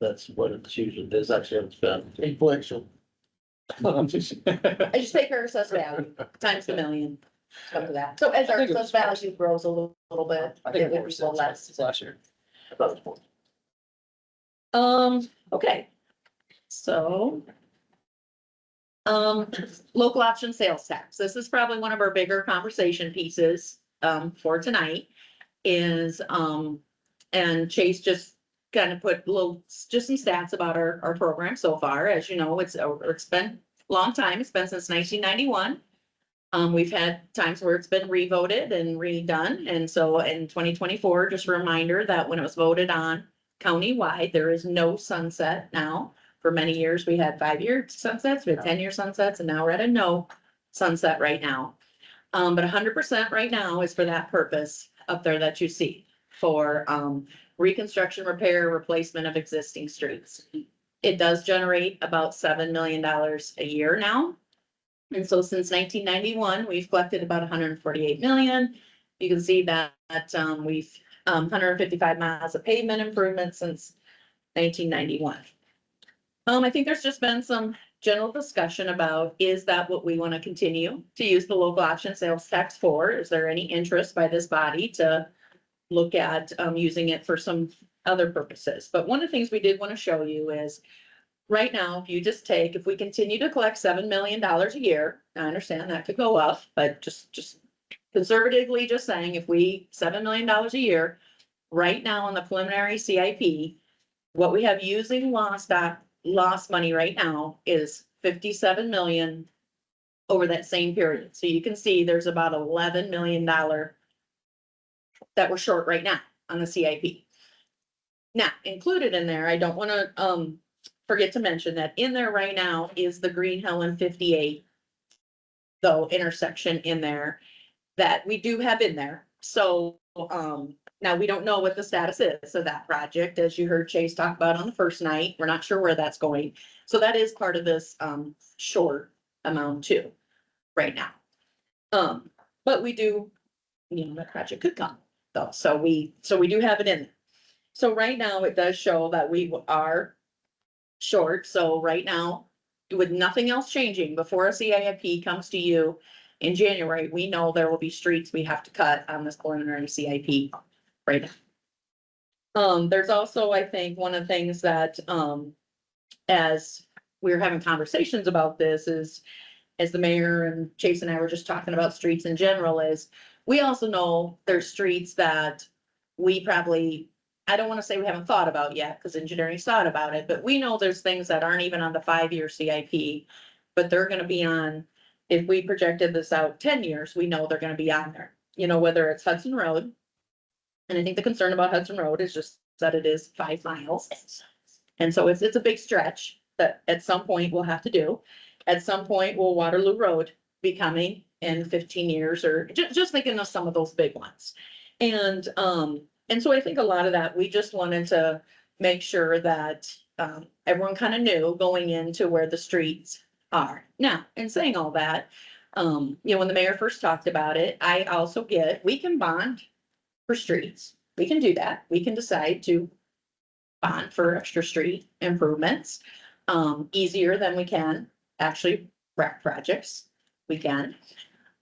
That's what it's usually, is actually what it's been. Inflation. I just take our assessed value times the million. Come to that. So as our I think it assessed was- value grows a little bit, I it think would be a 4 little cents less. last year. Okay. So. Local option sales tax. This is probably one of our bigger conversation pieces, for tonight is, and Chase just kind of put just some stats about our program so far. As you know, it's been a long time. It's been since 1991. We've had times where it's been revoted and redone. And so in 2024, just a reminder that when it was voted on countywide, there is no sunset now. For many years, we had 5-year sunsets, we had 10-year sunsets, and now we're at a no sunset right now. But 100% right now is for that purpose up there that you see for reconstruction, repair, replacement of existing streets. It does generate about $7 million a year now. And so since 1991, we've collected about 148 million. You can see that we've 155 miles of pavement improvements since 1991. I think there's just been some general discussion about, is that what we want to continue to use the local option sales tax for? Is there any interest by this body to look at using it for some other purposes? But one of the things we did want to show you is right now, if you just take, if we continue to collect $7 million a year, I understand that could go up, but just conservatively just saying, if we $7 million a year, right now on the preliminary CIP, what we have using lost money right now is 57 million over that same period. So you can see there's about $11 million that we're short right now on the CIP. Now, included in there, I don't want to forget to mention that in there right now is the Green Helen 58 though intersection in there that we do have in there. So now we don't know what the status is of that project. As you heard Chase talk about on the first night, we're not sure where that's going. So that is part of this short amount too, right now. But we do, you know, that project could come though. So we do have it in there. So right now it does show that we are short. So right now, with nothing else changing, before a CIP comes to you in January, we know there will be streets we have to cut on this preliminary CIP right now. There's also, I think, one of the things that, as we're having conversations about this is as the mayor and Chase and I were just talking about streets in general, is we also know there's streets that we probably, I don't want to say we haven't thought about yet, because engineering's thought about it, but we know there's things that aren't even on the 5-year CIP, but they're gonna be on, if we projected this out 10 years, we know they're gonna be on there. You know, whether it's Hudson Road. And I think the concern about Hudson Road is just that it is 5 miles. And so it's a big stretch that at some point we'll have to do. At some point, will Waterloo Road be coming in 15 years, or just thinking of some of those big ones. And so I think a lot of that, we just wanted to make sure that everyone kind of knew going into where the streets are. Now, in saying all that, you know, when the mayor first talked about it, I also get, we can bond for streets. We can do that. We can decide to bond for extra street improvements, easier than we can actually rec projects. We can.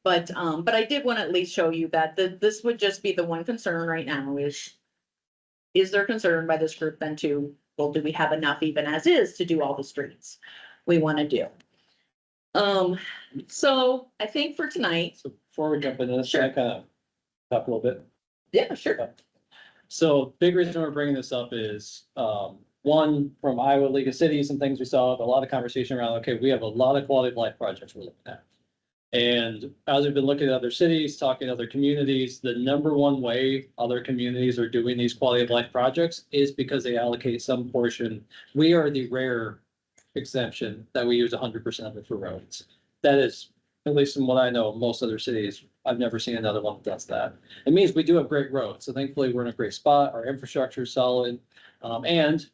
But I did want to at least show you that this would just be the one concern right now is there concern by this group then too, well, do we have enough even as is to do all the streets we want to do? So I think for tonight. So before we jump into this, Sure. can I kind of talk a little bit? Yeah, sure. So big reason we're bringing this up is, one, from Iowa League of Cities and things we saw, a lot of conversation around, okay, we have a lot of quality of life projects we're looking at. And as we've been looking at other cities, talking to other communities, the number one way other communities are doing these quality of life projects is because they allocate some portion. We are the rare exemption that we use 100% of it for roads. That is, at least from what I know, most other cities, I've never seen another one that does that. It means we do have great roads. So thankfully, we're in a great spot. Our infrastructure is solid. And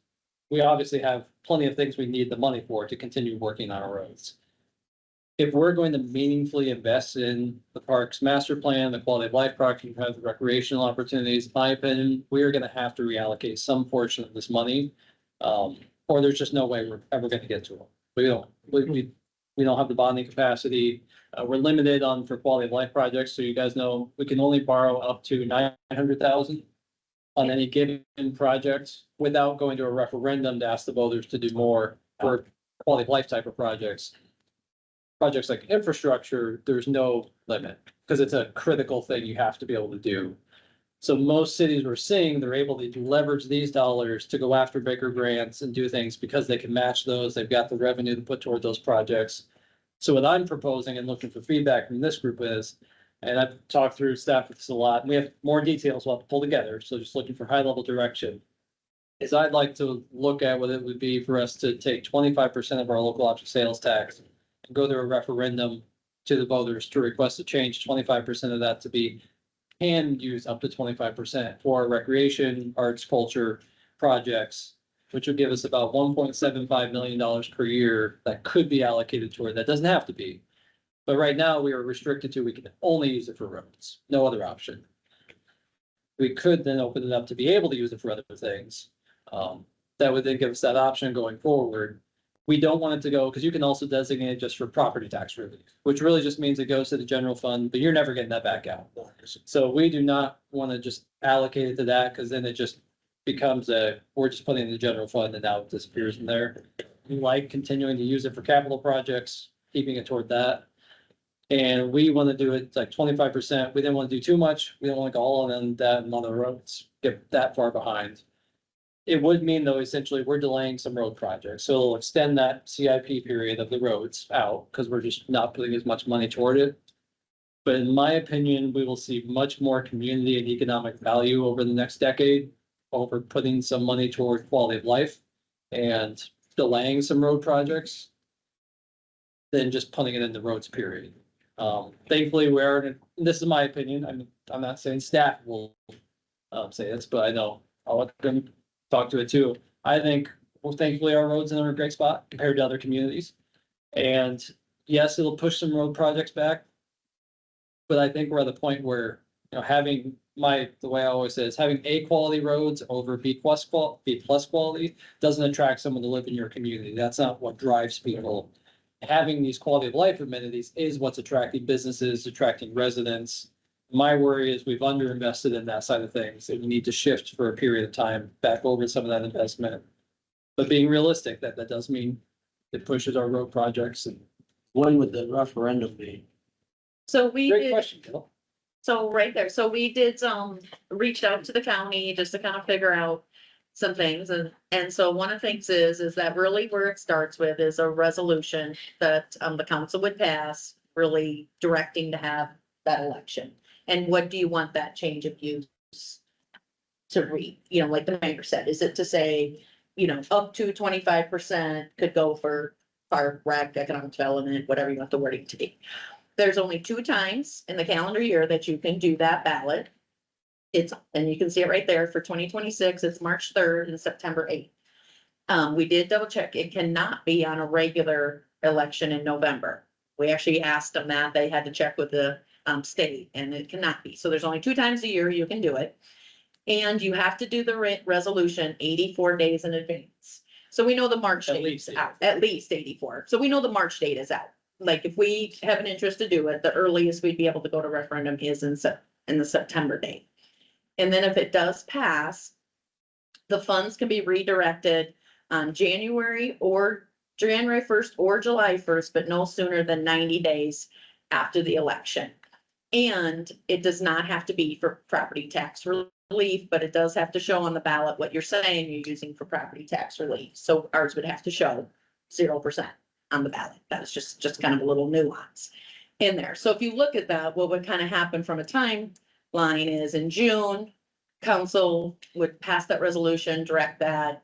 we obviously have plenty of things we need the money for to continue working on our roads. If we're going to meaningfully invest in the parks master plan, the quality of life project, have the recreational opportunities, in my opinion, we are going to have to reallocate some portion of this money. Or there's just no way we're ever going to get to them. We don't have the bonding capacity. We're limited on for quality of life projects. So you guys know, we can only borrow up to 900,000 on any given project without going to a referendum to ask the voters to do more for quality of life type of projects. Projects like infrastructure, there's no limit because it's a critical thing you have to be able to do. So most cities we're seeing, they're able to leverage these dollars to go after bigger grants and do things because they can match those. They've got the revenue to put toward those projects. So what I'm proposing and looking for feedback from this group is, and I've talked through staff with this a lot, and we have more details we'll have to pull together. So just looking for high level direction. Is I'd like to look at what it would be for us to take 25% of our local option sales tax and go to a referendum to the voters to request a change 25% of that to be can use up to 25% for recreation, arts, culture projects, which would give us about $1.75 million per year that could be allocated toward that. Doesn't have to be. But right now we are restricted to, we can only use it for roads, no other option. We could then open it up to be able to use it for other things. That would then give us that option going forward. We don't want it to go, because you can also designate it just for property tax relief, which really just means it goes to the general fund, but you're never getting that back out. So we do not want to just allocate it to that, because then it just becomes we're just putting it in the general fund and now it disappears in there. We like continuing to use it for capital projects, keeping it toward that. And we want to do it like 25%. We didn't want to do too much. We don't want to go all in that and other roads get that far behind. It would mean though, essentially, we're delaying some road projects. So it'll extend that CIP period of the roads out because we're just not putting as much money toward it. But in my opinion, we will see much more community and economic value over the next decade over putting some money toward quality of life and delaying some road projects than just putting it in the roads period. Thankfully, this is my opinion. I'm not saying staff will say this, but I know I'll let them talk to it too. I think, well, thankfully our roads are in a great spot compared to other communities. And yes, it'll push some road projects back. But I think we're at the point where, having the way I always say is having A quality roads over B plus quality doesn't attract someone to live in your community. That's not what drives people. Having these quality of life amenities is what's attracting businesses, attracting residents. My worry is we've underinvested in that side of things, and we need to shift for a period of time back over some of that investment. But being realistic, that does mean it pushes our road projects and When would the referendum be? So we Great did, question, Bill. so right there, so we did, reached out to the county just to kind of figure out some things, and so one of the things is that really where it starts with is a resolution that, the council would pass, really directing to have that election. And what do you want that change of use to read? You know, like the mayor said, is it to say, you know, up to 25% could go for park, rec, economic development, whatever you want the wording to be. There's only 2 times in the calendar year that you can do that ballot. And you can see it right there for 2026, it's March 3rd and September 8th. We did double check, it cannot be on a regular election in November. We actually asked them that, they had to check with the state, and it cannot be. So there's only 2 times a year you can do it. And you have to do the resolution 84 days in advance. So we know the March At date least is out, at least 84. So we know the March date is out. Like if we have an interest to do it, the earliest we'd be able to go to referendum is in the September date. And then if it does pass, the funds can be redirected on January 1st or July 1st, but no sooner than 90 days after the election. And it does not have to be for property tax relief, but it does have to show on the ballot what you're saying you're using for property tax relief. So ours would have to show 0% on the ballot. That's just kind of a little nuance in there. So if you look at that, what would kind of happen from a timeline is in June, council would pass that resolution, direct that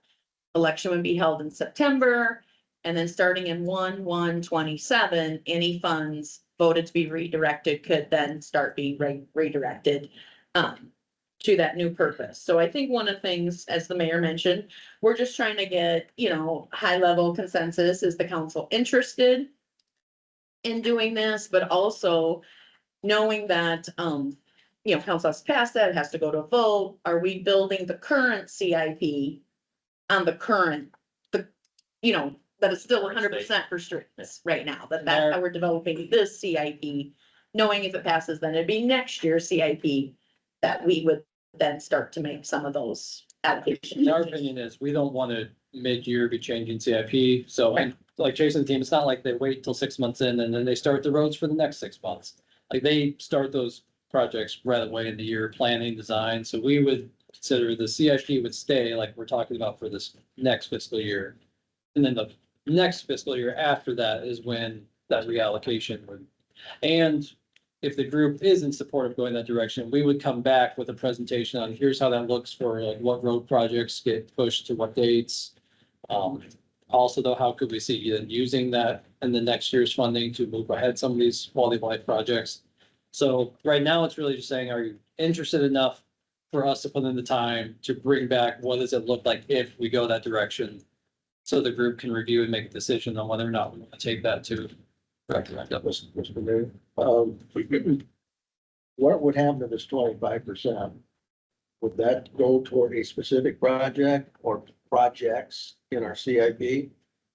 election would be held in September. And then starting in 1/1/27, any funds voted to be redirected could then start being redirected to that new purpose. So I think one of the things, as the mayor mentioned, we're just trying to get, you know, high level consensus. Is the council interested in doing this? But also knowing that, you know, council has to pass that, it has to go to a vote. Are we building the current CIP on the current, you know, that is still 100% for streets right now, that's how we're developing this CIP, knowing if it passes, then it'd be next year's CIP that we would then start to make some of those allocations. Our opinion is we don't want to mid-year be changing CIP. So and like Jason's team, it's not like they wait till 6 months in and then they start the roads for the next 6 months. Like they start those projects right away in the year, planning, design. So we would consider the CIP would stay like we're talking about for this next fiscal year. And then the next fiscal year after that is when that reallocation would. And if the group is in support of going that direction, we would come back with a presentation on here's how that looks for like what road projects get pushed to what dates. Also though, how could we see then using that in the next year's funding to move ahead some of these quality of life projects? So right now it's really just saying, are you interested enough for us to put in the time to bring back what does it look like if we go that direction? So the group can review and make a decision on whether or not we want to take that to referendum. Mr. Mayor, what would happen to this 25%? Would that go toward a specific project or projects in our CIP?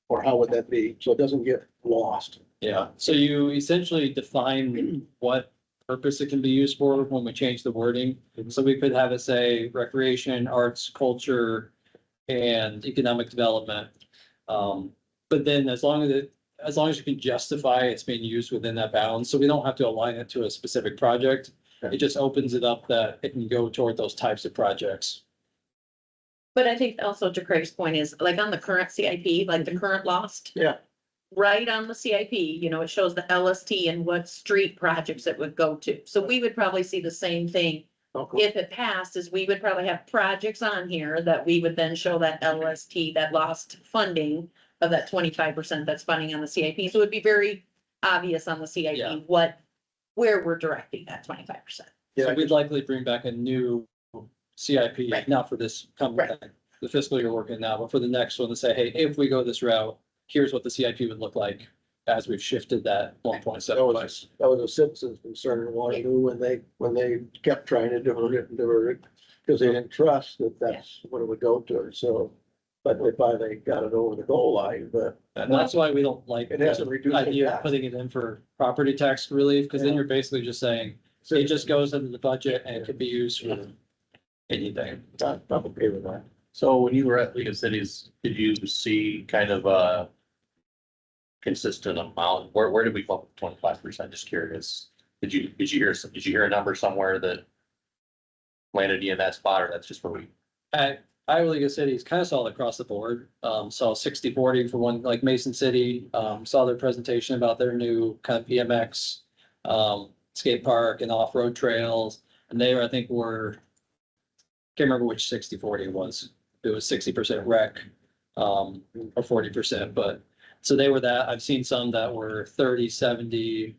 Or how would that be? So it doesn't get lost. Yeah, so you essentially define what purpose it can be used for when we change the wording. So we could have it say recreation, arts, culture, and economic development. But then as long as you can justify it's being used within that bound, so we don't have to align it to a specific project. It just opens it up that it can go toward those types of projects. But I think also to Craig's point is like on the current CIP, like the current lost. Yeah. Right on the CIP, you know, it shows the LST and what street projects it would go to. So we would probably see the same thing. Okay. If it passed, is we would probably have projects on here that we would then show that LST, that lost funding of that 25% that's funding on the CIP. So it would be very obvious on the Yeah. CIP where we're directing that 25%. So we'd likely bring back a new CIP, Right. not for this Right. the fiscal year working now, but for the next one to say, hey, if we go this route, here's what the CIP would look like as we've shifted that 1.75. That was a citizen's concern in Waterloo when they kept trying to divert it, because they didn't trust that that's what it would go to. So, but they finally got it over the goal line, but And that's why we don't like it hasn't the reduced. the idea of tax. putting it in for property tax relief, because then Yeah. you're basically just saying, it just goes into the budget and it can be used for anything. I'm okay with that. So when you were at League of Cities, did you see kind of consistent amount? Where did we fall 25%? Just curious. Did you hear a number somewhere that landed you in that spot, or that's just where we? At Iowa League of Cities, kind of saw it across the board. Saw 60-40 for one, like Mason City, saw their presentation about their new kind of BMX, skate park and off-road trails. And they were, I think can't remember which 60-40 it was. It was 60% rec, or 40%, but so they were that. I've seen some that were 30-70.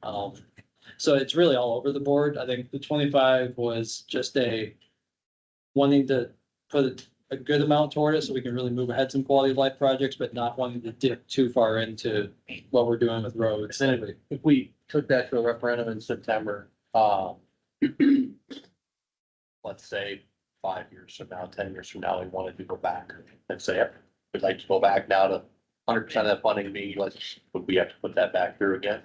So it's really all over the board. I think the 25 was just wanting to put a good amount toward it so we can really move ahead some quality of life projects, but not wanting to dip too far into what we're doing with roads. Then if we took that to a referendum in September, let's say 5 years from now, 10 years from now, we wanted to go back and say, yep, we'd like to go back now to 100% of that funding being utilized, would we have to put that back through again?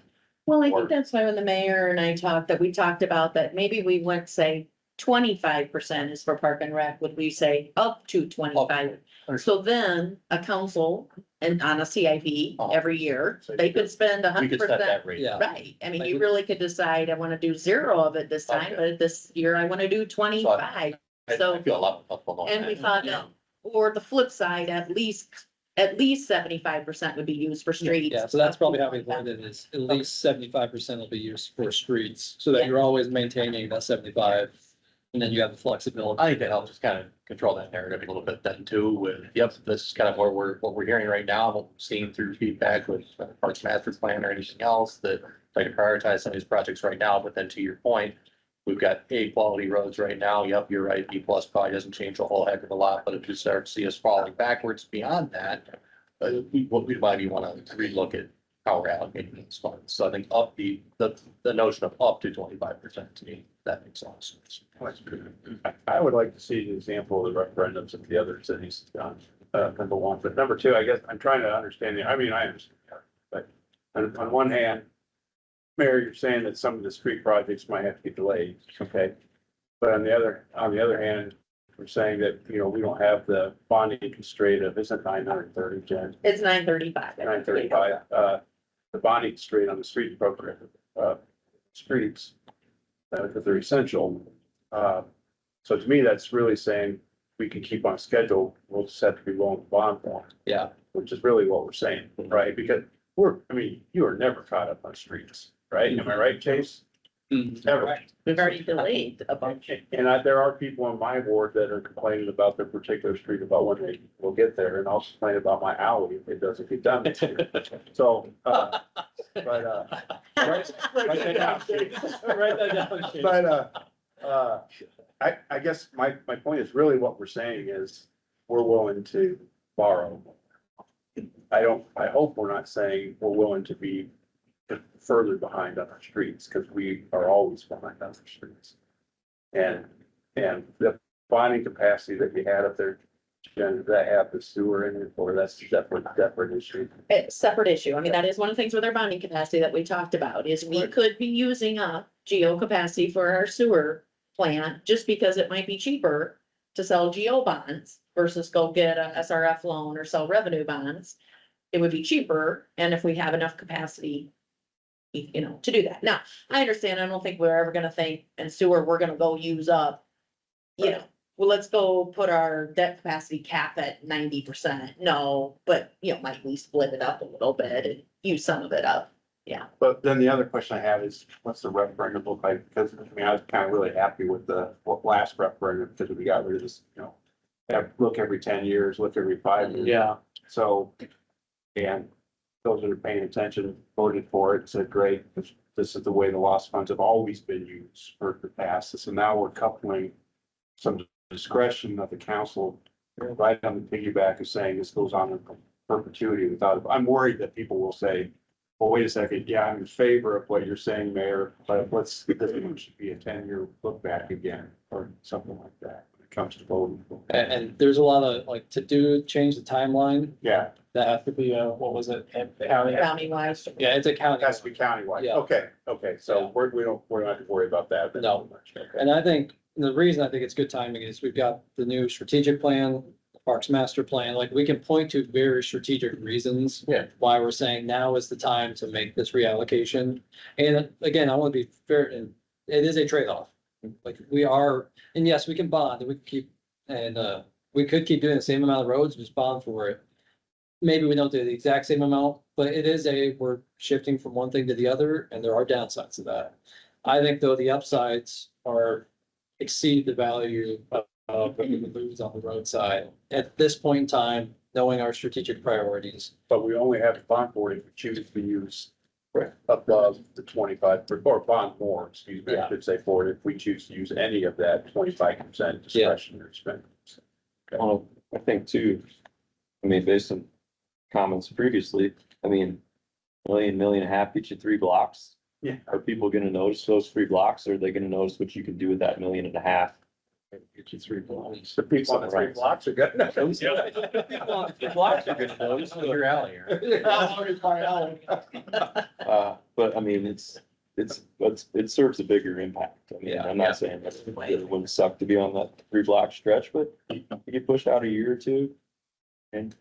Well, I Or- think that's why when the mayor and I talked, that we talked about that maybe we went, say, 25% is for park and rec, would we say up to 25? So then a council and on a CIP every year, they could spend We could set 100%. that rate. Yeah. Right, I mean, Like you we- really could decide, I wanna do 0 of it this time, Okay. but this year I wanna do 25. So- I feel a lot comfortable knowing And we that. thought that, or the flip side, at least 75% would be used for streets. Yeah, so that's probably how we learned it is at least 75% will be used for streets, so that Yeah. you're always maintaining that 75. And then you have the flexibility. I think that helps us kind of control that narrative a little bit then too with, yep, this is kind of what we're hearing right now, what we're seeing through feedback with Parks Master Plan or anything else that try to prioritize some of these projects right now, but then to your point, we've got A quality roads right now. Yep, you're right. B plus probably doesn't change a whole heck of a lot, but if you start to see us falling backwards beyond that, we might want to relook at how we're allocating these funds. So I think the notion of up to 25% to me, that makes a lot of sense. I would like to see the example of the referendums that the other cities have done, number one, but number two, I guess I'm trying to understand, I understand, but on one hand, Mayor, you're saying that some of the street projects might have to get delayed, okay? But on the other hand, we're saying that, we don't have the bonding constraint of, isn't 930, Jen? It's 935. 935, the bonding constraint on the street program, streets, because they're essential. So to me, that's really saying we can keep on schedule, we'll just have to be willing to bond for it. Yeah. Which is really what we're saying, right? Because you are never caught up on streets, right? Am I right, Chase? Never. We've already delayed a bunch. And there are people on my ward that are complaining about their particular street, about when they will get there, and I'll complain about my alley if it doesn't get done this year. So, write that down. Write that down. Shane. But, I guess my point is really what we're saying is we're willing to borrow. I hope we're not saying we're willing to be further behind on our streets, because we are always behind on our streets. And the bonding capacity that we had up there, Jen, does that have the sewer in it, or that's a separate issue? It's a separate issue. I mean, that is one of the things with our bonding capacity that we talked about, is we could be using up geo capacity for our sewer plant, just because it might be cheaper to sell geo bonds versus go get a SRF loan or sell revenue bonds. It would be cheaper, and if we have enough capacity, to do that. Now, I understand, I don't think we're ever gonna think in sewer, we're gonna go use up, well, let's go put our debt capacity cap at 90%. No, but, might we split it up a little bit and use some of it up? But then the other question I have is, what's the referendum look like? Because, I was kind of really happy with the last referendum, because we got rid of this, look every 10 years, look every 5 years. Yeah. So, and those that are paying attention voted for it, said, great, this is the way the lost funds have always been used for the past. So now we're coupling some discretion of the council right on the piggyback of saying this goes on in perpetuity without, I'm worried that people will say, well, wait a second, yeah, I'm in favor of what you're saying, Mayor, but this should be a 10-year look back again, or something like that when it comes to voting. And there's a lot of change the timeline. Yeah, That have to be, what was it? County wise. Yeah, it's a it county. has to be countywide. Yeah. Okay, so Yeah. we're not to worry about that. then. No. Okay. And I think the reason I think it's good timing is we've got the new strategic plan Parks Master Plan, like we can point to very strategic reasons. Yeah. Why we're saying now is the time to make this reallocation. And again, I want to be fair, and it is a trade-off. Like we are, and yes, we can bond, and we can keep, and we could keep doing the same amount of roads, just bond for it. Maybe we don't do the exact same amount, but it is we're shifting from one thing to the other, and there are downsides to that. I think though the upsides are exceed the value of what we would lose on the roadside. At this point in time, knowing our strategic priorities. But we only have to bond for it if we choose to use above the 25, or bond more, excuse me, I Yeah. should say, for it, if we choose to use any of that 25% discretionary spending. Well, I think too, I mean, based on comments previously, I mean, million and a half, each of 3 blocks. Yeah. Are people gonna notice those 3 blocks, or are they gonna notice what you can do with that million and a half? Get you 3 blocks. The people on the 3 blocks are good. People on the 3 blocks are gonna notice. Your alley here. But I mean, it serves a bigger impact. I mean, Yeah. I'm not saying that it wouldn't suck to be on that 3 block stretch, but you get pushed out a year or two. And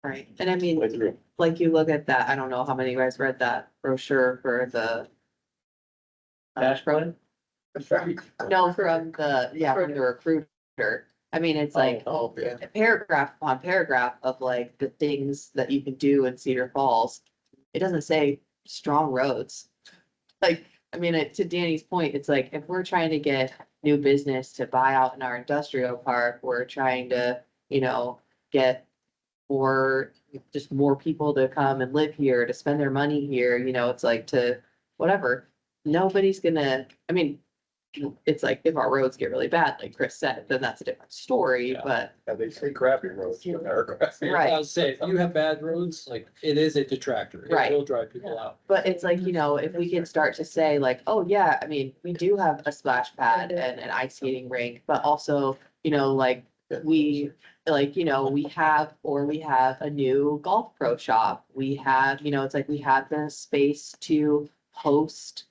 Right, and I mean, way through. like you look at that, I don't know how many of you guys read that brochure for the. Dash plan? No, from from the recruiter. I mean, it's like Yeah. paragraph upon paragraph of like the things that you can do in Cedar Falls. It doesn't say strong roads. Like, I mean, to Danny's point, it's like if we're trying to get new business to buy out in our industrial park, we're trying to, get more people to come and live here, to spend their money here, it's like to whatever. Nobody's gonna, I mean, it's like if our roads get really bad, like Chris said, then that's a different story, Yeah. but Yeah, they say crappy roads in America. Right. I would say, if you have bad roads, like it is a detractor. It Right. will drive people out. But it's like, if we can start to say like, oh yeah, I mean, we do have a splash pad and an ice skating rink, but also, like we have a new golf pro shop. We have, it's like we have the space to host,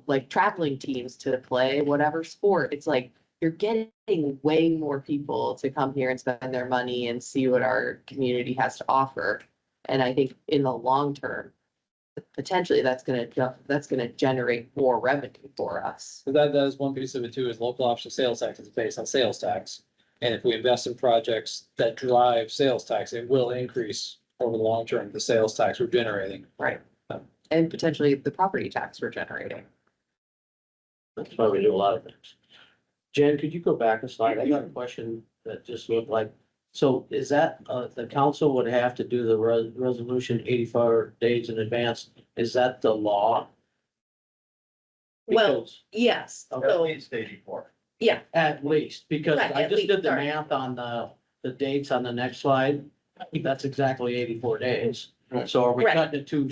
like traveling teams to play whatever sport. It's like you're getting way more people to come here and spend their money and see what our community has to offer. And I think in the long term, potentially that's gonna generate more revenue for us. So that is one piece of it too, is local option sales tax is based on sales tax. And if we invest in projects that drive sales tax, it will increase over the long term, the sales tax we're generating. Right. And potentially the property tax we're generating. That's why we do a lot of things. Jen, could you go back a slide? I got a question that just looked like, so is that, the council would have to do the resolution 84 days in advance? Is that the law? Well, Because- yes, Okay. so, Least 84. yeah, At least, because Right, I at just least, did the sorry. math on the dates on the next slide. That's exactly 84 days. So are we Right. cutting it too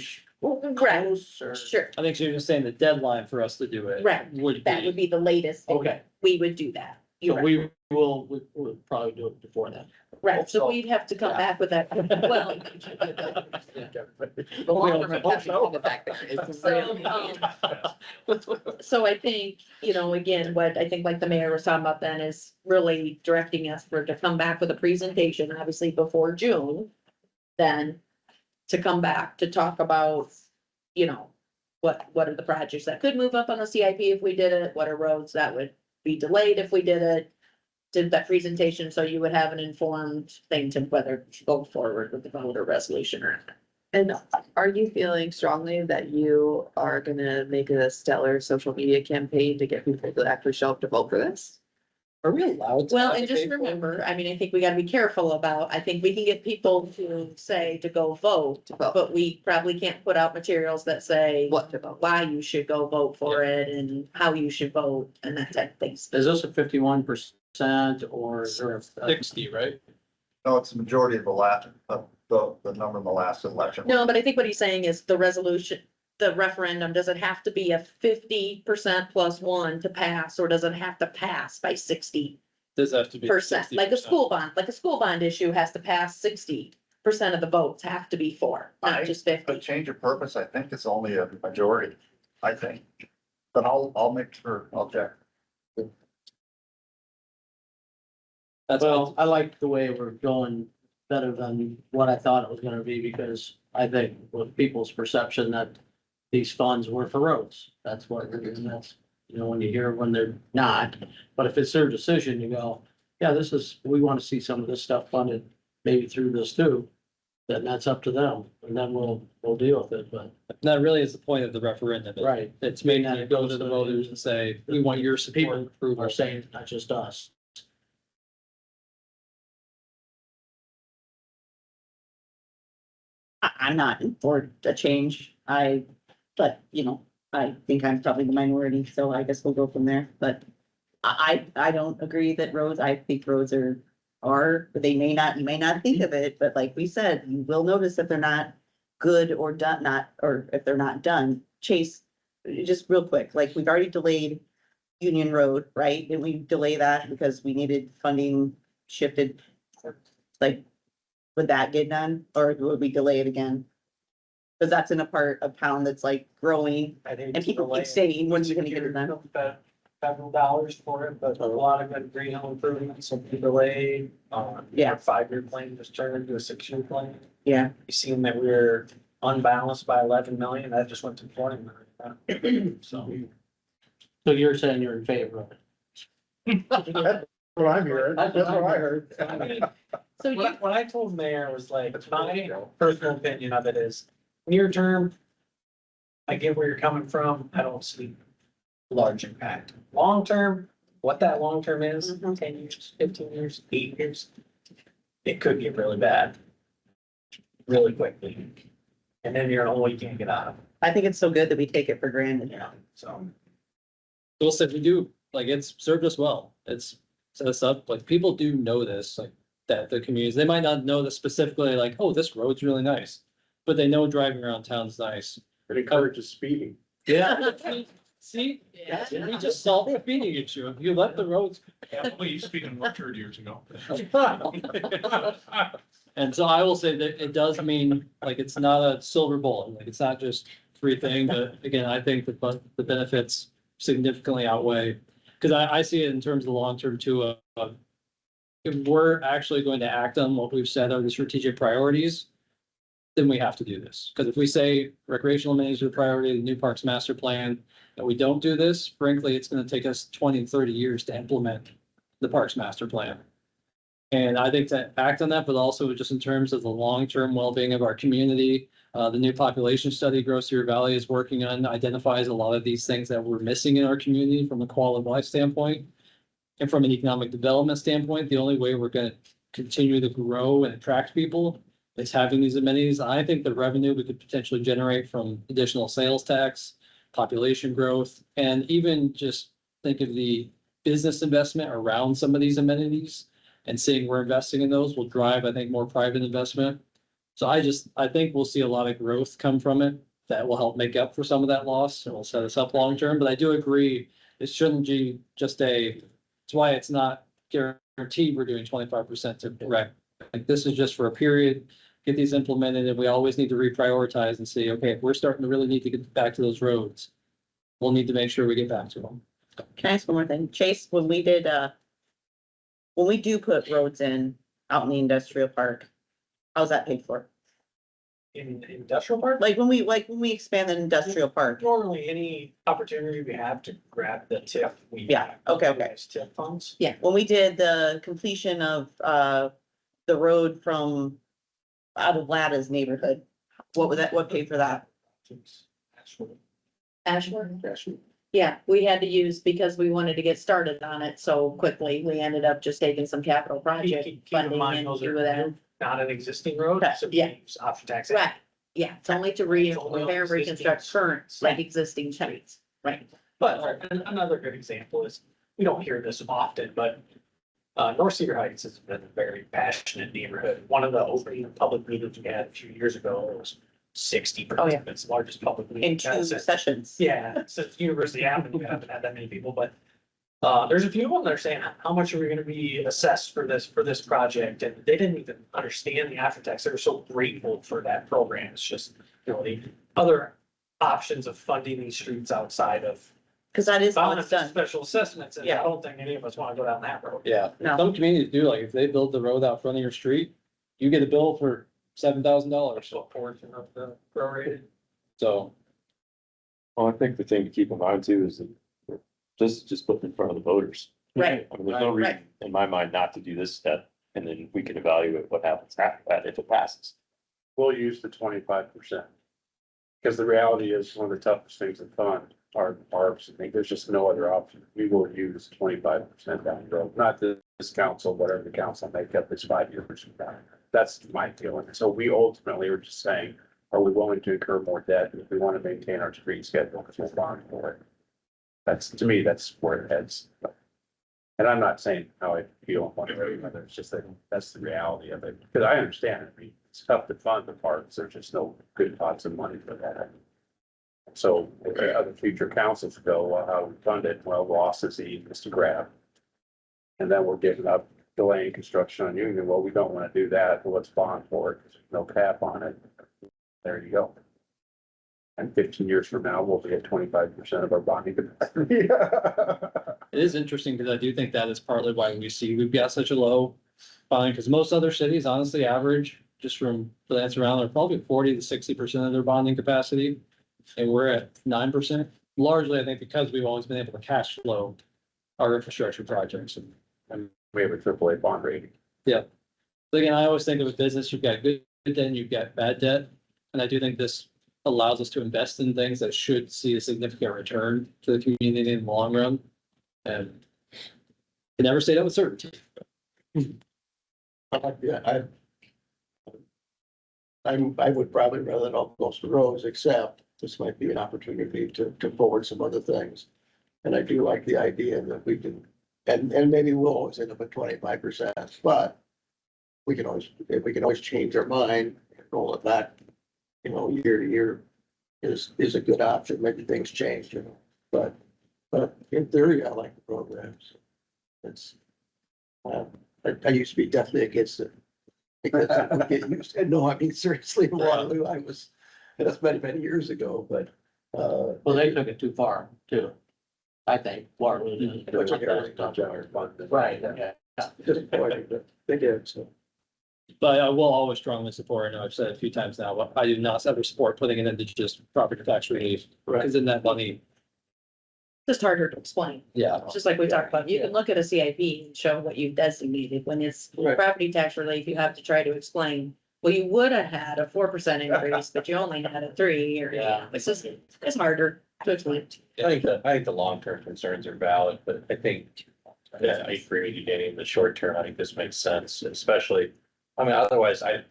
correct, close or? sure, I think she was just saying the deadline for us to do it. Right. Would that would be, be the latest Okay, we would do that. so You're right. we'll probably do it before then. Right, so we'd have to come Yeah. back with that, well, The longer we have to hold it back there, it's So, really- so I think, again, what I think like the mayor was talking about then is really directing us to come back with a presentation, obviously before June. Then to come back to talk about, what are the projects that could move up on the CIP if we did it? What are roads that would be delayed if we did it? Did that presentation, so you would have an informed thing to whether to go forward with the vote or resolution or not. And are you feeling strongly that you are gonna make a stellar social media campaign to get people to actually show up to vote for this? are we allowed to? Well, and just remember, I mean, I think we gotta be careful about, I think we can get people to say to go vote, To vote. but we probably can't put out materials that say What to vote? why you should go vote for it and how you should vote and that type of things. Is this a 51% or is there a? 60, right? No, it's the majority of the last, the number in the last election. No, but I think what he's saying is the resolution, the referendum, does it have to be a 50% plus one to pass, or does it have to pass by 60%? Does that have to be? Like a 60%? school bond issue has to pass 60% of the votes have to be for, not just A 50. change of purpose, I think it's only a majority, I think. But I'll make sure, I'll check. That's Well, I like the way we're going better than what I thought it was gonna be, because I think with people's perception that these funds were for roads, that's what, and that's, you know, when you hear when they're not. But if it's their decision, you go, yeah, this is, we wanna see some of this stuff funded, maybe through this too. Then that's up to them, and then we'll deal with it, but, that really is the point of the referendum. right, It's making it go to the voters and say, we want your support, people approval. are saying, not just us. I'm not for a change. But you know, I think I'm probably the minority, so I guess we'll go from there. But I don't agree that roads, I think roads they may not, you may not think of it, but like we said, you will notice if they're not good or done, or if they're not done. Chase, just real quick, like we've already delayed Union Road, right? Didn't we delay that because we needed funding shifted? Like, would that get done or would we delay it again? Cause that's in a part of town that's like growing and people keep saying, when's it gonna get it done? Federal dollars for it, but a lot of good green home improvements, some delayed. Yeah. Our 5-year plan just turned into a 6-year plan. Yeah, You seen that we're unbalanced by 11 million, that just went to 20 million. So. So you're saying you're in favor of it? That's what I'm hearing. That's what I heard. I mean, So you, what I told Mayor was like, my personal opinion of it is, near term, I get where you're coming from, I don't see large impact. Long term, what that long term is, 10 years, 15 years, 8 years, it could get really bad. Really quickly. And then you're, oh, you can't get out of it, I think it's so good that we take it for granted. so. We'll say we do, like, it's served us well. It's set us up, like, people do know this, like, that the communities, they might not know this specifically, like, oh, this road's really nice. But they know driving around town's nice. It encourages speeding. Yeah. See, we just solved the speeding issue. If you let the roads. We used to be in Orchard years ago. And so I will say that it does mean, like, it's not a silver bullet, like, it's not just free thing, but again, I think that the benefits significantly outweigh. Cause I see it in terms of the long term too, if we're actually going to act on what we've said are the strategic priorities, then we have to do this. Cause if we say recreational amenities are the priority, the new parks master plan, and we don't do this, frankly, it's gonna take us 20 to 30 years to implement the parks master plan. And I think to act on that, but also just in terms of the long-term well-being of our community, the new population study Gross Cedar Valley is working on identifies a lot of these things that we're missing in our community from a quality of life standpoint. And from an economic development standpoint, the only way we're gonna continue to grow and attract people is having these amenities. I think the revenue we could potentially generate from additional sales tax, population growth, and even just think of the business investment around some of these amenities and seeing we're investing in those will drive, I think, more private investment. So I think we'll see a lot of growth come from it that will help make up for some of that loss and will set us up long term. But I do agree, it shouldn't be just it's why it's not guaranteed we're doing 25% to rec. Like, this is just for a period, get these implemented, and we always need to reprioritize and see, okay, if we're starting to really need to get back to those roads, we'll need to make sure we get back to them. Can I ask one more thing? Chase, when we do put roads in out in the industrial park, how's that paid for? In the industrial park, Like when we expand the industrial park? normally any opportunity we have to grab the TIF. Yeah, okay. TIF funds. When we did the completion of, the road from out of Lada's neighborhood, what paid for that? Ashworth? Yeah, we had to use, because we wanted to get started on it so quickly, we ended up just taking some capital project Keep in funding mind, and those do are that. not an existing road, Correct, so we yeah. use option tax. Right, yeah, it's only to It's only on repair, existing reconstruct current, like Right. existing streets, right? But another good example is, we don't hear this often, but North Cedar Heights has been a very passionate neighborhood. One of the opening public meetings we had a few years ago was 60 Oh, yeah. participants, largest public meeting. In two Since- sessions? Yeah, since University Avenue, we haven't had that many people, but there's a few of them that are saying, how much are we gonna be assessed for this project? And they didn't even understand the after tax. They were so grateful for that program. It's just, the other options of funding these streets outside of Cause that is how it's done. Special assessments, and I Yeah. don't think any of us wanna go down that road. Yeah, No. some communities do, like if they build the road out front of your street, you get a bill for $7,000. So a portion of the prorated. So, Well, I think the thing to keep in mind too is that just put it in front of the voters. Right. I mean, there's no reason in my mind not to do this step, and then we can evaluate what happens after that if it passes. We'll use the 25%. Because the reality is, one of the toughest things to fund are ARPs. I think there's just no other option. We will use 25% down the road, not this council, whatever the council make up this 5 years from now. That's my feeling. So we ultimately are just saying, are we willing to incur more debt if we want to maintain our street schedule because we're bonding for it? That's, to me, that's where it heads. And I'm not saying how I feel one way or another. It's just that that's the reality of it. Because I understand it. I mean, it's tough to fund the parks. There's just no good pots of money for that. So if the other future councils go, well, how do we fund it? Well, loss is easy to grab. And then we're giving up delaying construction on Union. Well, we don't want to do that. Well, let's bond for it. There's no cap on it. There you go. And 15 years from now, we'll be at 25% of our bonding capacity. it is interesting because I do think that is partly why we've got such a low bonding, because most other cities honestly average, just from the answer around, they're probably 40 to 60% of their bonding capacity. And we're at 9%, largely, I think, because we've always been able to cash flow our infrastructure projects. And we have a AAA bond rating. But again, I always think of a business, you've got good debt and you've got bad debt. And I do think this allows us to invest in things that should see a significant return to the community in the long run. And you never say that with certainty. Yeah, I would probably rather than all those roads, except this might be an opportunity to forward some other things. And I do like the idea that we can, and maybe we'll always end up at 25%, but we can always change our mind and roll it back, year to year is a good option. Maybe things change, but in theory, I like the programs. It's, I used to be definitely against it. Because it would get used, and no, I mean, seriously, Waterloo, that's many years ago, but, Well, they took it too far too. I think Waterloo did. Which is Right, yeah. disappointing, but they did, so. But I will always strongly support, I know I've said it a few times now, but I do not ever support putting it into just property tax relief. Because then that money, Just harder to explain. yeah. Just like we talked about, you can look at a CIP and show what you've designated. When it's Right. property tax relief, you have to try to explain. Well, you would have had a 4% increase, but you only had a 3 or, Yeah. it's harder to explain. I think the long-term concerns are valid, but I think, yeah, I agree with you, Danny, in the short term, I think this makes sense, especially, I mean, otherwise, to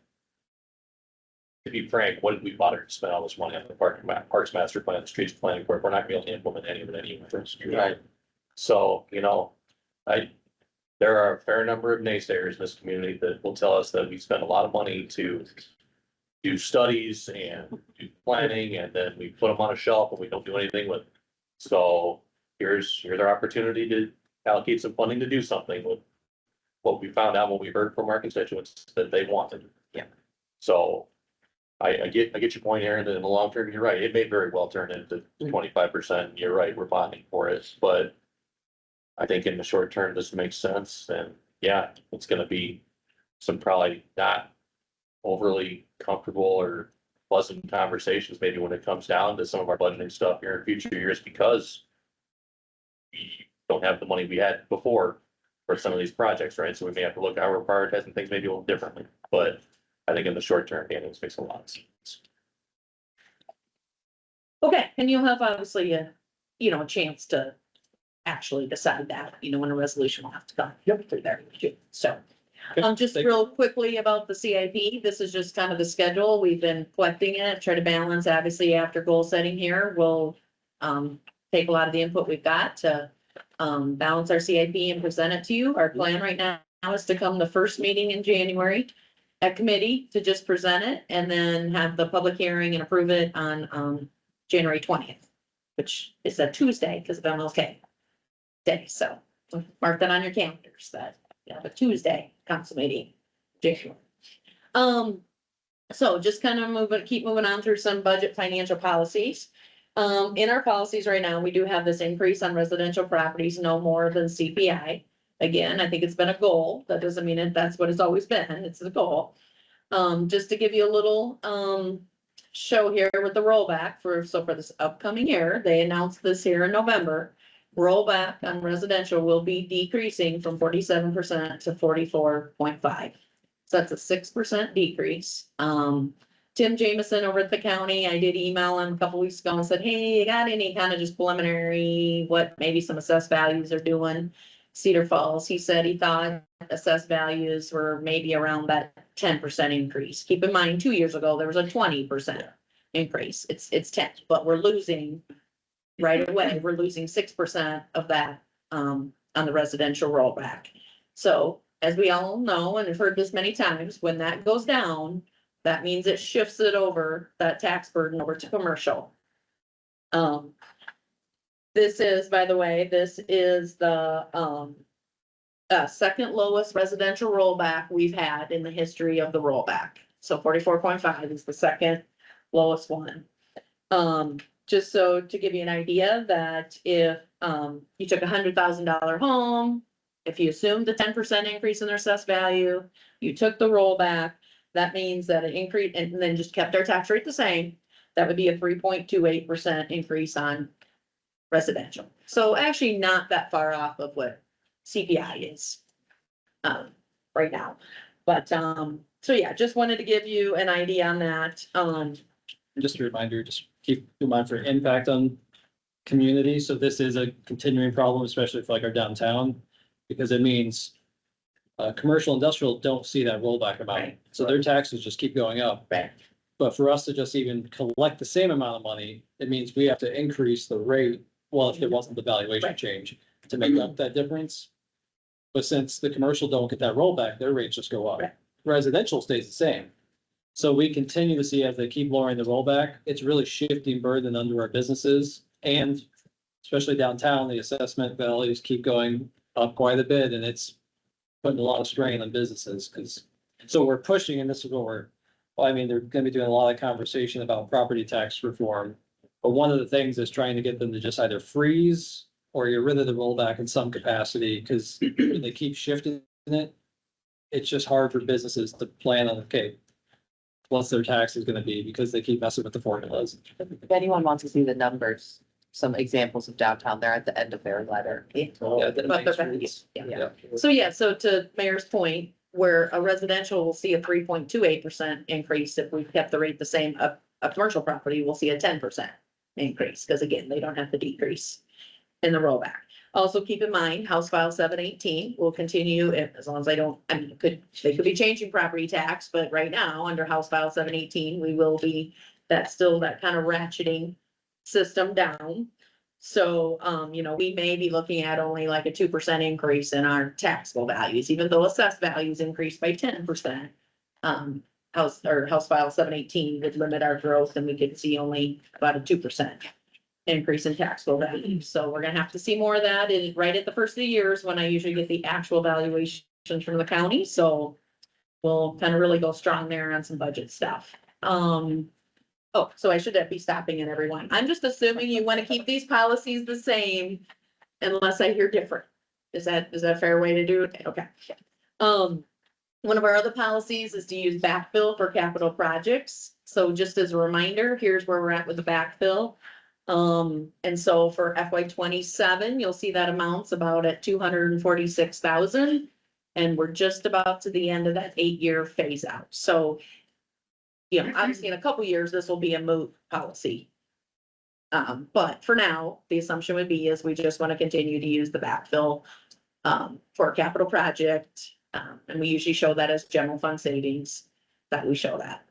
be frank, what did we bother to spend all this money on the Parks Master Plan, the Streets Planning Board? We're not going to be able to implement any of it anyway. Right. So, there are a fair number of naysayers in this community that will tell us that we spend a lot of money to do studies and do planning, and then we put them on a shelf and we don't do anything with it. So here's our opportunity to allocate some funding to do something with what we found out, what we heard from our constituents that they wanted. Yeah. So I get your point, Aaron, that in the long term, you're right. It may very well turn into 25%. You're right, we're bonding for it, but I think in the short term, this makes sense. And yeah, it's gonna be some probably not overly comfortable or pleasant conversations, maybe when it comes down to some of our budgeting stuff here in future years, because we don't have the money we had before for some of these projects, right? So we may have to look at how we're prioritizing things maybe a little differently, but I think in the short term, this makes a lot of sense. Okay, and you'll have obviously a chance to actually decide that, when a resolution will have to come through there. So, just Thank real quickly about the CIP, this is just kind of the schedule. We've been collecting it, try to balance, obviously, after goal setting here, we'll take a lot of the input we've got to balance our CIP and present it to you. Our plan right now is to come the first meeting in January at committee to just present it and then have the public hearing and approve it on January 20th, which is a Tuesday because of MLK Day. So mark that on your calendars that you have a Tuesday council meeting, January. So just kind of keep moving on through some budget financial policies. In our policies right now, we do have this increase on residential properties, no more than CPI. Again, I think it's been a goal. That doesn't mean that's what it's always been. It's a goal. Just to give you a little, show here with the rollback for this upcoming year, they announced this here in November. Rollback on residential will be decreasing from 47% to 44.5. So that's a 6% decrease. Tim Jameson over at the county, I did email him a couple weeks ago and said, hey, you got any kind of just preliminary, what maybe some assessed values are doing? Cedar Falls, he said he thought assessed values were maybe around that 10% increase. Keep in mind, 2 years ago, there was a 20% increase. It's 10, but we're losing right away. We're losing 6% of that, on the residential rollback. So as we all know, and have heard this many times, when that goes down, that means it shifts it over, that tax burden over to commercial. This is, by the way, this is the, second lowest residential rollback we've had in the history of the rollback. So 44.5 is the second lowest one. Just so to give you an idea that if, you took $100,000 home, if you assumed the 10% increase in their assessed value, you took the rollback, that means that an increase, and then just kept our tax rate the same, that would be a 3.28% increase on residential. So actually not that far off of what CPI is, right now. But, so yeah, just wanted to give you an idea on that. Just a reminder, just keep in mind for impact on community. So this is a continuing problem, especially for like our downtown, because it means commercial, industrial don't see that rollback amount. Right. So their taxes just keep going up. Right. But for us to just even collect the same amount of money, it means we have to increase the rate. Well, if there wasn't the valuation Right. change to make up that difference. But since the commercial don't get that rollback, their rates just go up. Right. Residential stays the same. So we continue to see as they keep lowering the rollback, it's really shifting burden under our businesses. And especially downtown, the assessment values keep going up quite a bit, and it's putting a lot of strain on businesses, because, so we're pushing, and this is what we're, well, I mean, they're gonna be doing a lot of conversation about property tax reform. But one of the things is trying to get them to just either freeze or get rid of the rollback in some capacity, because when they keep shifting it, it's just hard for businesses to plan on, okay, what's their tax is gonna be, because they keep messing with the formulas. If anyone wants to see the numbers, some examples of downtown, they're at the end of their letter. Yeah, the But main they're- streets. yeah. So yeah, so to Mayor's point, where a residential will see a 3.28% increase if we kept the rate the same, a commercial property will see a 10% increase, because again, they don't have the decrease in the rollback. Also, keep in mind, House File 718 will continue as long as they don't, I mean, they could be changing property tax, but right now, under House File 718, we will be, that's still that kind of ratcheting system down. So, we may be looking at only like a 2% increase in our taxable values, even though assessed values increased by 10%. House File 718 would limit our growth, and we could see only about a 2% increase in taxable value. So we're gonna have to see more of that right at the first of the years, when I usually get the actual valuations from the county. So we'll kind of really go strong there on some budget stuff. Oh, so I should be stopping it, everyone. I'm just assuming you want to keep these policies the same unless I hear different. Is that a fair way to do it? Okay. One of our other policies is to use backfill for capital projects. So just as a reminder, here's where we're at with the backfill. And so for FY 27, you'll see that amounts about at 246,000. And we're just about to the end of that 8-year phase out. So obviously in a couple years, this will be a moot policy. But for now, the assumption would be is we just want to continue to use the backfill for a capital project. And we usually show that as general fund savings, that we show that.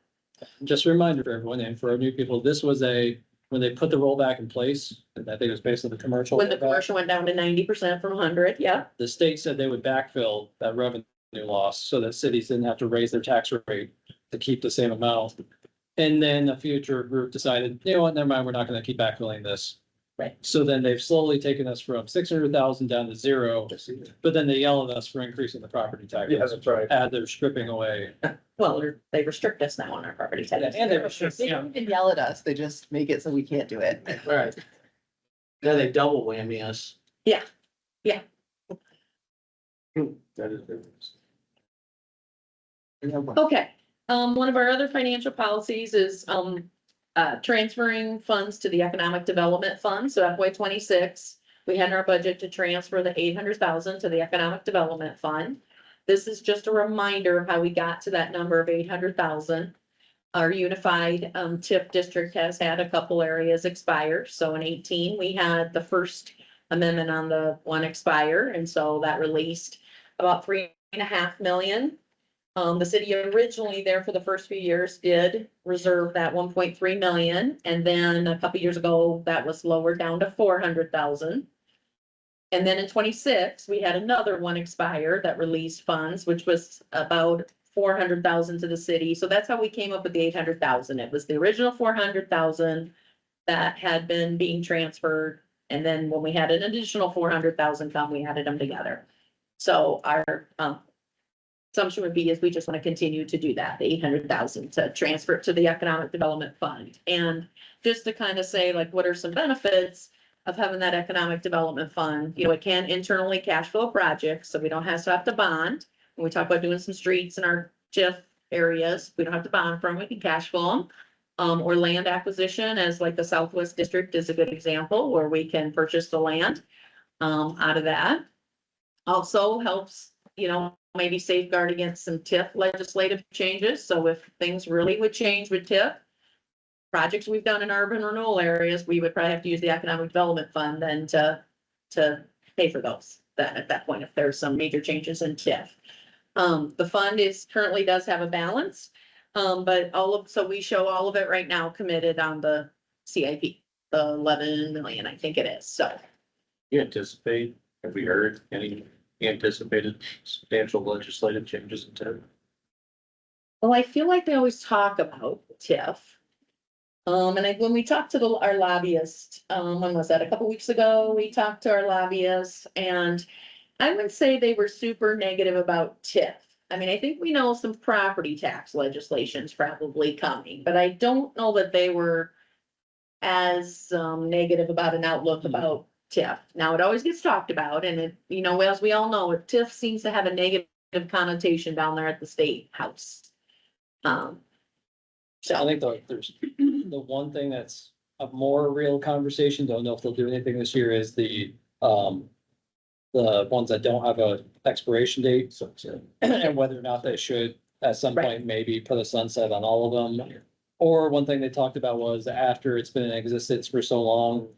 Just a reminder for everyone and for our new people, this was when they put the rollback in place, I think it was based on the commercial. When the rollback, commercial went down to 90% from 100, yeah. the state said they would backfill that revenue loss so that cities didn't have to raise their tax rate to keep the same amount. And then a future group decided, you know what, never mind, we're not gonna keep backfilling this. Right. So then they've slowly taken us from 600,000 down to zero, but then they yell at us for increasing the property tax. Yeah, that's right. As they're stripping away. Well, they restrict us now on our property tax. And they restrict, They don't even yell at us, they just make it so we can't do it. Right. Then they double whammy us. That is. Okay, one of our other financial policies is, transferring funds to the Economic Development Fund, so FY twenty-six. We had in our budget to transfer the 800,000 to the Economic Development Fund. This is just a reminder of how we got to that number of 800,000. Our unified, TIF district has had a couple areas expire, so in 18, we had the first amendment on the one expire, and so that released about 3.5 million. The city originally there for the first few years did reserve that 1.3 million, and then a couple years ago, that was lowered down to 400,000. And then in 26, we had another one expire that released funds, which was about 400,000 to the city. So that's how we came up with the 800,000. It was the original 400,000 that had been being transferred. And then when we had an additional 400,000 come, we added them together. So our, assumption would be is we just want to continue to do that, the 800,000 to transfer it to the Economic Development Fund. And just to kind of say, like, what are some benefits of having that Economic Development Fund? You know, it can internally cash flow projects, so we don't have to bond. When we talk about doing some streets in our TIF areas, we don't have to bond from, we can cash flow them. Or land acquisition, as like the Southwest District is a good example, where we can purchase the land out of that. Also helps, you know, maybe safeguard against some TIF legislative changes. So if things really would change with TIF, projects we've done in urban renewal areas, we would probably have to use the Economic Development Fund then to pay for those, that at that point, if there's some major changes in TIF. The fund currently does have a balance, but so we show all of it right now committed on the CIP, the 11 million, I think it is, so. You anticipate, have we heard any anticipated substantial legislative changes in TIF? Well, I feel like they always talk about TIF. And when we talked to our lobbyist, when was that? A couple weeks ago, we talked to our lobbyists, and I would say they were super negative about TIF. I mean, I think we know some property tax legislation's probably coming, but I don't know that they were as negative about an outlook about TIF. Now, it always gets talked about, and it, you know, as we all know, TIF seems to have a negative connotation down there at the state house. So I think there's the one thing that's a more real conversation, don't know if they'll do anything this year, is the ones that don't have a expiration date. And whether or not they should, at some point, maybe put a sunset on all of them. Or one thing they talked about was after it's been in existence for so long,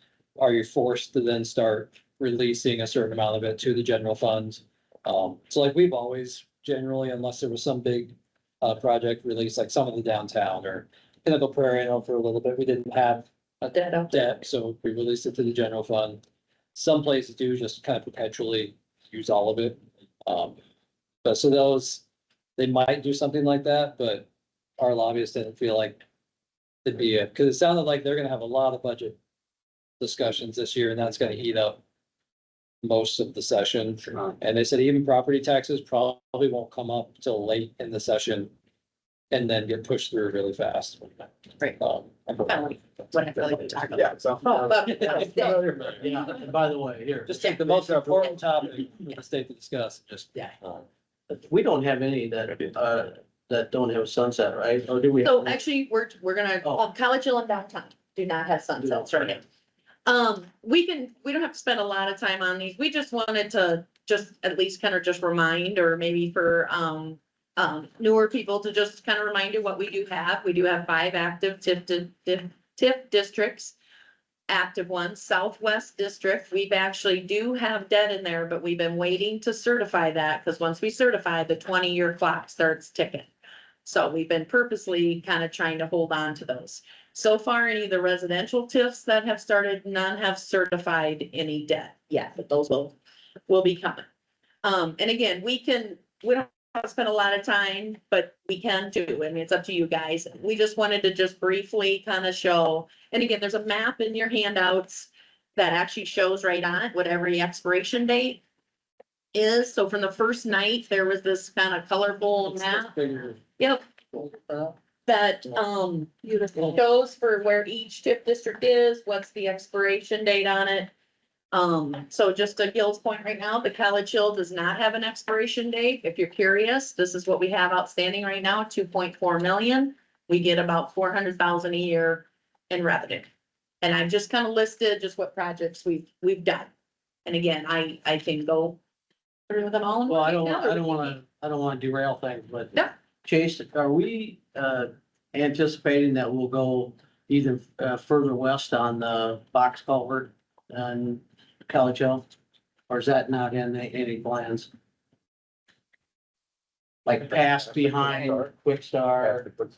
are you forced to then start releasing a certain amount of it to the general fund? So like we've always generally, unless there was some big project release, like some of the downtown or Pinnacle Prairie, I know for a little bit, we didn't have a debt, so we released it to the general fund. Some places do just kind of perpetually use all of it. But so those, they might do something like that, but our lobbyists didn't feel like it'd be it, because it sounded like they're gonna have a lot of budget discussions this year, and that's gonna eat up most of the session. And they said even property taxes probably won't come up till late in the session and then get pushed through really fast. Right. What I feel like we talked about. Yeah, so. Yeah, and by the way, here, Just take the most important topic for the state to discuss, and just. Yeah. we don't have any that don't have a sunset, right? Or do we? So actually, we're gonna, Oh. College Hill and downtown do not have sunsets right now. We don't have to spend a lot of time on these. We just wanted to just at least kind of just remind, or maybe for, newer people to just kind of remind you what we do have. We do have 5 active TIF districts. Active ones, Southwest District, we've actually do have debt in there, but we've been waiting to certify that, because once we certify, the 20-year clock starts ticking. So we've been purposely kind of trying to hold on to those. So far, any of the residential TIFs that have started, none have certified any debt yet, but those will be coming. And again, we don't have to spend a lot of time, but we can too. I mean, it's up to you guys. We just wanted to just briefly kind of show, and again, there's a map in your handouts that actually shows right on it what every expiration date is. So from the first night, there was this kind of colorful map. Yep. That, shows for where each TIF district is, what's the expiration date on it. So just to Gil's point right now, the College Hill does not have an expiration date. If you're curious, this is what we have outstanding right now, 2.4 million. We get about 400,000 a year in revenue. And I've just kind of listed just what projects we've done. And again, I can go through them all. in Well, I more detail, or- don't wanna derail things, but. Yeah. Chase, are we, anticipating that we'll go either, further west on the box culvert on College Hill? Or is that not in any plans? Like past, behind, Quick Star? One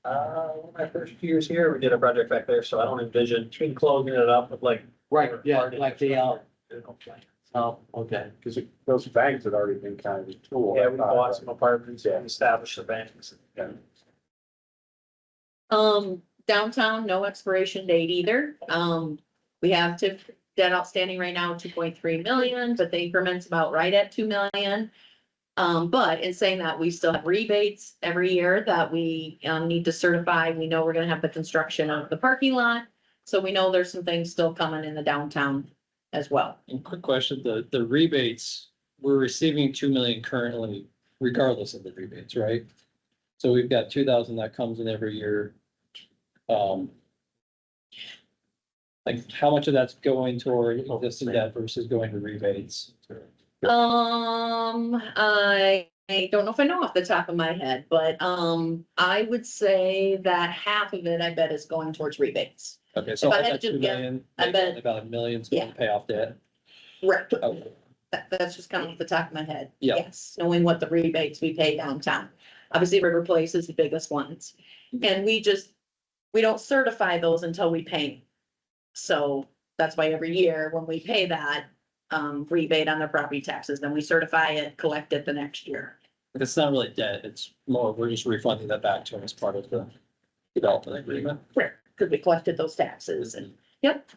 of my first few years here, we did a project back there, so I don't envision closing it up with like. Right, yeah, like the, There's no plan. oh, okay. Cause those banks had already been kind of retooled. Yeah, we bought some apartments and established the banks. Yeah. Downtown, no expiration date either. We have TIF debt outstanding right now, 2.3 million, but the increment's about right at 2 million. But in saying that, we still have rebates every year that we, need to certify. We know we're gonna have the construction of the parking lot. So we know there's some things still coming in the downtown as well. And quick question, the rebates, we're receiving 2 million currently regardless of the rebates, right? So we've got 2,000 that comes in every year. Like how much of that's going toward existing debt versus going to rebates? I don't know if I know off the top of my head, but, I would say that half of it, I bet, is going towards rebates. Okay, so If I I had got to 2 guess, million, I bet- about 1 million to Yeah. pay off debt. Right. Okay. That's just kind of off the top of my head. Yeah. Yes, knowing what the rebates we pay downtown. Obviously, River Place is the biggest ones. And we don't certify those until we pay them. So that's why every year when we pay that, rebate on their property taxes, then we certify it, collect it the next year. It's not really debt, it's more, we're just refunding that back to them as part of the development agreement. Because we collected those taxes and, yep.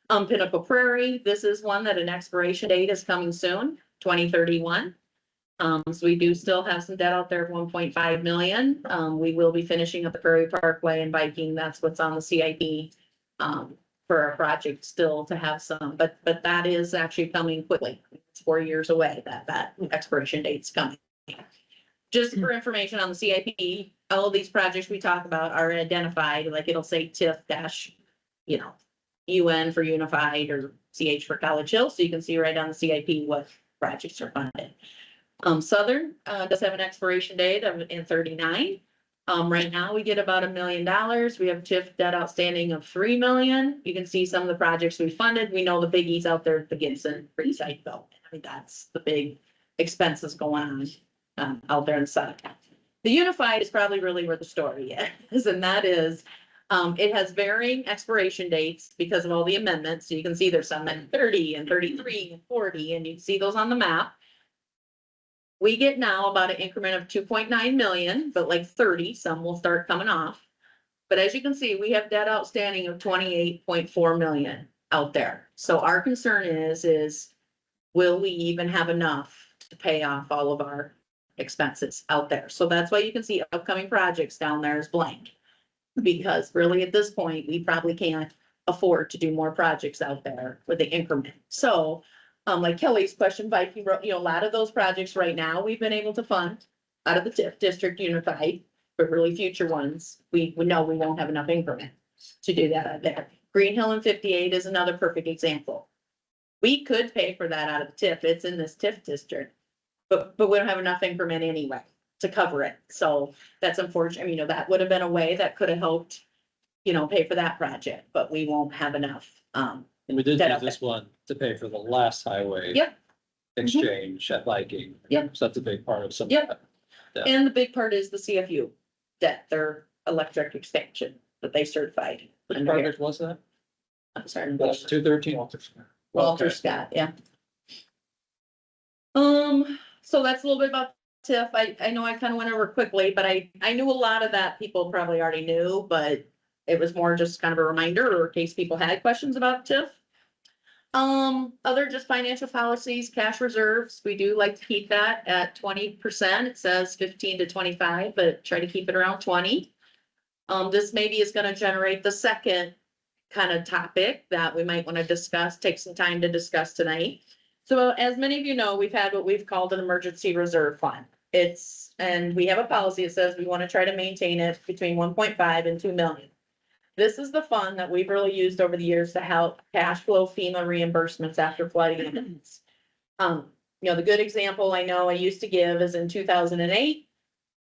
Pinnacle Prairie, this is one that an expiration date is coming soon, 2031. So we do still have some debt out there of 1.5 million. We will be finishing up the Prairie Parkway and biking. That's what's on the CIP. For our project still to have some, but that is actually coming quickly. It's 4 years away that expiration date's coming. Just for information on the CIP, all of these projects we talk about are identified, like it'll say TIF dash, UN for Unified or CH for College Hill, so you can see right on the CIP what projects are funded. Southern, does have an expiration date in 39. Right now, we get about $1 million. We have TIF debt outstanding of 3 million. You can see some of the projects we funded. We know the biggies out there at the Gibson Site development. I mean, that's the big expenses going on, out there in the south. The Unified is probably really where the story is, and that is, it has varying expiration dates because of all the amendments. So you can see there's some at 30 and 33 and 40, and you can see those on the map. We get now about an increment of 2.9 million, but like 30, some will start coming off. But as you can see, we have debt outstanding of 28.4 million out there. So our concern is will we even have enough to pay off all of our expenses out there? So that's why you can see upcoming projects down there is blank. Because really at this point, we probably can't afford to do more projects out there with the increment. So like Kelly's question, Viking wrote, a lot of those projects right now, we've been able to fund out of the TIF district unified, but really future ones, we know we won't have enough increment to do that out there. Green Hill and 58 is another perfect example. We could pay for that out of the TIF. It's in this TIF district, but we don't have enough increment anyway to cover it. So that's unfortunate. That would have been a way that could have helped, pay for that project, but we won't have enough. And we did Debt use out this one to pay for the last highway. Yep. Exchange at Viking. Yep. So that's a big part of some. Yep. Yeah. And the big part is the CFU debt, their electric expansion that they certified. Which under here. project was that? I'm sorry. That's 213. Walter Scott, yeah. So that's a little bit about TIF. I know I kind of went over quickly, but I knew a lot of that people probably already knew, but it was more just kind of a reminder or in case people had questions about TIF. Other just financial policies, cash reserves, we do like to keep that at 20%. It says 15 to 25, but try to keep it around 20. This maybe is gonna generate the second kind of topic that we might want to discuss, take some time to discuss tonight. So as many of you know, we've had what we've called an emergency reserve fund. And we have a policy that says we want to try to maintain it between 1.5 and 2 million. This is the fund that we've really used over the years to help cash flow FEMA reimbursements after flooding events. The good example I know I used to give is in 2008.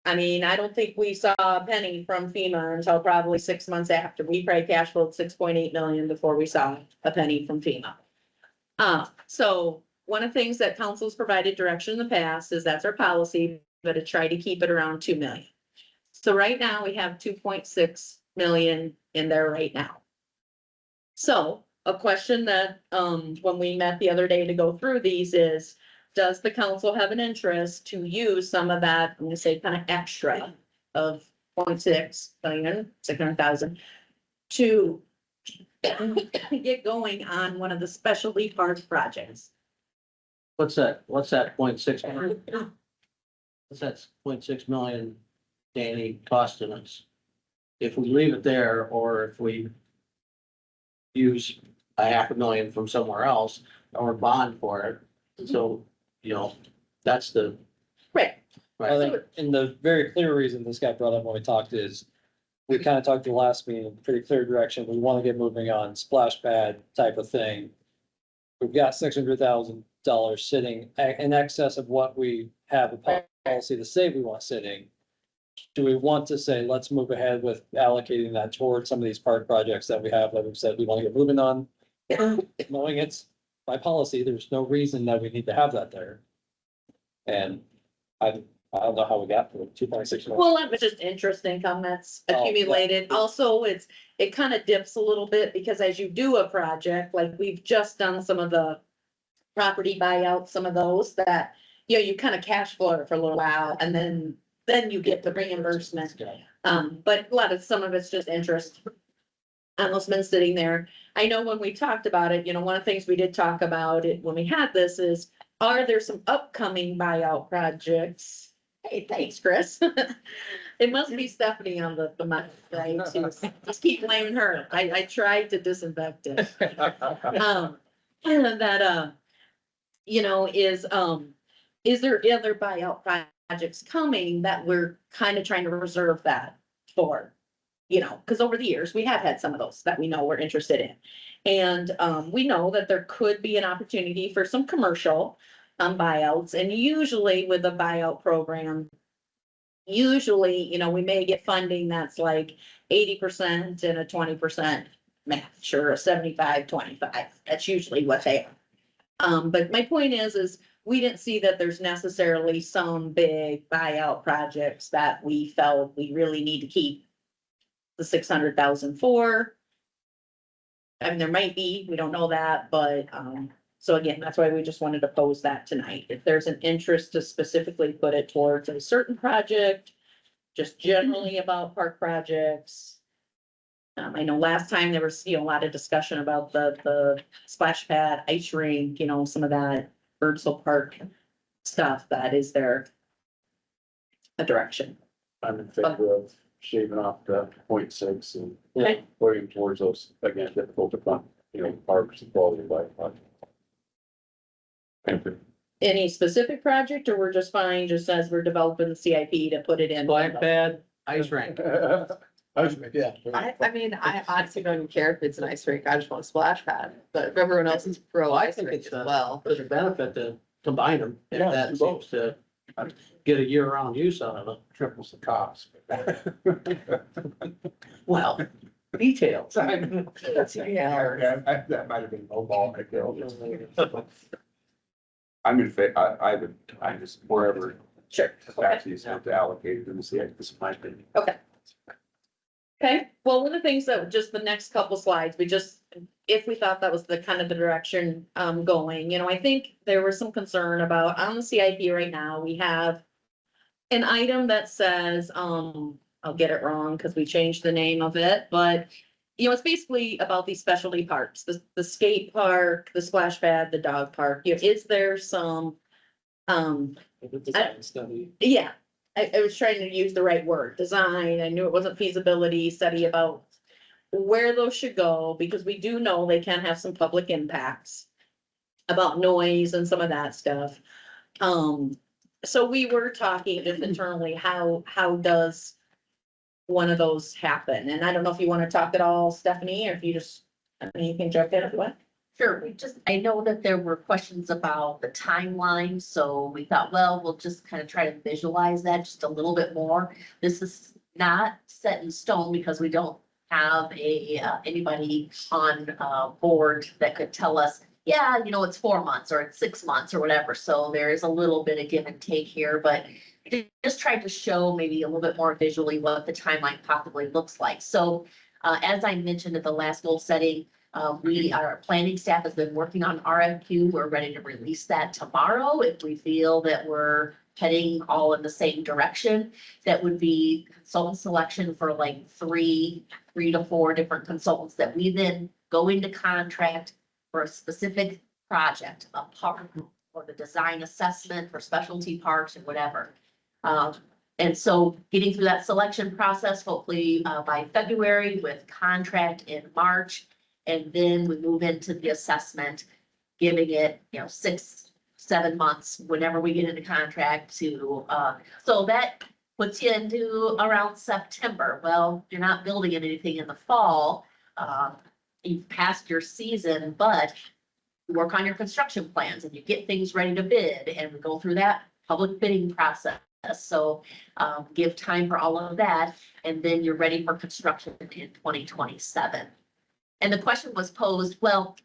I mean, I don't think we saw a penny from FEMA until probably 6 months after. We probably cash flowed 6.8 million before we saw a penny from FEMA. So one of the things that council's provided direction in the past is that's our policy, but to try to keep it around 2 million. So right now we have 2.6 million in there right now. So a question that, when we met the other day to go through these is, does the council have an interest to use some of that, I'm gonna say kind of extra of 0.6 million, 600,000 to get going on one of the specialty parks projects? What's that 0.6 million? What's that 0.6 million, Danny, costing us? If we leave it there, or if we use a $500,000 from somewhere else or bond for it, so, that's the. Right. I think, and the very clear reason this guy brought up when we talked is, we kind of talked the last meeting, pretty clear direction, we want to get moving on splash pad type of thing. We've got $600,000 sitting in excess of what we have a policy to say we want sitting. Do we want to say, let's move ahead with allocating that towards some of these park projects that we have, like we've said, we want to get moving on? Knowing it's by policy, there's no reason that we need to have that there. And I don't know how we got to 2.6. Well, that was just interest income that's Oh, yeah. accumulated. Also, it kind of dips a little bit because as you do a project, like we've just done some of the property buyouts, some of those that, you kind of cash flow it for a little while and then you get the reimbursement. But some of it's just interest. Almost been sitting there. I know when we talked about it, one of the things we did talk about it when we had this is, are there some upcoming buyout projects? Hey, thanks, Chris. It must be Stephanie on the mic, right? Just keep blaming her. I tried to disinfect it. Is there other buyout projects coming that we're kind of trying to reserve that for? Because over the years, we have had some of those that we know we're interested in. And we know that there could be an opportunity for some commercial buyouts. And usually with a buyout program, we may get funding that's like 80% and a 20% match, or a 75-25. That's usually what they are. But my point is we didn't see that there's necessarily some big buyout projects that we felt we really need to keep the 600,000 for. I mean, there might be, we don't know that, but, so again, that's why we just wanted to pose that tonight. If there's an interest to specifically put it towards a certain project, just generally about park projects. I know last time there was, a lot of discussion about the splash pad, ice rink, some of that Birdsville Park stuff that is there. A direction. I'm in favor of shaving off the 0.6 and Okay. putting towards those, again, difficult to fund, parks and quality of life. Thank you. Any specific project, or we're just fine, just as we're developing the CIP to put it in? Black pad, ice rink. Yeah. I mean, I honestly don't even care if it's an ice rink, I just want a splash pad, but if everyone else is pro Well, I ice think rink it's as well. there's a benefit to combine them. If Yeah, that do both. seems to get a year-round use out of it. Triples the cost. Well, details. Yeah. That might have been low ball, I feel. I'm in favor, I just, wherever Sure. taxis have to allocate it to the CIP, this is my opinion. Okay, well, one of the things that just the next couple slides, if we thought that was the kind of the direction going, I think there was some concern about on the CIP right now, we have an item that says, I'll get it wrong because we changed the name of it, but it's basically about these specialty parks, the skate park, the splash pad, the dog park. Is there some, The design study. yeah, I was trying to use the right word, design. I knew it wasn't feasibility study about where those should go, because we do know they can have some public impacts about noise and some of that stuff. So we were talking just internally, how does one of those happen? And I don't know if you want to talk at all, Stephanie, or if you just, I mean, you can jump in if you want. Sure, I know that there were questions about the timeline, so we thought, well, we'll just kind of try to visualize that just a little bit more. This is not set in stone because we don't have anybody on board that could tell us, yeah, it's 4 months or it's 6 months or whatever. So there is a little bit of give and take here, but just tried to show maybe a little bit more visually what the timeline possibly looks like. So as I mentioned at the last goal setting, our planning staff has been working on RFQ. We're ready to release that tomorrow if we feel that we're heading all in the same direction. That would be consultant selection for like three to four different consultants that we then go into contract for a specific project, a park or the design assessment for specialty parks or whatever. And so getting through that selection process, hopefully by February with contract in March. And then we move into the assessment, giving it, 6-7 months, whenever we get into contract to, so that puts you into around September. Well, you're not building anything in the fall. You've passed your season, but you work on your construction plans and you get things ready to bid and we go through that public bidding process. So give time for all of that, and then you're ready for construction in 2027. And the question was posed, well,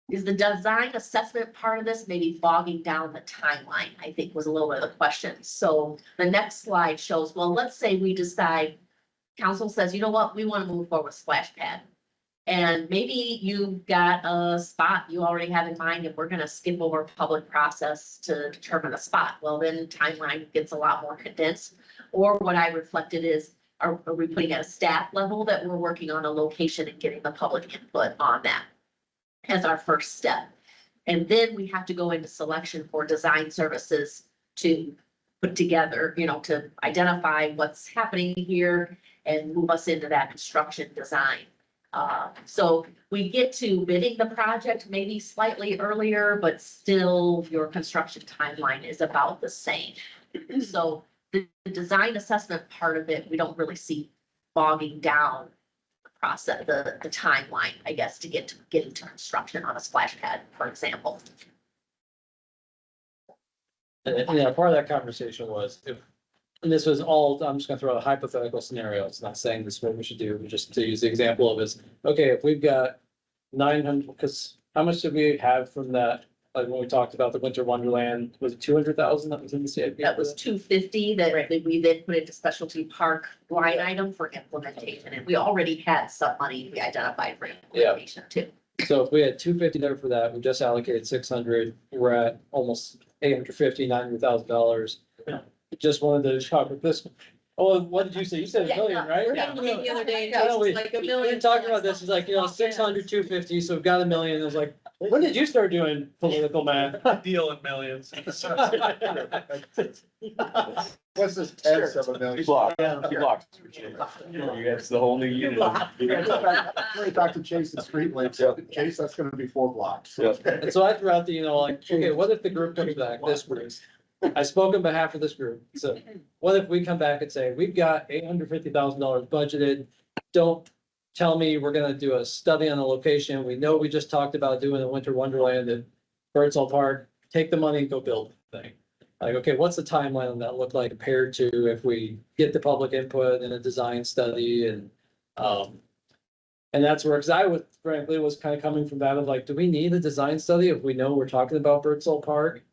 is the design assessment part of this maybe bogging down the timeline? I think was a little bit of the question. So the next slide shows, well, let's say we decide, council says, you know what, we want to move forward with splash pad. And maybe you've got a spot you already have in mind and we're going to skip over public process to determine a spot. Well, then timeline gets a lot more condensed. Or what I reflected is, are we putting at a staff level that we're working on a location and getting the public input on that as our first step? And then we have to go into selection for design services to put together, to identify what's happening here and move us into that construction design. So we get to bidding the project maybe slightly earlier, but still your construction timeline is about the same. So the design assessment part of it, we don't really see bogging down the process, the timeline, I guess, to get into construction on a splash pad, for example. And part of that conversation was and this was all, I'm just gonna throw a hypothetical scenario. It's not saying this is what we should do, but just to use the example of is, okay, if we've got 900, because how much did we have from that? Like when we talked about the Winter Wonderland, was it 200,000 that was in the CIP? That was 250 that we then put into specialty park line item for implementation. And we already had some money we identified for implementation too. So if we had 250 there for that, we just allocated 600, we're at almost $850,000-$900,000. Just wanted to talk with this. Oh, what did you say? You said $1 million, right? We're having a meeting the other day, and Yeah, Jason's we- like $1 We've million. been talking about this, it's like, 600, 250, so we've got $1 million. It was like, when did you start doing political math? Deal in millions. What's this tenth of a million? Blocks. Blocks. That's the whole new unit. Right back to Chase and Street Lamps. Chase, that's gonna be 4 blocks. Yeah. And so I threw out the, okay, what if the group comes back, this group? I spoke on behalf of this group. So what if we come back and say, we've got $850,000 budgeted. Don't tell me we're gonna do a study on the location. We know we just talked about doing a Winter Wonderland at Birdsall Park. Take the money and go build the thing. Like, okay, what's the timeline on that look like compared to if we get the public input and a design study and that's where, because I would frankly was kind of coming from that of like, do we need a design study if we know we're talking about Birdsall Park?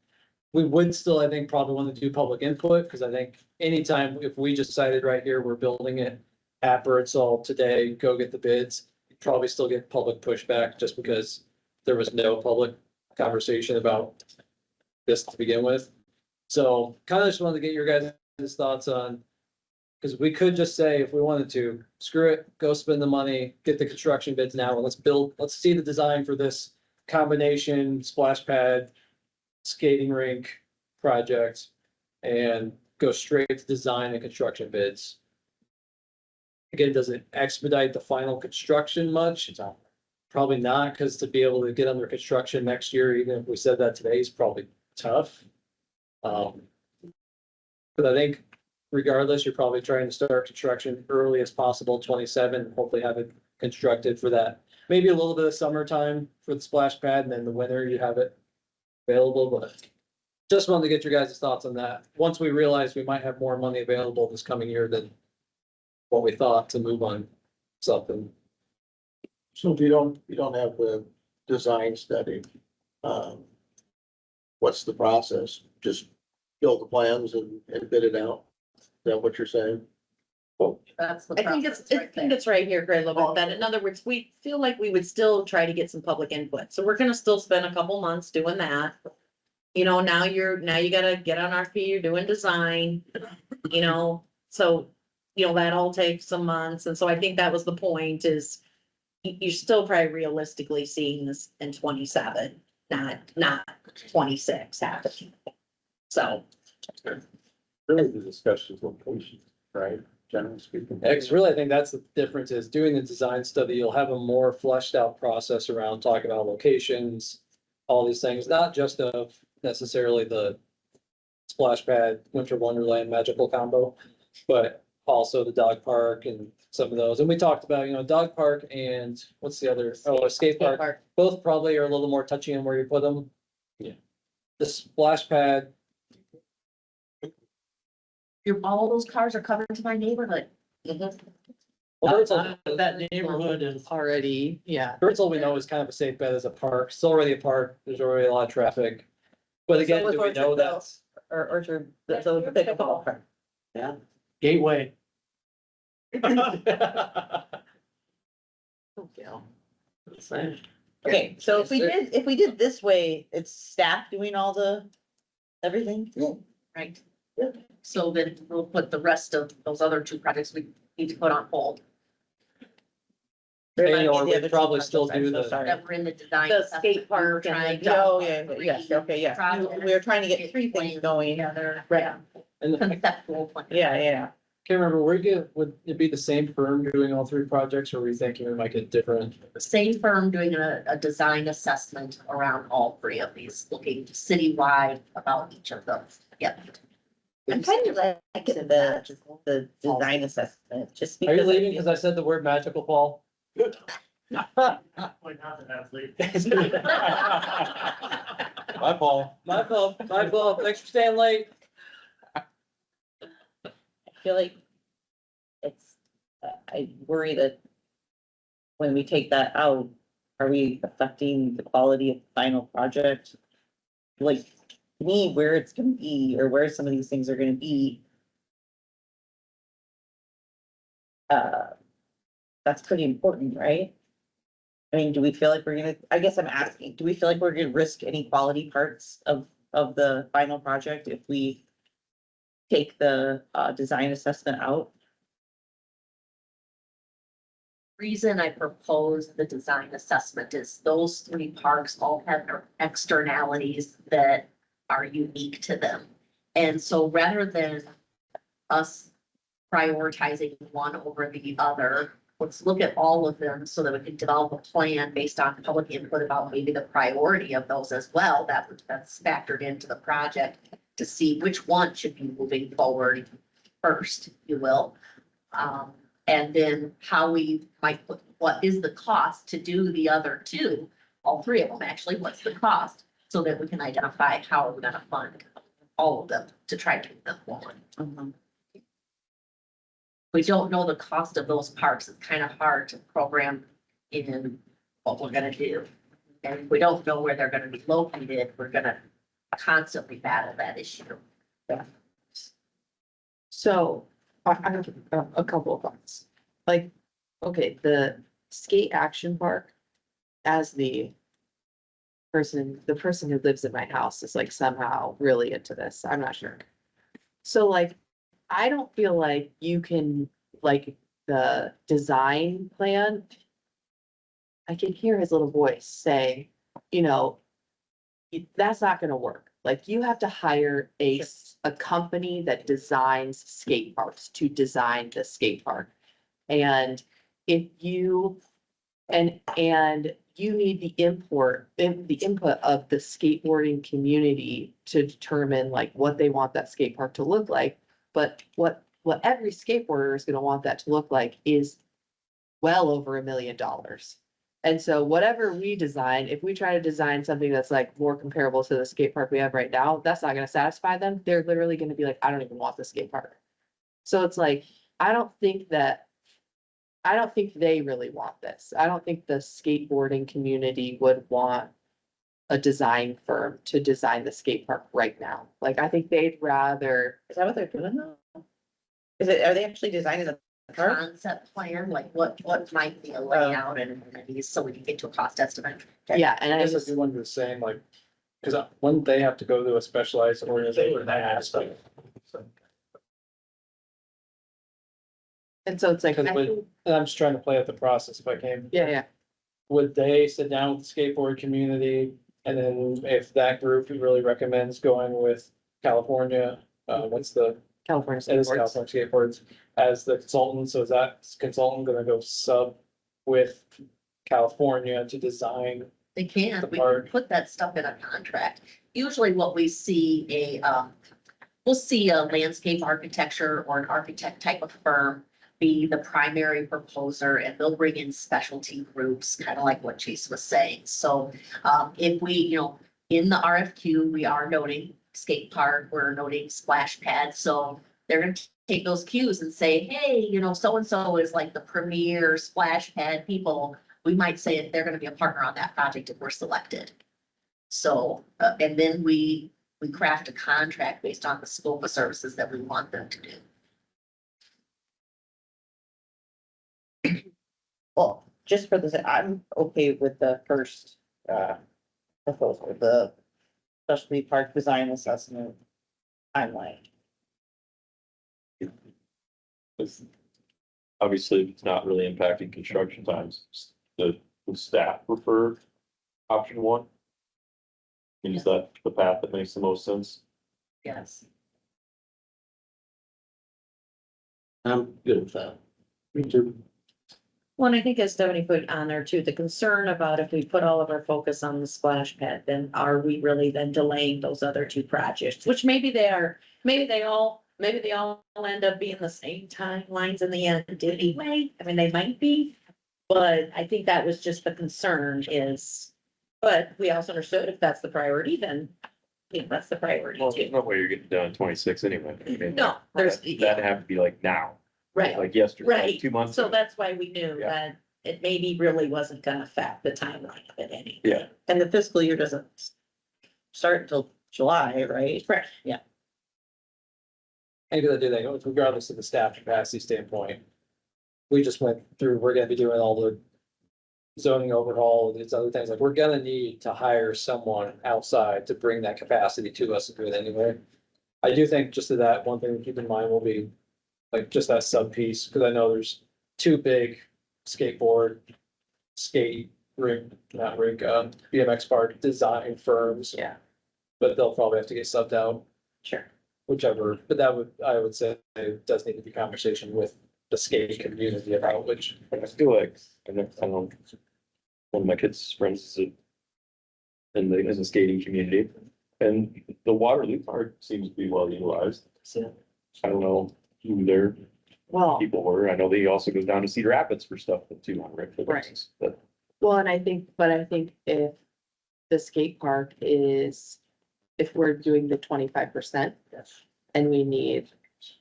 We would still, I think, probably want to do public input, because I think anytime if we just decided right here, we're building it at Birdsall today, go get the bids, you'd probably still get public pushback just because there was no public conversation about this to begin with. So kind of just wanted to get your guys' thoughts on Cause we could just say, if we wanted to, screw it, go spend the money, get the construction bids now, and let's see the design for this combination splash pad, skating rink project, and go straight to design and construction bids. Again, does it expedite the final construction much? Probably not, because to be able to get under construction next year, even if we said that today, is probably tough. But I think regardless, you're probably trying to start construction early as possible, 27, hopefully have it constructed for that. Maybe a little bit of summertime for the splash pad, and then the winter you have it available, but just wanted to get your guys' thoughts on that. Once we realize we might have more money available this coming year than what we thought to move on something. So if you don't have the design study, what's the process? Just build the plans and bid it out? Is that what you're saying? That's the I think process I right think there. it's right here, Greg, a little bit. In other words, we feel like we would still try to get some public input. So we're gonna still spend a couple months doing that. You know, now you gotta get on RFP, you're doing design, you know, so, you know, that all takes some months. And so I think that was the point is you're still probably realistically seeing this in 27, not 26 happening. So. Really, the discussion is location, right? Generally speaking. Because really, I think that's the difference is doing the design study, you'll have a more fleshed out process around talking about locations, all these things, not just of necessarily the splash pad, winter wonderland magical combo, but also the dog park and some of those. And we talked about, you know, dog park and what's the other, a skate park, both probably are a little more touchy on where you put them. Yeah. The splash pad, All those cars are coming to my neighborhood. well, Herzl, That neighborhood is Already, yeah. Herzl we know is kind of a safe bet as a park. It's already a park. There's already a lot of traffic. But again, So do was we know Orchard that? Hills, or Orchard, so the pickleball park. yeah, gateway. Okay, so if we did this way, it's staff doing all the, everything? Right. So then we'll put the rest of those other two projects we need to put on hold. Hey, Remind me or of the we'd other two probably still projects, I'm do so the- sorry. That were in the design. The assessment. skate We were park and trying the- to- Oh, yeah, yes, okay, yeah. We were trying to get three things going. Together. Right. Yeah. And I can't Conceptual plan. Yeah. remember, would it be the same firm doing all three projects, or were you thinking we might get different? Same firm doing a design assessment around all three of these, looking citywide about each of them. Yep. I'm kind of liking the design assessment, just Are because. you I leaving feel- because I said the word magical, Paul? My Paul. My fault, thanks for staying late. I feel like it's, I worry that when we take that out, are we affecting the quality of the final project? Like, to me, where it's gonna be, or where some of these things are gonna be. That's pretty important, right? I mean, do we feel like we're gonna, I guess I'm asking, do we feel like we're gonna risk any quality parts of the final project if we take the, design assessment out? Reason I proposed the design assessment is those three parks all have their externalities that are unique to them. And so rather than us prioritizing one over the other, let's look at all of them so that we can develop a plan based on public input about maybe the priority of those as well. That's factored into the project to see which one should be moving forward first, if you will. And then how we might put, what is the cost to do the other two, all three of them actually, what's the cost? So that we can identify how are we gonna fund all of them to try to move them forward. We don't know the cost of those parks, it's kind of hard to program in what we're gonna do. And if we don't know where they're gonna be located, we're gonna constantly battle that issue. So I have a couple of thoughts. Like, okay, the skate action park as the person who lives in my house is like somehow really into this. I'm not sure. So like, I don't feel like you can, like, the design plan. I can hear his little voice saying, you know, that's not gonna work. Like, you have to hire a company that designs skate parks to design the skate park. And if you, and you need the input of the skateboarding community to determine like what they want that skate park to look like. But what every skateboarder is gonna want that to look like is well over $1 million. And so whatever we design, if we try to design something that's like more comparable to the skate park we have right now, that's not gonna satisfy them. They're literally gonna be like, I don't even want the skate park. So it's like, I don't think they really want this. I don't think the skateboarding community would want a design firm to design the skate park right now. Like, I think they'd rather, Is that what they're doing though? Are they actually designing the park? Concept plan, like what might be a layout and amenities, so we can get to a cost estimate. yeah, and I I guess just, if you wanted to say like, because wouldn't they have to go to a specialized organization that has stuff? and so it's like, Because I'm just trying to play out the process if I can. yeah. Would they sit down with the skateboard community? And then if that group really recommends going with California, what's the, California it is skateboards. California Skateboards as the consultant, so is that consultant gonna go sub with California to design? They can, The we can park. put that stuff in a contract. Usually what we see we'll see a landscape architecture or an architect type of firm be the primary proposer, and they'll bring in specialty groups, kind of like what Chase was saying. So, if we, in the RFQ, we are noting skate park, we're noting splash pad, so they're gonna take those cues and say, hey, so-and-so is like the premier splash pad people. We might say if they're gonna be a partner on that project if we're selected. So, and then we craft a contract based on the scope of services that we want them to do. Well, just for this, I'm okay with the first, proposal, the specialty park design assessment timeline. It's- Obviously, it's not really impacting construction times. The staff prefer option one. Is that the path that makes the most sense? Yes. I'm good with that. Me too. Well, and I think as Stephanie put on there too, the concern about if we put all of our focus on the splash pad, then are we really then delaying those other two projects? Which maybe they are, maybe they all end up being the same timelines in the end anyway. I mean, they might be. But I think that was just the concern is, but we also understood if that's the priority, then that's the priority Well, there's too. no way you're getting done in 26 anyway. I mean, No, there's, that'd have to be like now, right. like yesterday, Right. like 2 months So ago. that's why we knew Yeah. that it maybe really wasn't gonna affect the timeline of it anyway. Yeah. And the fiscal year doesn't start until July, right? Correct, yeah. Maybe they do that, regardless of the staff capacity standpoint. We just went through, we're gonna be doing all the zoning overhaul, these other things, like, we're gonna need to hire someone outside to bring that capacity to us and do it anyway. I do think just to that, one thing to keep in mind will be, like, just that sub piece, because I know there's two big skateboard, skate rig, not rig, BMX park design firms. Yeah. But they'll probably have to get subbed out. Sure. Whichever, but I would say it does need to be conversation with the skate community about which. I feel like, I don't know, one of my kids' friends is in the skating community, and the Waterloo Park seems to be well utilized. So, I don't know who their well, people were. I know they also goes down to Cedar Rapids for stuff too on Rick. Right. But well, and I think if the skate park is, if we're doing the 25%. Yes. And we need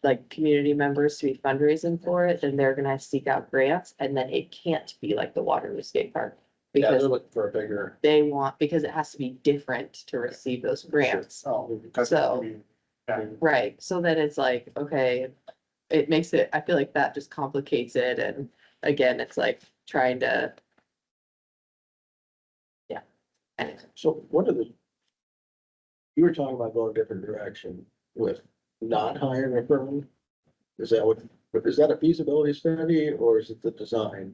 like community members to be fundraising for it, then they're gonna seek out grants, and then it can't be like the Waterloo Skate Park. Yeah, Because they're looking for a bigger. because it has to be different to receive those grants. Oh, So- Right, so then it's like, okay, it makes it, I feel like that just complicates it, and again, it's like trying to. Yeah. Anyway. So what are the? You were talking about going a different direction with not hiring a firm Is that what, is that a feasibility study or is it the design?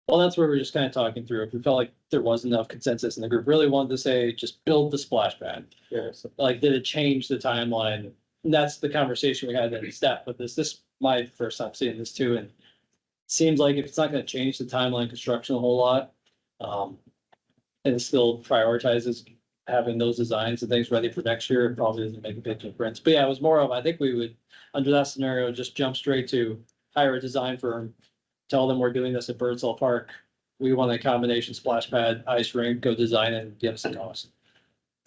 Well, that's where we're just kind of talking through. If we felt like there wasn't enough consensus and the group really wanted to say, just build the splash pad. Yes. Like, did it change the timeline? And that's the conversation we had in step with this. This is my first time seeing this too, and it seems like if it's not gonna change the timeline construction a whole lot, and it still prioritizes having those designs and things ready for next year, it probably doesn't make a big difference. But yeah, it was more of, I think we would, under that scenario, just jump straight to hire a design firm, tell them we're doing this at Birdsall Park. We want a combination splash pad, ice rink, go design it and give us a cost.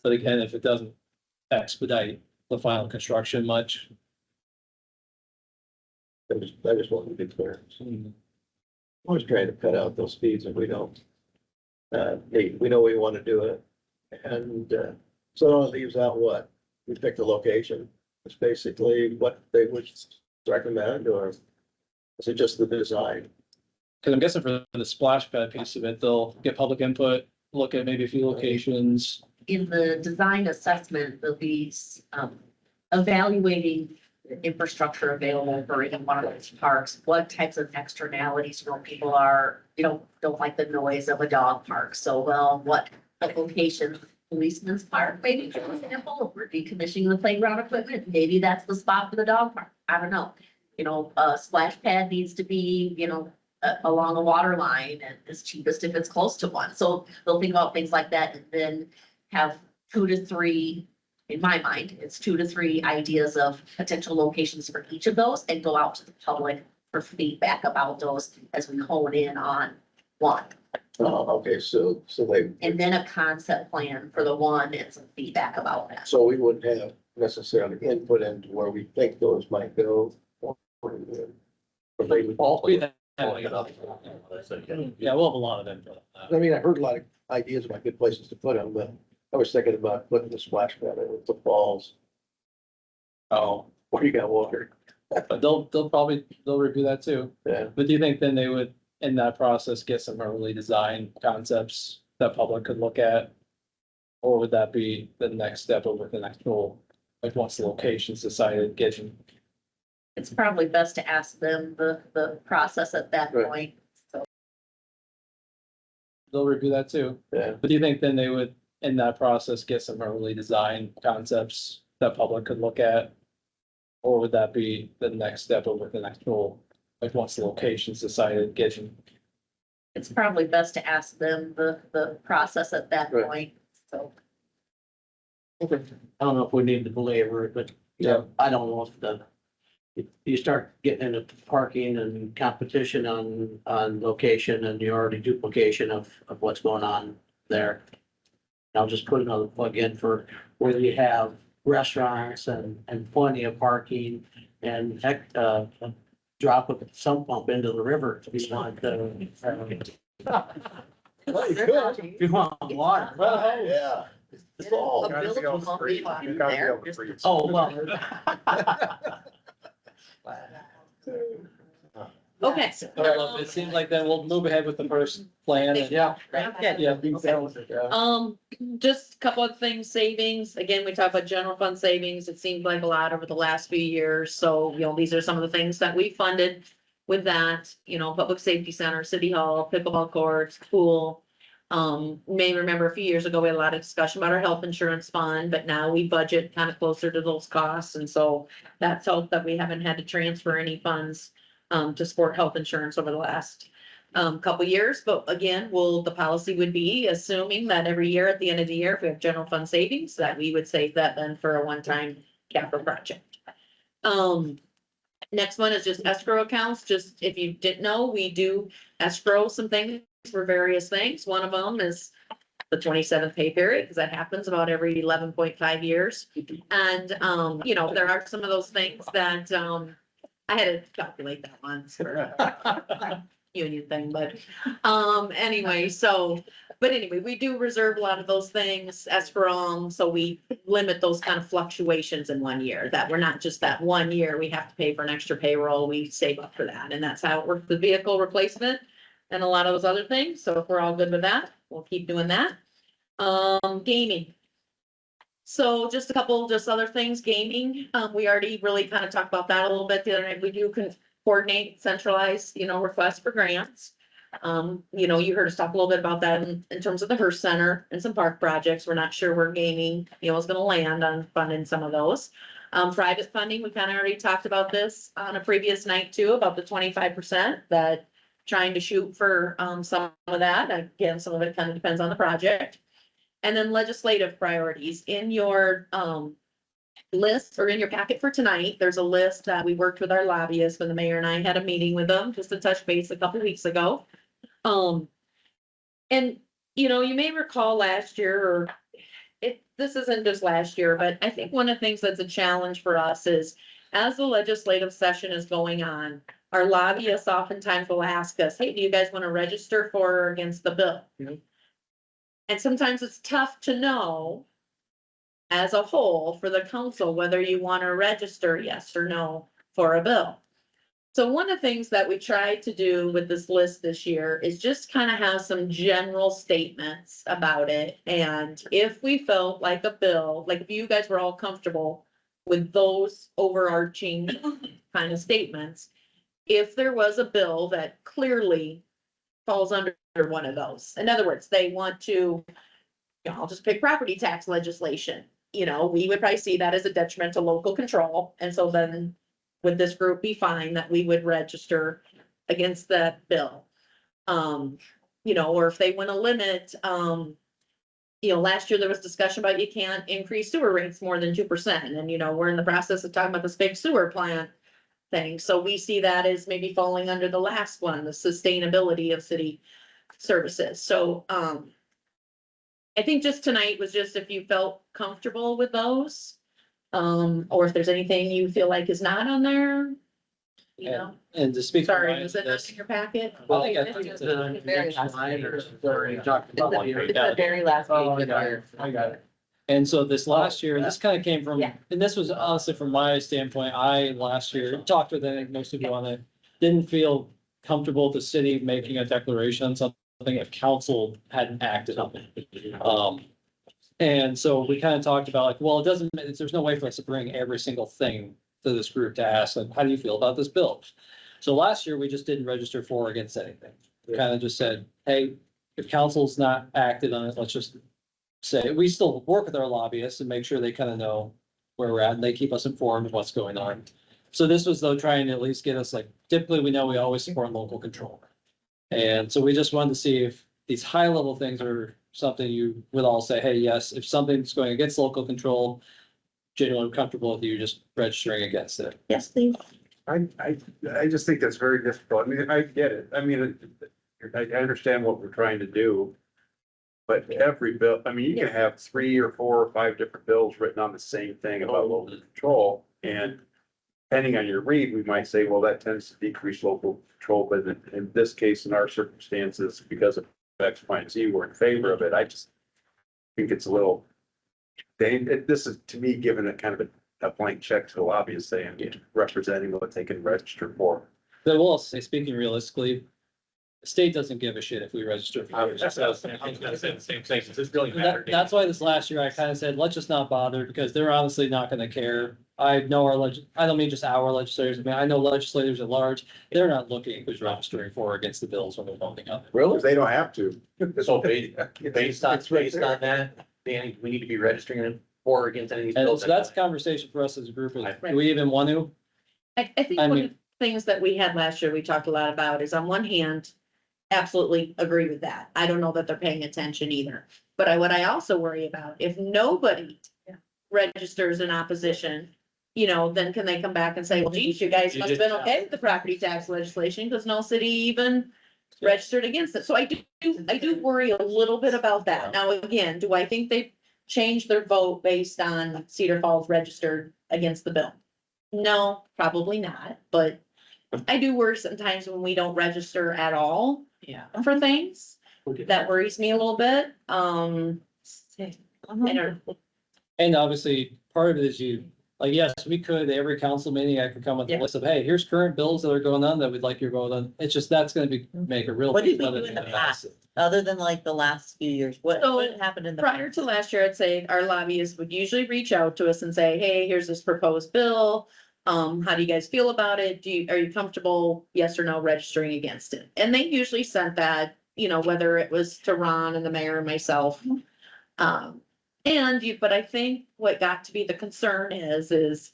But again, if it doesn't expedite the final construction much. I just want to be clear. Always trying to cut out those speeds if we don't. Hey, we know we want to do it. And, so it leaves out what? We pick the location. It's basically what they would recommend, or is it just the design? Cause I'm guessing for the splash pad piece of it, they'll get public input, look at maybe a few locations. In the design assessment, they'll be, evaluating the infrastructure available for any one of those parks, what types of externalities, people are, don't like the noise of a dog park. So, well, what location, policeman's park, maybe, for example, if we're decommissioning the playground equipment, maybe that's the spot for the dog park. I don't know. A splash pad needs to be, along a water line, and it's cheapest if it's close to one. So they'll think about things like that and then have 2 to 3, in my mind, it's 2 to 3 ideas of potential locations for each of those and go out to the public for feedback about those as we hone in on one. Oh, okay, so they, And then a concept plan for the one and some feedback about that. so we wouldn't have necessarily input into where we think those might go. Or they would. Yeah, we'll have a lot of input. I mean, I heard a lot of ideas about good places to put them, but I was thinking about putting the splash pad in the falls. Oh, where you got water. But they'll review that too. Yeah. But do you think then they would, in that process, get some early design concepts that public could look at? Or would that be the next step over the next goal? Like once the location's decided, getting, It's probably best to ask them the process at that Right. point. So they'll review that too. Yeah. But do you think then they would, in that process, get some early design concepts that public could look at? Or would that be the next step over the next goal? Like once the location's decided, getting, it's probably best to ask them the process at that Right. point. So I don't know if we need to belabor it, but Yeah. I don't know if you start getting into parking and competition on location and you already duplication of what's going on there. I'll just put another plug in for where you have restaurants and plenty of parking and heck, drop a sump pump into the river if you want Well, you could. if you want water. Yeah. It's all. A village will not be fine there. Oh, well. Okay. well, it seems like then we'll move ahead with the first plan. And Yeah. yeah, Just a couple of things, savings. Again, we talked about general fund savings. It seemed like a lot over the last few years. So, these are some of the things that we funded with that, public safety center, city hall, pickleball courts, pool. May remember a few years ago, we had a lot of discussion about our health insurance fund, but now we budget kind of closer to those costs. And so that's helped that we haven't had to transfer any funds to support health insurance over the last couple years. But again, the policy would be assuming that every year at the end of the year, if we have general fund savings, that we would save that then for a one-time capital project. Next one is just escrow accounts. Just if you didn't know, we do escrow some things for various things. One of them is the 27th pay period, because that happens about every 11.5 years. And, there are some of those things that, I had to calculate that once for a union thing, but, anyway, we do reserve a lot of those things, escrow, so we limit those kind of fluctuations in one year, that we're not just that 1 year, we have to pay for an extra payroll, we save up for that, and that's how it works with vehicle replacement and a lot of those other things, so if we're all good with that, we'll keep doing that. Gaming. So just a couple, just other things, gaming, we already really kind of talked about that a little bit the other night. We do coordinate, centralize, requests for grants. You heard us talk a little bit about that in terms of the Hearst Center and some park projects. We're not sure where gaming, is gonna land on funding some of those. Private funding, we kind of already talked about this on a previous night too, about the 25% that trying to shoot for, some of that. Again, some of it kind of depends on the project. And then legislative priorities in your, list or in your packet for tonight, there's a list that we worked with our lobbyists when the mayor and I had a meeting with them just to touch base a couple weeks ago. And you may recall last year or this isn't just last year, but I think one of the things that's a challenge for us is as the legislative session is going on, our lobbyists oftentimes will ask us, hey, do you guys want to register for or against the bill? And sometimes it's tough to know as a whole for the council, whether you want to register yes or no for a bill. So one of the things that we tried to do with this list this year is just kind of have some general statements about it. And if we felt like a bill, like if you guys were all comfortable with those overarching kind of statements, if there was a bill that clearly falls under one of those. In other words, they want to, I'll just pick property tax legislation. We would probably see that as a detriment to local control. And so then would this group be fine that we would register against that bill? Or if they want to limit, last year there was discussion about you can't increase sewer rates more than 2%. And, we're in the process of talking about this big sewer plant thing. So we see that as maybe falling under the last one, the sustainability of city services. So, I think just tonight was just if you felt comfortable with those, or if there's anything you feel like is not on there, And to speak. Sorry, was it not in your packet? Well, I think it's The very last page, or you talked It's about the here. it's the very last Oh, page I of got your. it, I got it. And so this last year, and this kind of came from, Yeah. and this was honestly from my standpoint, I last year talked with, I think most people on it, didn't feel comfortable with the city making a declaration on something if council hadn't acted on it. And so we kind of talked about like, well, there's no way for us to bring every single thing to this group to ask, like, how do you feel about this bill? So last year, we just didn't register for or against anything. We kind of just said, hey, if council's not acted on it, let's just say, we still work with our lobbyists and make sure they kind of know where we're at and they keep us informed of what's going on. So this was though trying to at least get us like, typically we know we always support local control. And so we just wanted to see if these high level things are something you would all say, hey, yes, if something's going against local control, genuinely comfortable with you just registering against it. Yes, please. I just think that's very difficult. I mean, I get it. I mean, I understand what we're trying to do. But every bill, I mean, you can have 3 or 4 or 5 different bills written on the same thing about local control. And depending on your read, we might say, well, that tends to decrease local control. But in this case, in our circumstances, because of X, Y, and Z, we're in favor of it. I just think it's a little, this is to me, given a kind of a blank check to the lobbyist saying, representing what they can register for. But we'll also say, speaking realistically, the state doesn't give a shit if we register. That's the same thing. Does this really matter? That's why this last year I kind of said, let's just not bother because they're honestly not gonna care. I know I don't mean just our legislators, I mean, I know legislators at large, they're not looking who's registering for or against the bills when they're voting on it. Because they don't have to. So based on that, Danny, we need to be registering for or against any of these And bills. so that's a conversation for us as a group. Is, do we even want to? I think I one mean- of the things that we had last year, we talked a lot about is on one hand, absolutely agree with that. I don't know that they're paying attention either. But what I also worry about, if nobody registers in opposition, then can they come back and say, well, geez, you guys must have been okay with the property tax legislation because no city even registered against it. So I do worry a little bit about that. Now, again, do I think they changed their vote based on Cedar Falls registered against the bill? No, probably not, but I do worry sometimes when we don't register at all for things. That worries me a little bit. I don't know. And obviously, part of it is yes, we could, every council meeting, I could come with a list of, hey, here's current bills that are going on that we'd like your vote on. It's just, that's gonna make a real. What did we do in the past? Other than like the last few years, So, what happened in the? Prior to last year, I'd say our lobbyists would usually reach out to us and say, hey, here's this proposed bill. How do you guys feel about it? Are you comfortable, yes or no, registering against it? And they usually sent that, whether it was to Ron and the mayor and myself. But I think what got to be the concern is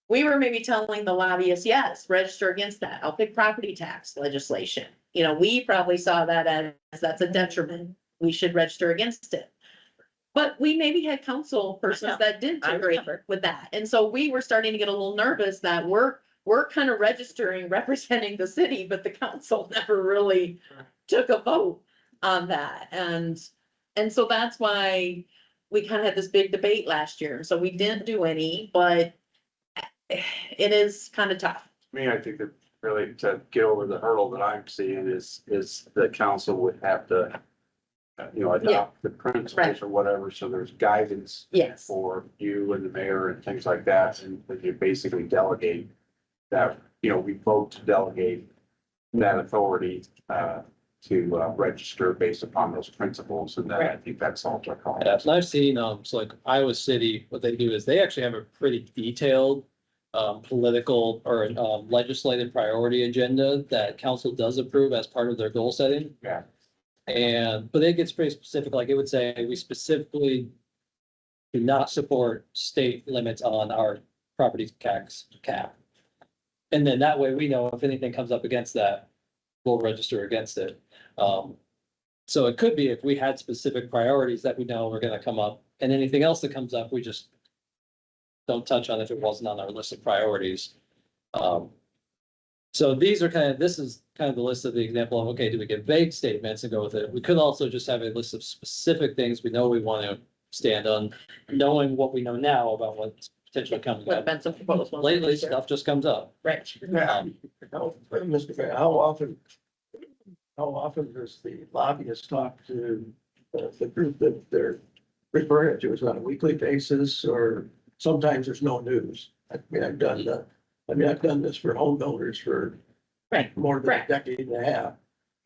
we were maybe telling the lobbyists, yes, register against that. I'll pick property tax legislation. We probably saw that as that's a detriment. We should register against it. But we maybe had council persons that didn't agree with that. And so we were starting to get a little nervous that we're kind of registering, representing the city, but the council never really took a vote on that. And so that's why we kind of had this big debate last year. So we didn't do any, but it is kind of tough. Me, I think that really to get over the hurdle that I'm seeing is the council would have to, adopt the principles or whatever, so there's guidance Yes. for you and the mayor and things like that, and you basically delegate that, we vote to delegate that authority, to register based upon those principles, and then I think that's all they're calling. Yeah, and I've seen, so like Iowa City, what they do is they actually have a pretty detailed political or legislative priority agenda that council does approve as part of their goal setting. Yeah. But it gets pretty specific, like it would say, we specifically do not support state limits on our property tax cap. And then that way we know if anything comes up against that, we'll register against it. So it could be if we had specific priorities that we know are gonna come up, and anything else that comes up, we just don't touch on if it wasn't on our list of priorities. So this is kind of the list of the example of, okay, do we give vague statements and go with it? We could also just have a list of specific things we know we want to stand on, knowing what we know now about what's potentially coming Would have up. been some proposed ones. Lately, stuff just comes up. Right. Yeah. Mr. Mayor, how often does the lobbyist talk to the group that they're referring to? Is it on a weekly basis, or sometimes there's no news? I've done this for home builders for Right. more than a Correct. decade and a half.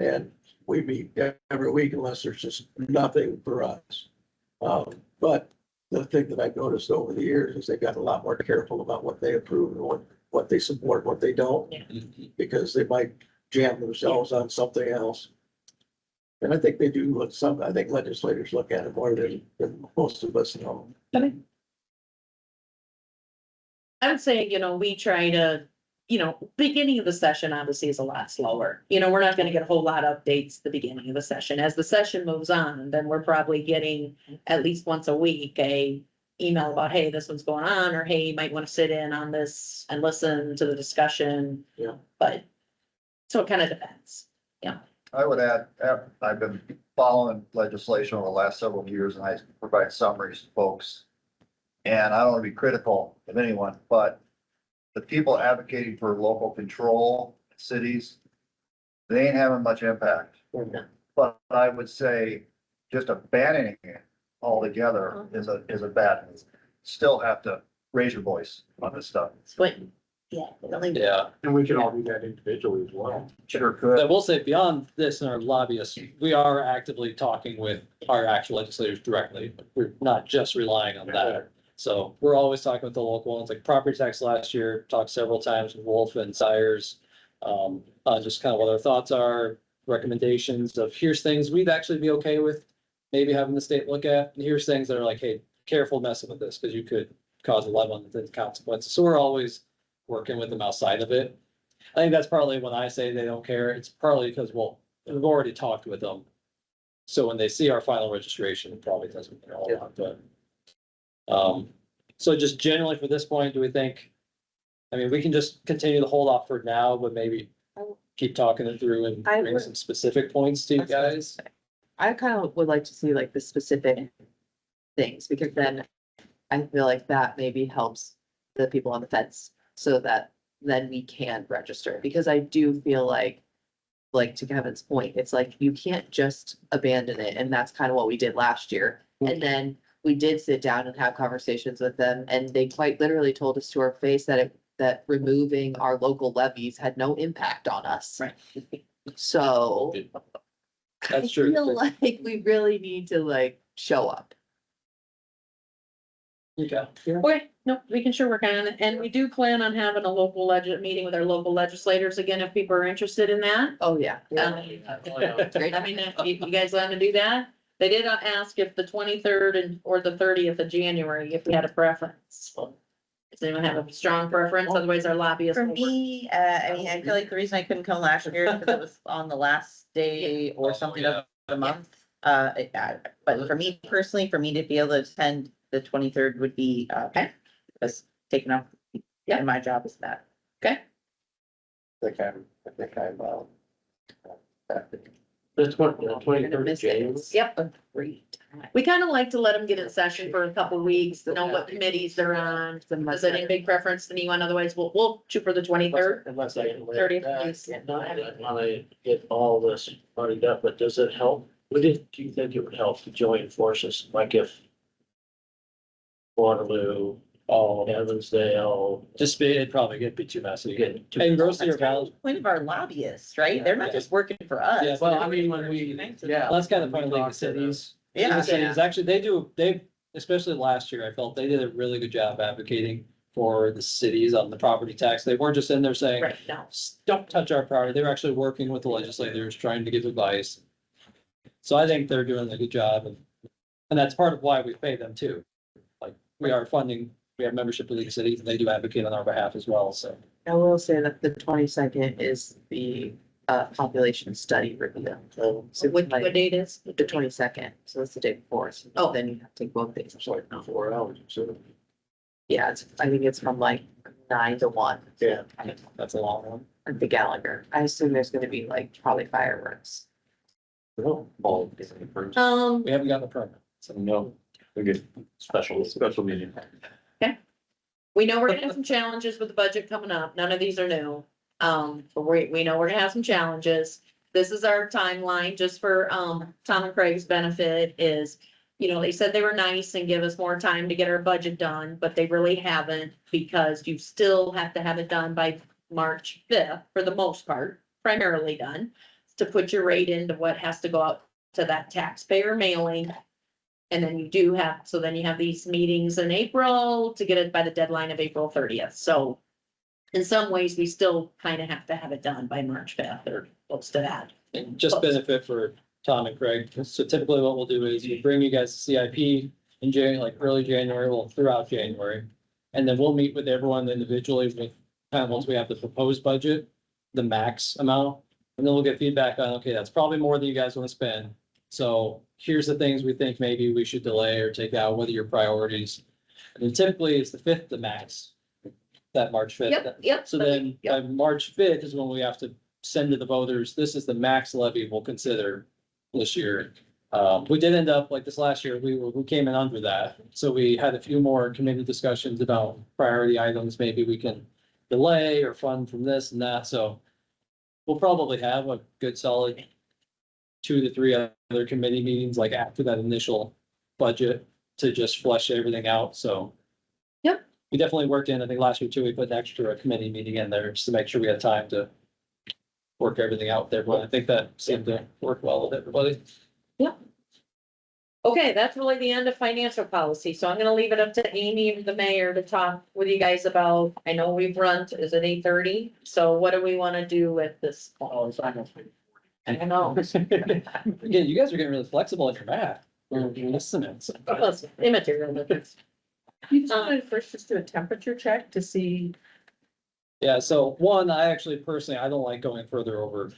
And we meet every week unless there's just nothing for us. But the thing that I've noticed over the years is they've got a lot more careful about what they approve and what they support, what they don't. Because they might jam themselves on something else. And I think they do I think legislators look at it more than most of us know. I would say, we try to, beginning of the session obviously is a lot slower. We're not gonna get a whole lot of updates at the beginning of the session. As the session moves on, then we're probably getting at least once a week a email about, hey, this one's going on, or hey, you might want to sit in on this and listen to the discussion. Yeah. But, so it kind of depends. I would add, I've been following legislation over the last several years, and I provide summaries to folks. And I don't want to be critical of anyone, but the people advocating for local control in cities, they ain't having much impact. But I would say just abandoning it altogether is a bad move. Still have to raise your voice on this stuff. But, yeah, really. Yeah. And we can all do that individually as well. Sure could. I will say beyond this and our lobbyists, we are actively talking with our actual legislators directly. We're not just relying on that. So we're always talking with the local ones, like property tax last year, talked several times with Wolf and Sires. On just kind of what our thoughts are, recommendations of here's things we'd actually be okay with maybe having the state look at. And here's things that are like, hey, careful messing with this because you could cause a lot of unintended consequences. So we're always working with them outside of it. I think that's partly when I say they don't care. It's partly because, well, we've already talked with them. So when they see our final registration, it probably doesn't mean a whole lot, but. So just generally for this point, do we think, we can just continue to hold off for now, but maybe keep talking it through and I bring would- some specific points to you That's what I was guys? gonna say. I kind of would like to see like the specific things, because then I feel like that maybe helps the people on the fence, so that then we can register, because I do feel like to Kevin's point, it's like, you can't just abandon it, and that's kind of what we did last year. And then we did sit down and have conversations with them, and they quite literally told us to our face that removing our local levies had no impact on us. Right. So That's true. I feel like we really need to like show up. Okay. Okay, no, we can sure work on it, and we do plan on having a local meeting with our local legislators again, if people are interested in that. Oh, yeah. Great, I mean, if you guys want to do that, they did ask if the 23rd or the 30th of January, if we had a preference. Does anyone have a strong preference? Otherwise, our lobbyists. For will work. me, I mean, I feel like the reason I couldn't come last year is because it was on the last day or something of the month. But for me personally, for me to be able to attend the 23rd would be, because taking off, Yeah. my job is that. Okay, I think I'm, The 23rd Gonna of miss January. it. yep. Great time. We kind of like to let them get in session for a couple weeks, to know what committees they're on. Is there any big preference to anyone? Otherwise, we'll shoot for the 23rd. Unless I can. 30th, I please. wanna get all this parted up, but does it help? Do you think it would help to join forces, like if Waterloo, Evansdale, Just be, it'd probably be too messy. get to. And Grocery or That's kind Valley, of the point of our lobbyists, right? They're not Yeah. just working for us. Yeah, Well, I mean, when we, yeah. that's kind of when fun, we League talk of to the- Cities. Yeah. League of Cities, actually, they've, especially last year, I felt they did a really good job advocating for the cities on the property tax. They weren't just in there saying, Right, no. don't touch our property. They were actually working with the legislators, trying to give advice. So I think they're doing a good job, and that's part of why we pay them too. Like, we are funding, we have membership with League of Cities, and they do advocate on our behalf as well, so. I will say that the 22nd is the population study review. So What like date is? the 22nd, so that's the day before. So Oh. then you have to take both days. It's like 4 hours, so. Yeah, I think it's from like 9 to 1. Yeah. That's a long one. At the Gallagher. I assume there's gonna be like probably fireworks. All different firms. We haven't gotten a permit, so. No, we get special meeting. We know we're gonna have some challenges with the budget coming up. None of these are new. But we know we're gonna have some challenges. This is our timeline, just for, Tom and Craig's benefit is, they said they were nice and give us more time to get our budget done, but they really haven't, because you still have to have it done by March 5th, for the most part, primarily done, to put your rate into what has to go out to that taxpayer mailing. And then then you have these meetings in April to get it by the deadline of April 30th. So in some ways, we still kind of have to have it done by March 5th or close to that. And just benefit for Tom and Craig. So typically what we'll do is we bring you guys to CIP in January, like early January, well, throughout January. And then we'll meet with everyone individually with, kind of once we have the proposed budget, the max amount. And then we'll get feedback on, okay, that's probably more than you guys want to spend. So here's the things we think maybe we should delay or take out, what are your priorities? And then typically it's the 5th, the max, that March 5th. Yep. So then by March 5th is when we have to send to the voters, this is the max levy we'll consider this year. We did end up, like this last year, we came in under that. So we had a few more committee discussions about priority items, maybe we can delay or fund from this and that. So we'll probably have a good solid 2 to 3 other committee meetings, like after that initial budget, to just flesh everything out. So. Yep. We definitely worked in, I think last year too, we put an extra committee meeting in there just to make sure we had time to work everything out there. But I think that seemed to work well with everybody. Okay, that's really the end of financial policy. So I'm gonna leave it up to Amy, the mayor, to talk with you guys about, I know we've run, is it 8:30? So what do we want to do at this point? Oh, it's almost. I don't know. Again, you guys are getting really flexible at your math. Estimates. Well, immaterial, but it's- You just wanted to first just do a temperature check to see. Yeah, so one, I actually personally, I don't like going further over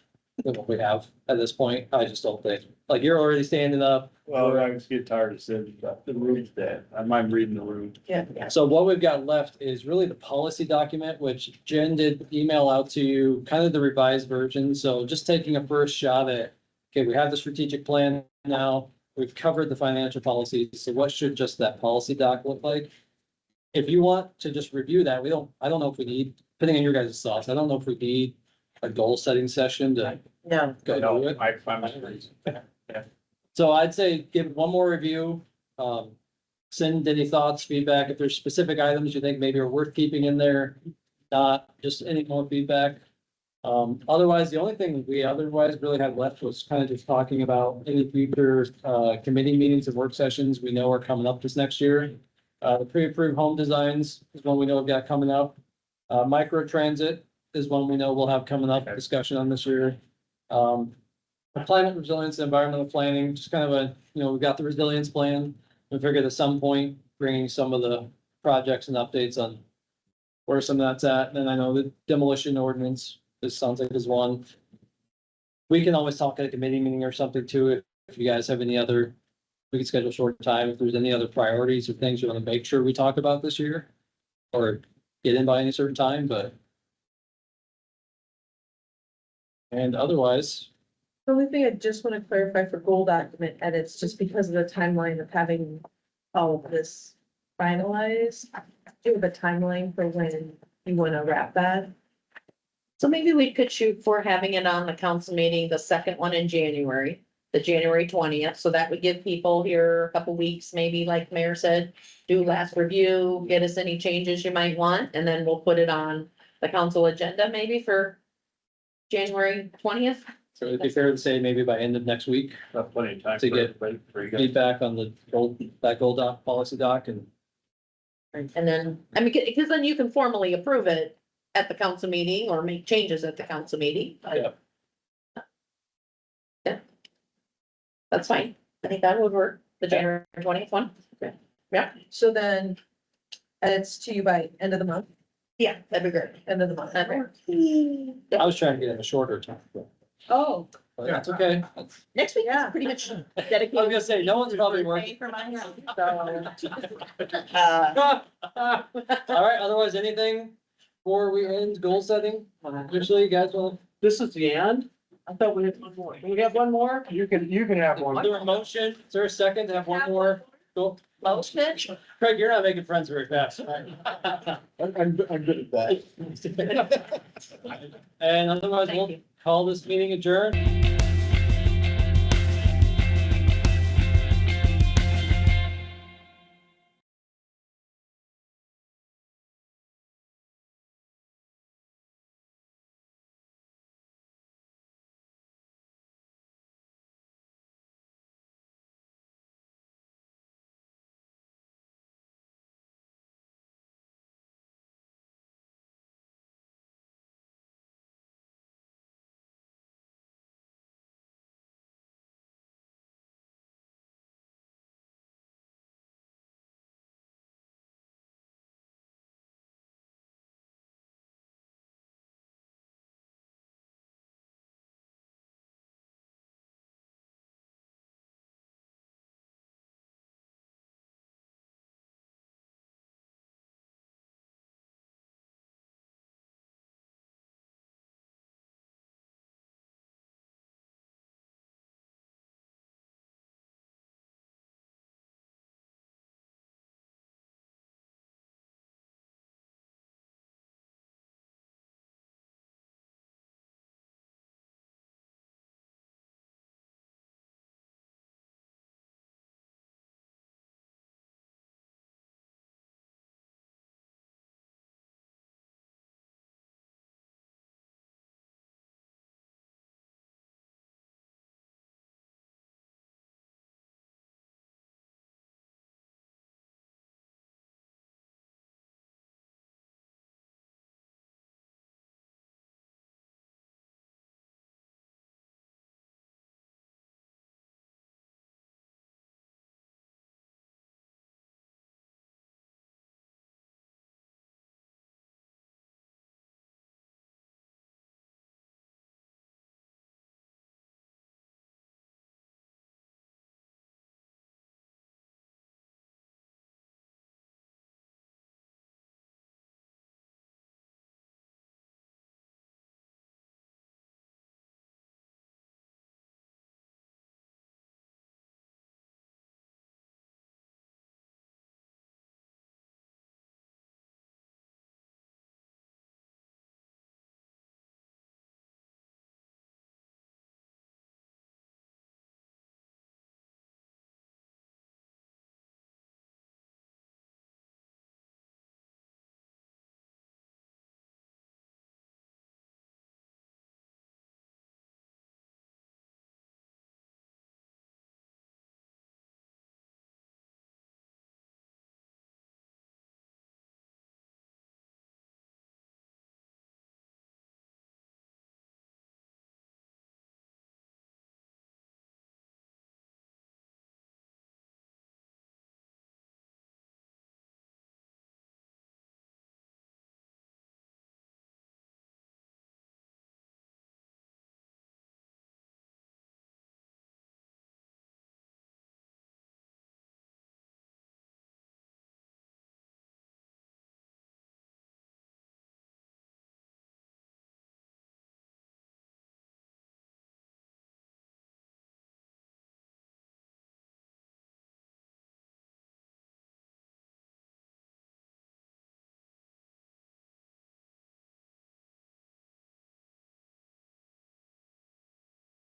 than what we have at this point. I just don't think, like, you're already standing up. Well, I just get tired of sitting, the room's dead. I mind reading the room. Yeah. So what we've got left is really the policy document, which Jen did email out to you, kind of the revised version. So just taking a first shot at, okay, we have the strategic plan now. We've covered the financial policies. So what should just that policy doc look like? If you want to just review that, I don't know if we need, depending on your guys' thoughts, I don't know if we need a goal setting session to No. go through it. I'm So I'd say give one more review, send any thoughts, feedback, if there's specific items you think maybe are worth keeping in there. Not just any more feedback. Otherwise, the only thing we otherwise really had left was kind of just talking about any future, committee meetings and work sessions we know are coming up this next year. The pre-approved home designs is one we know we've got coming up. Micro transit is one we know we'll have coming up, discussion on this year. Climate resilience and environmental planning, just kind of a, we've got the resilience plan. We figured at some point, bringing some of the projects and updates on where some of that's at. And then I know the demolition ordinance, this sounds like is one. We can always talk at a committee meeting or something too, if you guys have any other, we can schedule short time, if there's any other priorities or things you want to make sure we talk about this year. Or get in by any certain time, but. And otherwise, The only thing I just want to clarify for goal document edits, just because of the timeline of having all of this finalized, do you have a timeline for when you want to wrap that? So maybe we could shoot for having it on the council meeting, the second one in January, the January 20th. So that would give people here a couple weeks, maybe like Mayor said, do last review, get us any changes you might want, and then we'll put it on the council agenda maybe for January 20th. so it'd be fair to say maybe by end of next week, Got plenty of time To for get everybody, for you guys. feedback on the goal doc, policy doc, and And then, I mean, because then you can formally approve it at the council meeting or make changes at the council meeting. Yeah. Yeah. That's fine. I think that would work, the January 20th one. So then edits to you by end of the month, Yeah, that'd be great. end of the month. That'd work. I was trying to get in a shorter time. Oh, But that's okay. Next week, Yeah. is pretty much I was dedicated. gonna say, no one's probably working. For my house. All right, otherwise, anything before we end goal setting? Officially, you guys will, This is the end? I thought we had one more. Do we have one more? You can have is there a motion? Is there a second to have one more? Cool. Motion. Craig, you're not making friends very fast. I'm good at that. And otherwise, Thank we'll you. call this meeting adjourned.